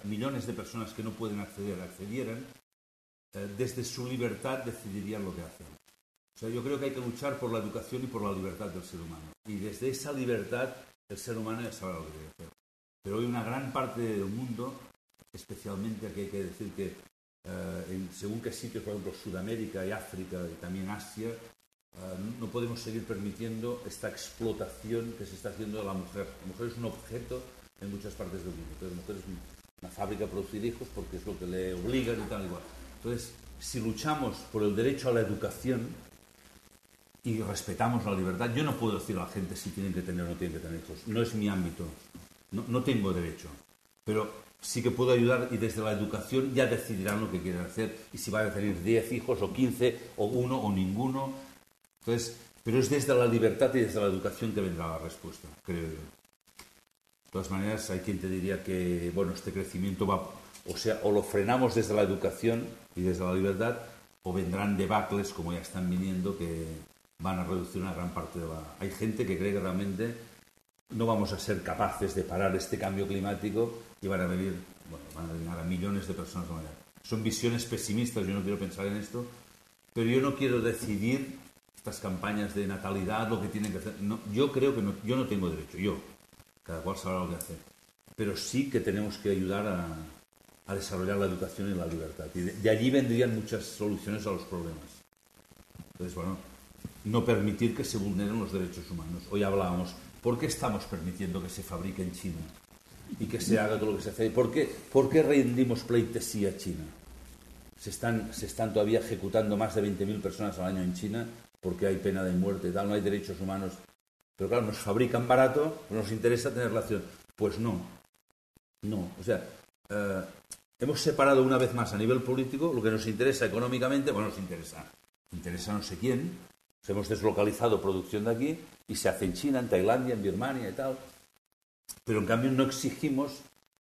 [SPEAKER 1] millones de personas que no pueden accedieran, desde su libertad decidirían lo que hacen. O sea, yo creo que hay que luchar por la educación y por la libertad del ser humano. Y desde esa libertad, el ser humano ya sabe lo que debe hacer. Pero hoy una gran parte del mundo, especialmente aquí hay que decir que según qué sitios, por ejemplo, Sudamérica y África y también Asia, no podemos seguir permitiendo esta explotación que se está haciendo de la mujer. La mujer es un objeto en muchas partes del mundo. Entonces, la mujer es una fábrica a producir hijos porque es lo que le obligan y tal igual. Entonces, si luchamos por el derecho a la educación y respetamos la libertad, yo no puedo decir a la gente si tienen que tener o no tienen que tener hijos. No es mi ámbito. No tengo derecho. Pero sí que puedo ayudar y desde la educación ya decidirán lo que quieren hacer y si van a tener 10 hijos o 15 o 1 o ninguno. Entonces, pero es desde la libertad y desde la educación que vendrá la respuesta, creo yo. De todas maneras, hay quien te diría que, bueno, este crecimiento va, o lo frenamos desde la educación y desde la libertad, o vendrán debacles, como ya están viniendo, que van a reducir una gran parte de la... Hay gente que cree que realmente no vamos a ser capaces de parar este cambio climático y van a venir a millones de personas de manera. Son visiones pesimistas, yo no quiero pensar en esto, pero yo no quiero decidir estas campañas de natalidad, lo que tienen que hacer. No, yo creo que yo no tengo derecho, cada cual sabrá lo que hacer. Pero sí que tenemos que ayudar a desarrollar la educación y la libertad. Y de allí vendrían muchas soluciones a los problemas. Entonces, bueno, no permitir que se vulneren los derechos humanos. Hoy hablábamos, ¿por qué estamos permitiendo que se fabrique en China y que se haga todo lo que se hace? ¿Por qué rendimos pleitesía a China? Se están todavía ejecutando más de 20.000 personas al año en China porque hay pena de muerte y tal, no hay derechos humanos. Pero claro, nos fabrican barato, nos interesa tener relación. Pues no. O sea, hemos separado una vez más a nivel político lo que nos interesa económicamente, bueno, nos interesa no sé quién. Hemos deslocalizado producción de aquí y se hace en China, en Tailandia, en Birmania y tal. Pero en cambio no exigimos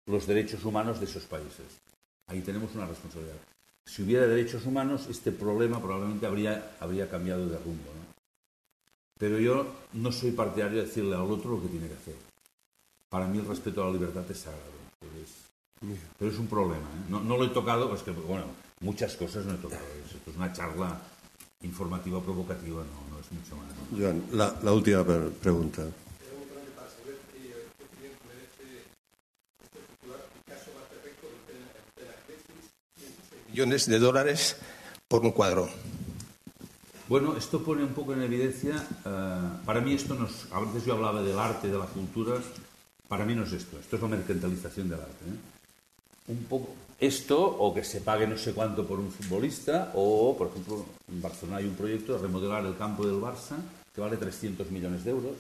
[SPEAKER 1] los derechos humanos de esos países. Ahí tenemos una responsabilidad. Si hubiera derechos humanos, este problema probablemente habría cambiado de rumbo, ¿no? Pero yo no soy partidario de decirle al otro lo que tiene que hacer. Para mí el respeto a la libertad es sagrado. Pero es un problema, ¿eh? No lo he tocado, pues que, bueno, muchas cosas no he tocado. Esto es una charla informativa provocativa, no es mucho más, ¿no?
[SPEAKER 2] Joan, la última pregunta.
[SPEAKER 7] Millones de dólares por un cuadro.
[SPEAKER 1] Bueno, esto pone un poco en evidencia, para mí a veces yo hablaba del arte, de la cultura, para mí no es esto es la mercantilización del arte, ¿eh? Un poco esto, o que se pague no sé cuánto por un futbolista, o, por ejemplo, en Barcelona hay un proyecto de remodelar el campo del Barça que vale 300 millones de euros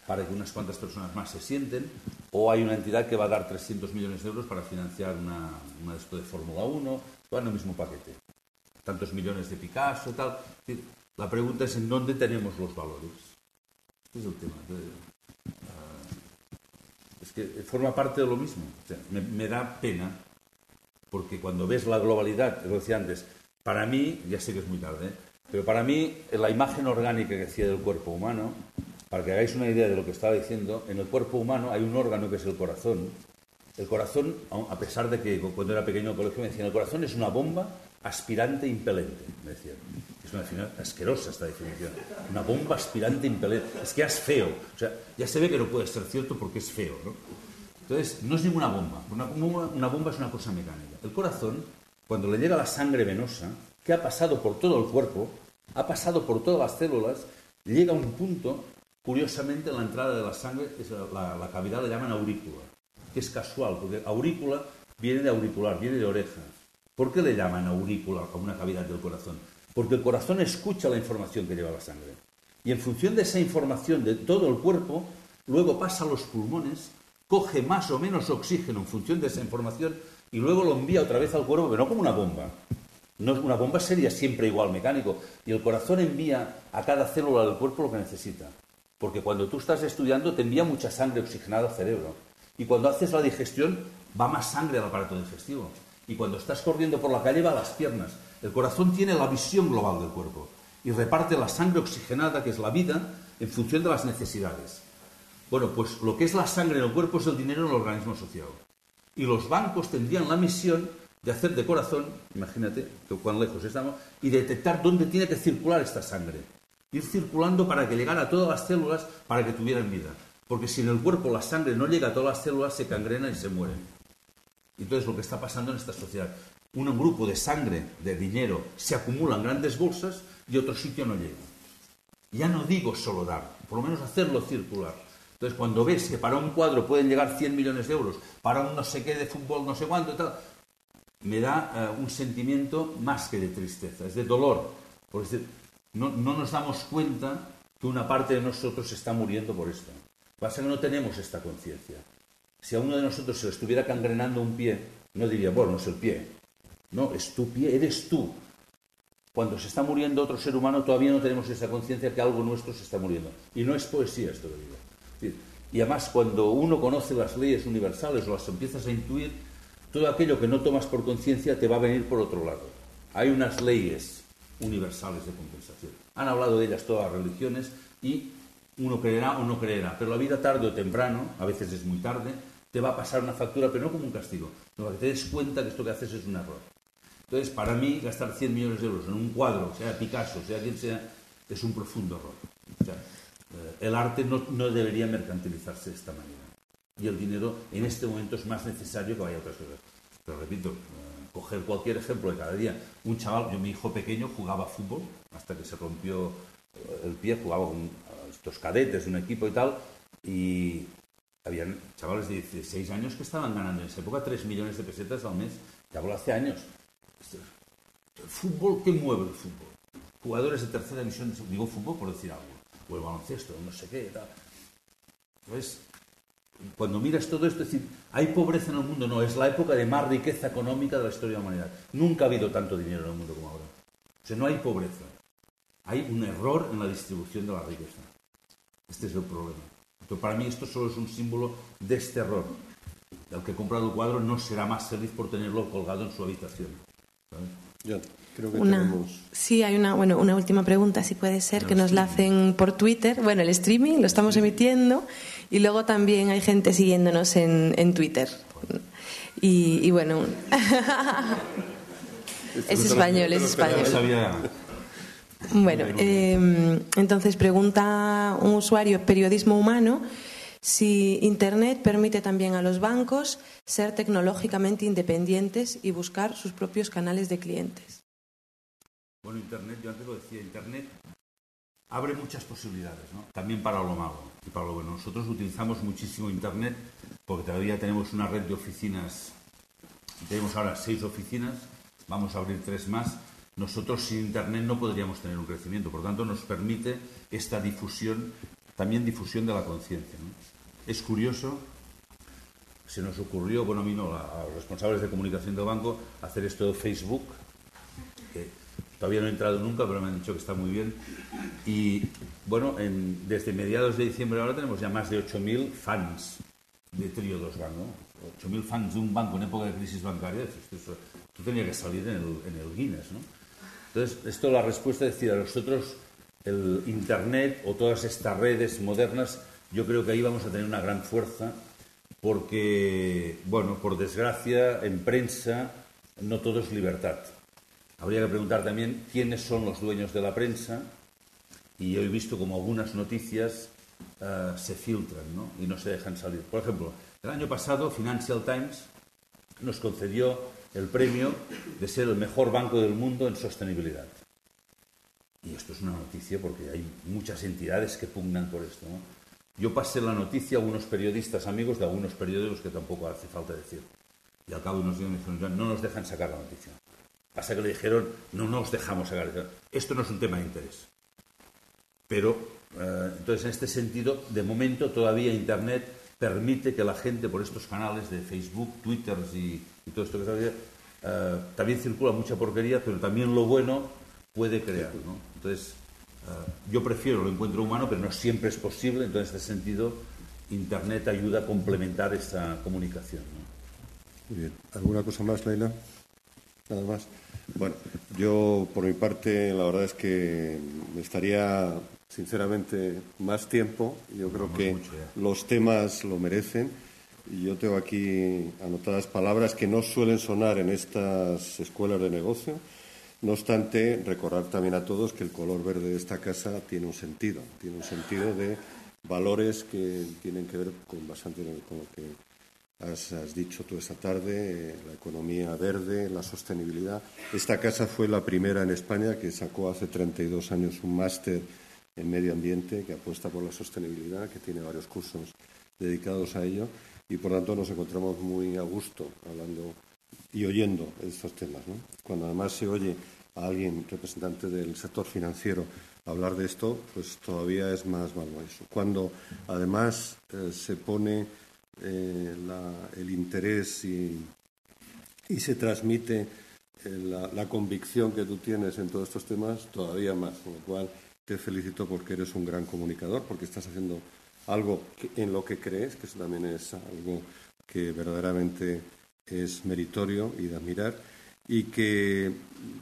[SPEAKER 1] para que unas cuantas personas más se sienten, o hay una entidad que va a dar 300 millones de euros para financiar una esto de Fórmula 1, va en el mismo paquete. Tantos millones de Picasso, tal. La pregunta es en dónde tenemos los valores. Este es el tema. Es que forma parte de lo mismo. O sea, me da pena, porque cuando ves la globalidad, lo decía antes, para mí, ya sé que es muy tarde, pero para mí la imagen orgánica que decía del cuerpo humano, para que hagáis una idea de lo que estaba diciendo, en el cuerpo humano hay un órgano que es el corazón. El corazón, a pesar de que cuando era pequeño en el colegio me decían, el corazón es una bomba aspirante impelente, me decían. Es una definición asquerosa esta definición. Una bomba aspirante impelente. Es que ya es feo. O sea, ya se ve que no puede ser cierto porque es feo, ¿no? Entonces, no es ninguna bomba. Una bomba es una cosa mecánica. El corazón, cuando le llega la sangre venosa, que ha pasado por todo el cuerpo, ha pasado por todas las células, llega a un punto, curiosamente, en la entrada de la sangre, la cavidad la llaman aurícula, que es casual, porque aurícula viene de auricular, viene de oreja. ¿Por qué le llaman aurícula a una cavidad del corazón? Porque el corazón escucha la información que lleva la sangre. Y en función de esa información de todo el cuerpo, luego pasa a los pulmones, coge más o menos oxígeno en función de esa información y luego lo envía otra vez al cuerpo, pero no como una bomba. No, una bomba sería siempre igual mecánico. Y el corazón envía a cada célula del cuerpo lo que necesita. Porque cuando tú estás estudiando te envía mucha sangre oxigenada al cerebro. Y cuando haces la digestión va más sangre al aparato digestivo. Y cuando estás corriendo por la calle va a las piernas. El corazón tiene la visión global del cuerpo y reparte la sangre oxigenada, que es la vida, en función de las necesidades. Bueno, pues lo que es la sangre en el cuerpo es el dinero en el organismo asociado. Y los bancos tendrían la misión de hacer de corazón, imagínate cuán lejos estamos, y detectar dónde tiene que circular esta sangre. Ir circulando para que llegara a todas las células para que tuvieran vida. Porque si en el cuerpo la sangre no llega a todas las células, se cangrena y se mueren. Entonces, lo que está pasando en esta sociedad, un grupo de sangre, de dinero, se acumula en grandes bolsas y otro sitio no llega. Ya no digo solo dar, por lo menos hacerlo circular. Entonces, cuando ves que para un cuadro pueden llegar 100 millones de euros, para un no sé qué de fútbol, no sé cuánto y tal, me da un sentimiento más que de tristeza, es de dolor. Porque no nos damos cuenta que una parte de nosotros está muriendo por esto. Pasa que no tenemos esta conciencia. Si a uno de nosotros se le estuviera cangrenando un pie, no diría, bueno, no es el pie. No, es tu pie, eres tú. Cuando se está muriendo otro ser humano, todavía no tenemos esa conciencia que algo nuestro se está muriendo. Y no es poesía esto que digo. Y además, cuando uno conoce las leyes universales o las empiezas a intuir, todo aquello que no tomas por conciencia te va a venir por otro lado. Hay unas leyes universales de compensación. Han hablado de ellas todas las religiones y uno creerá o no creerá. Pero la vida tarde o temprano, a veces es muy tarde, te va a pasar una factura, pero no como un castigo, sino para que te des cuenta que esto que haces es un error. Entonces, para mí, gastar 100 millones de euros en un cuadro, sea Picasso, sea quien sea, es un profundo error. O sea, el arte no debería mercantilizarse de esta manera. Y el dinero, en este momento, es más necesario que vaya a otras cosas. Pero repito, coger cualquier ejemplo de cada día. Un chaval, mi hijo pequeño jugaba fútbol, hasta que se rompió el pie, jugaba con estos cadetes de un equipo y tal, y habían chavales de 16 años que estaban ganando en esa época 3 millones de pesetas al mes. Te hablo hace años. ¿El fútbol? ¿Qué mueve el fútbol? Jugadores de tercera división, digo fútbol por decir algo, o el baloncesto, no sé qué, tal. Entonces, cuando miras todo esto, es decir, ¿hay pobreza en el mundo? No, es la época de más riqueza económica de la historia de la humanidad. Nunca ha habido tanto dinero en el mundo como ahora. O sea, no hay pobreza. Hay un error en la distribución de la riqueza. Este es el problema. Entonces, para mí esto solo es un símbolo de este error. El que ha comprado el cuadro no será más feliz por tenerlo colgado en su habitación. ¿Sabes?
[SPEAKER 2] Yo creo que tenemos...
[SPEAKER 5] Sí, hay una última pregunta, si puede ser, que nos la hacen por Twitter. Bueno, el streaming lo estamos emitiendo y luego también hay gente siguiéndonos en Twitter. Y bueno... es español. Bueno, entonces pregunta un usuario, periodismo humano, si Internet permite también a los bancos ser tecnológicamente independientes y buscar sus propios canales de clientes.
[SPEAKER 1] Bueno, Internet, yo antes lo decía, Internet abre muchas posibilidades, ¿no? También para lo malo y para lo bueno. Nosotros utilizamos muchísimo Internet porque todavía tenemos una red de oficinas, tenemos ahora 6 oficinas, vamos a abrir 3 más, Nosotros sin Internet no podríamos tener un crecimiento, por lo tanto nos permite esta difusión, también difusión de la conciencia, ¿no? Es curioso, se nos ocurrió, bueno, a mí no, a los responsables de comunicación del banco, hacer esto de Facebook, que todavía no he entrado nunca, pero me han dicho que está muy bien. Y bueno, desde mediados de diciembre ahora tenemos ya más de 8.000 fans de Trio 2 Bank, ¿no? 8.000 fans de un banco en época de crisis bancaria. Esto tenía que salir en el Guinness, ¿no? Entonces, esto la respuesta es decir, a nosotros el Internet o todas estas redes modernas, yo creo que ahí vamos a tener una gran fuerza porque, bueno, por desgracia, en prensa no todo es libertad. Habría que preguntar también quiénes son los dueños de la prensa y yo he visto como algunas noticias se filtran, ¿no? Y no se dejan salir. Por ejemplo, el año pasado Financial Times nos concedió el premio de ser el mejor banco del mundo en sostenibilidad. Y esto es una noticia porque hay muchas entidades que pugnan por esto, ¿no? Yo pasé la noticia a unos periodistas amigos de algunos periódicos que tampoco hace falta decir. Y al cabo de unos días me dijeron, no nos dejan sacar la noticia. Pasa que le dijeron, no nos dejamos sacar. Esto no es un tema de interés. Pero, entonces, en este sentido, de momento todavía Internet permite que la gente por estos canales de Facebook, Twitter y todo esto que se también circula mucha porquería, pero también lo bueno puede crear, ¿no? Entonces, yo prefiero el encuentro humano, pero no siempre es posible. Entonces, en este sentido, Internet ayuda a complementar esta comunicación, ¿no?
[SPEAKER 2] Muy bien. ¿Alguna cosa más, Leila? Nada más. Bueno, yo por mi parte la verdad es que me estaría sinceramente más tiempo. Yo creo que los temas lo merecen. Y yo tengo aquí anotadas palabras que no suelen sonar en estas escuelas de negocio. No obstante, recordar también a todos que el color verde de esta casa tiene un sentido de valores que tienen que ver con bastante con lo que has dicho tú esta tarde, la economía verde, la sostenibilidad. Esta casa fue la primera en España que sacó hace 32 años un máster en medio ambiente que apuesta por la sostenibilidad, que tiene varios cursos dedicados a ello y por tanto nos encontramos muy a gusto hablando y oyendo estos temas, ¿no? Cuando además se oye a alguien representante del sector financiero hablar de esto, pues todavía es más valioso. Cuando además se pone el interés y se transmite la convicción que tú tienes en todos estos temas, todavía más. Con lo cual te felicito porque eres un gran comunicador, porque estás haciendo algo en lo que crees, que eso también es algo que verdaderamente es meritorio y de admirar, y que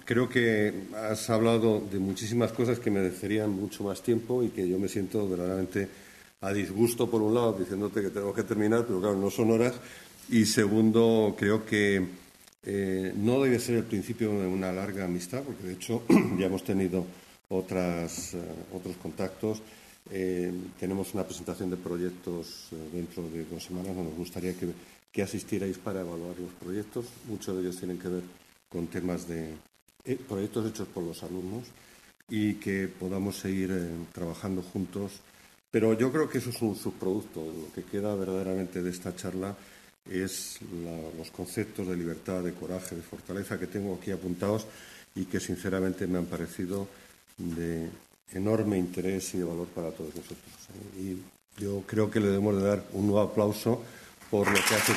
[SPEAKER 2] creo que has hablado de muchísimas cosas que merecerían mucho más tiempo y que yo me siento verdaderamente a disgusto, por un lado, diciéndote que tenemos que terminar, pero claro, no son horas, y segundo, creo que no debe ser el principio de una larga amistad, porque de hecho ya hemos tenido otros contactos. Tenemos una presentación de proyectos dentro de 2 semanas. Nos gustaría que asistierais para evaluar los proyectos. Muchos de ellos tienen que ver con temas de proyectos hechos por los alumnos y que podamos seguir trabajando juntos. Pero yo creo que eso es un subproducto. Lo que queda verdaderamente de esta charla es los conceptos de libertad, de coraje, de fortaleza que tengo aquí apuntados y que sinceramente me han parecido de enorme interés y de valor para todos nosotros. Y yo creo que le debemos de dar un nuevo aplauso por lo que hace.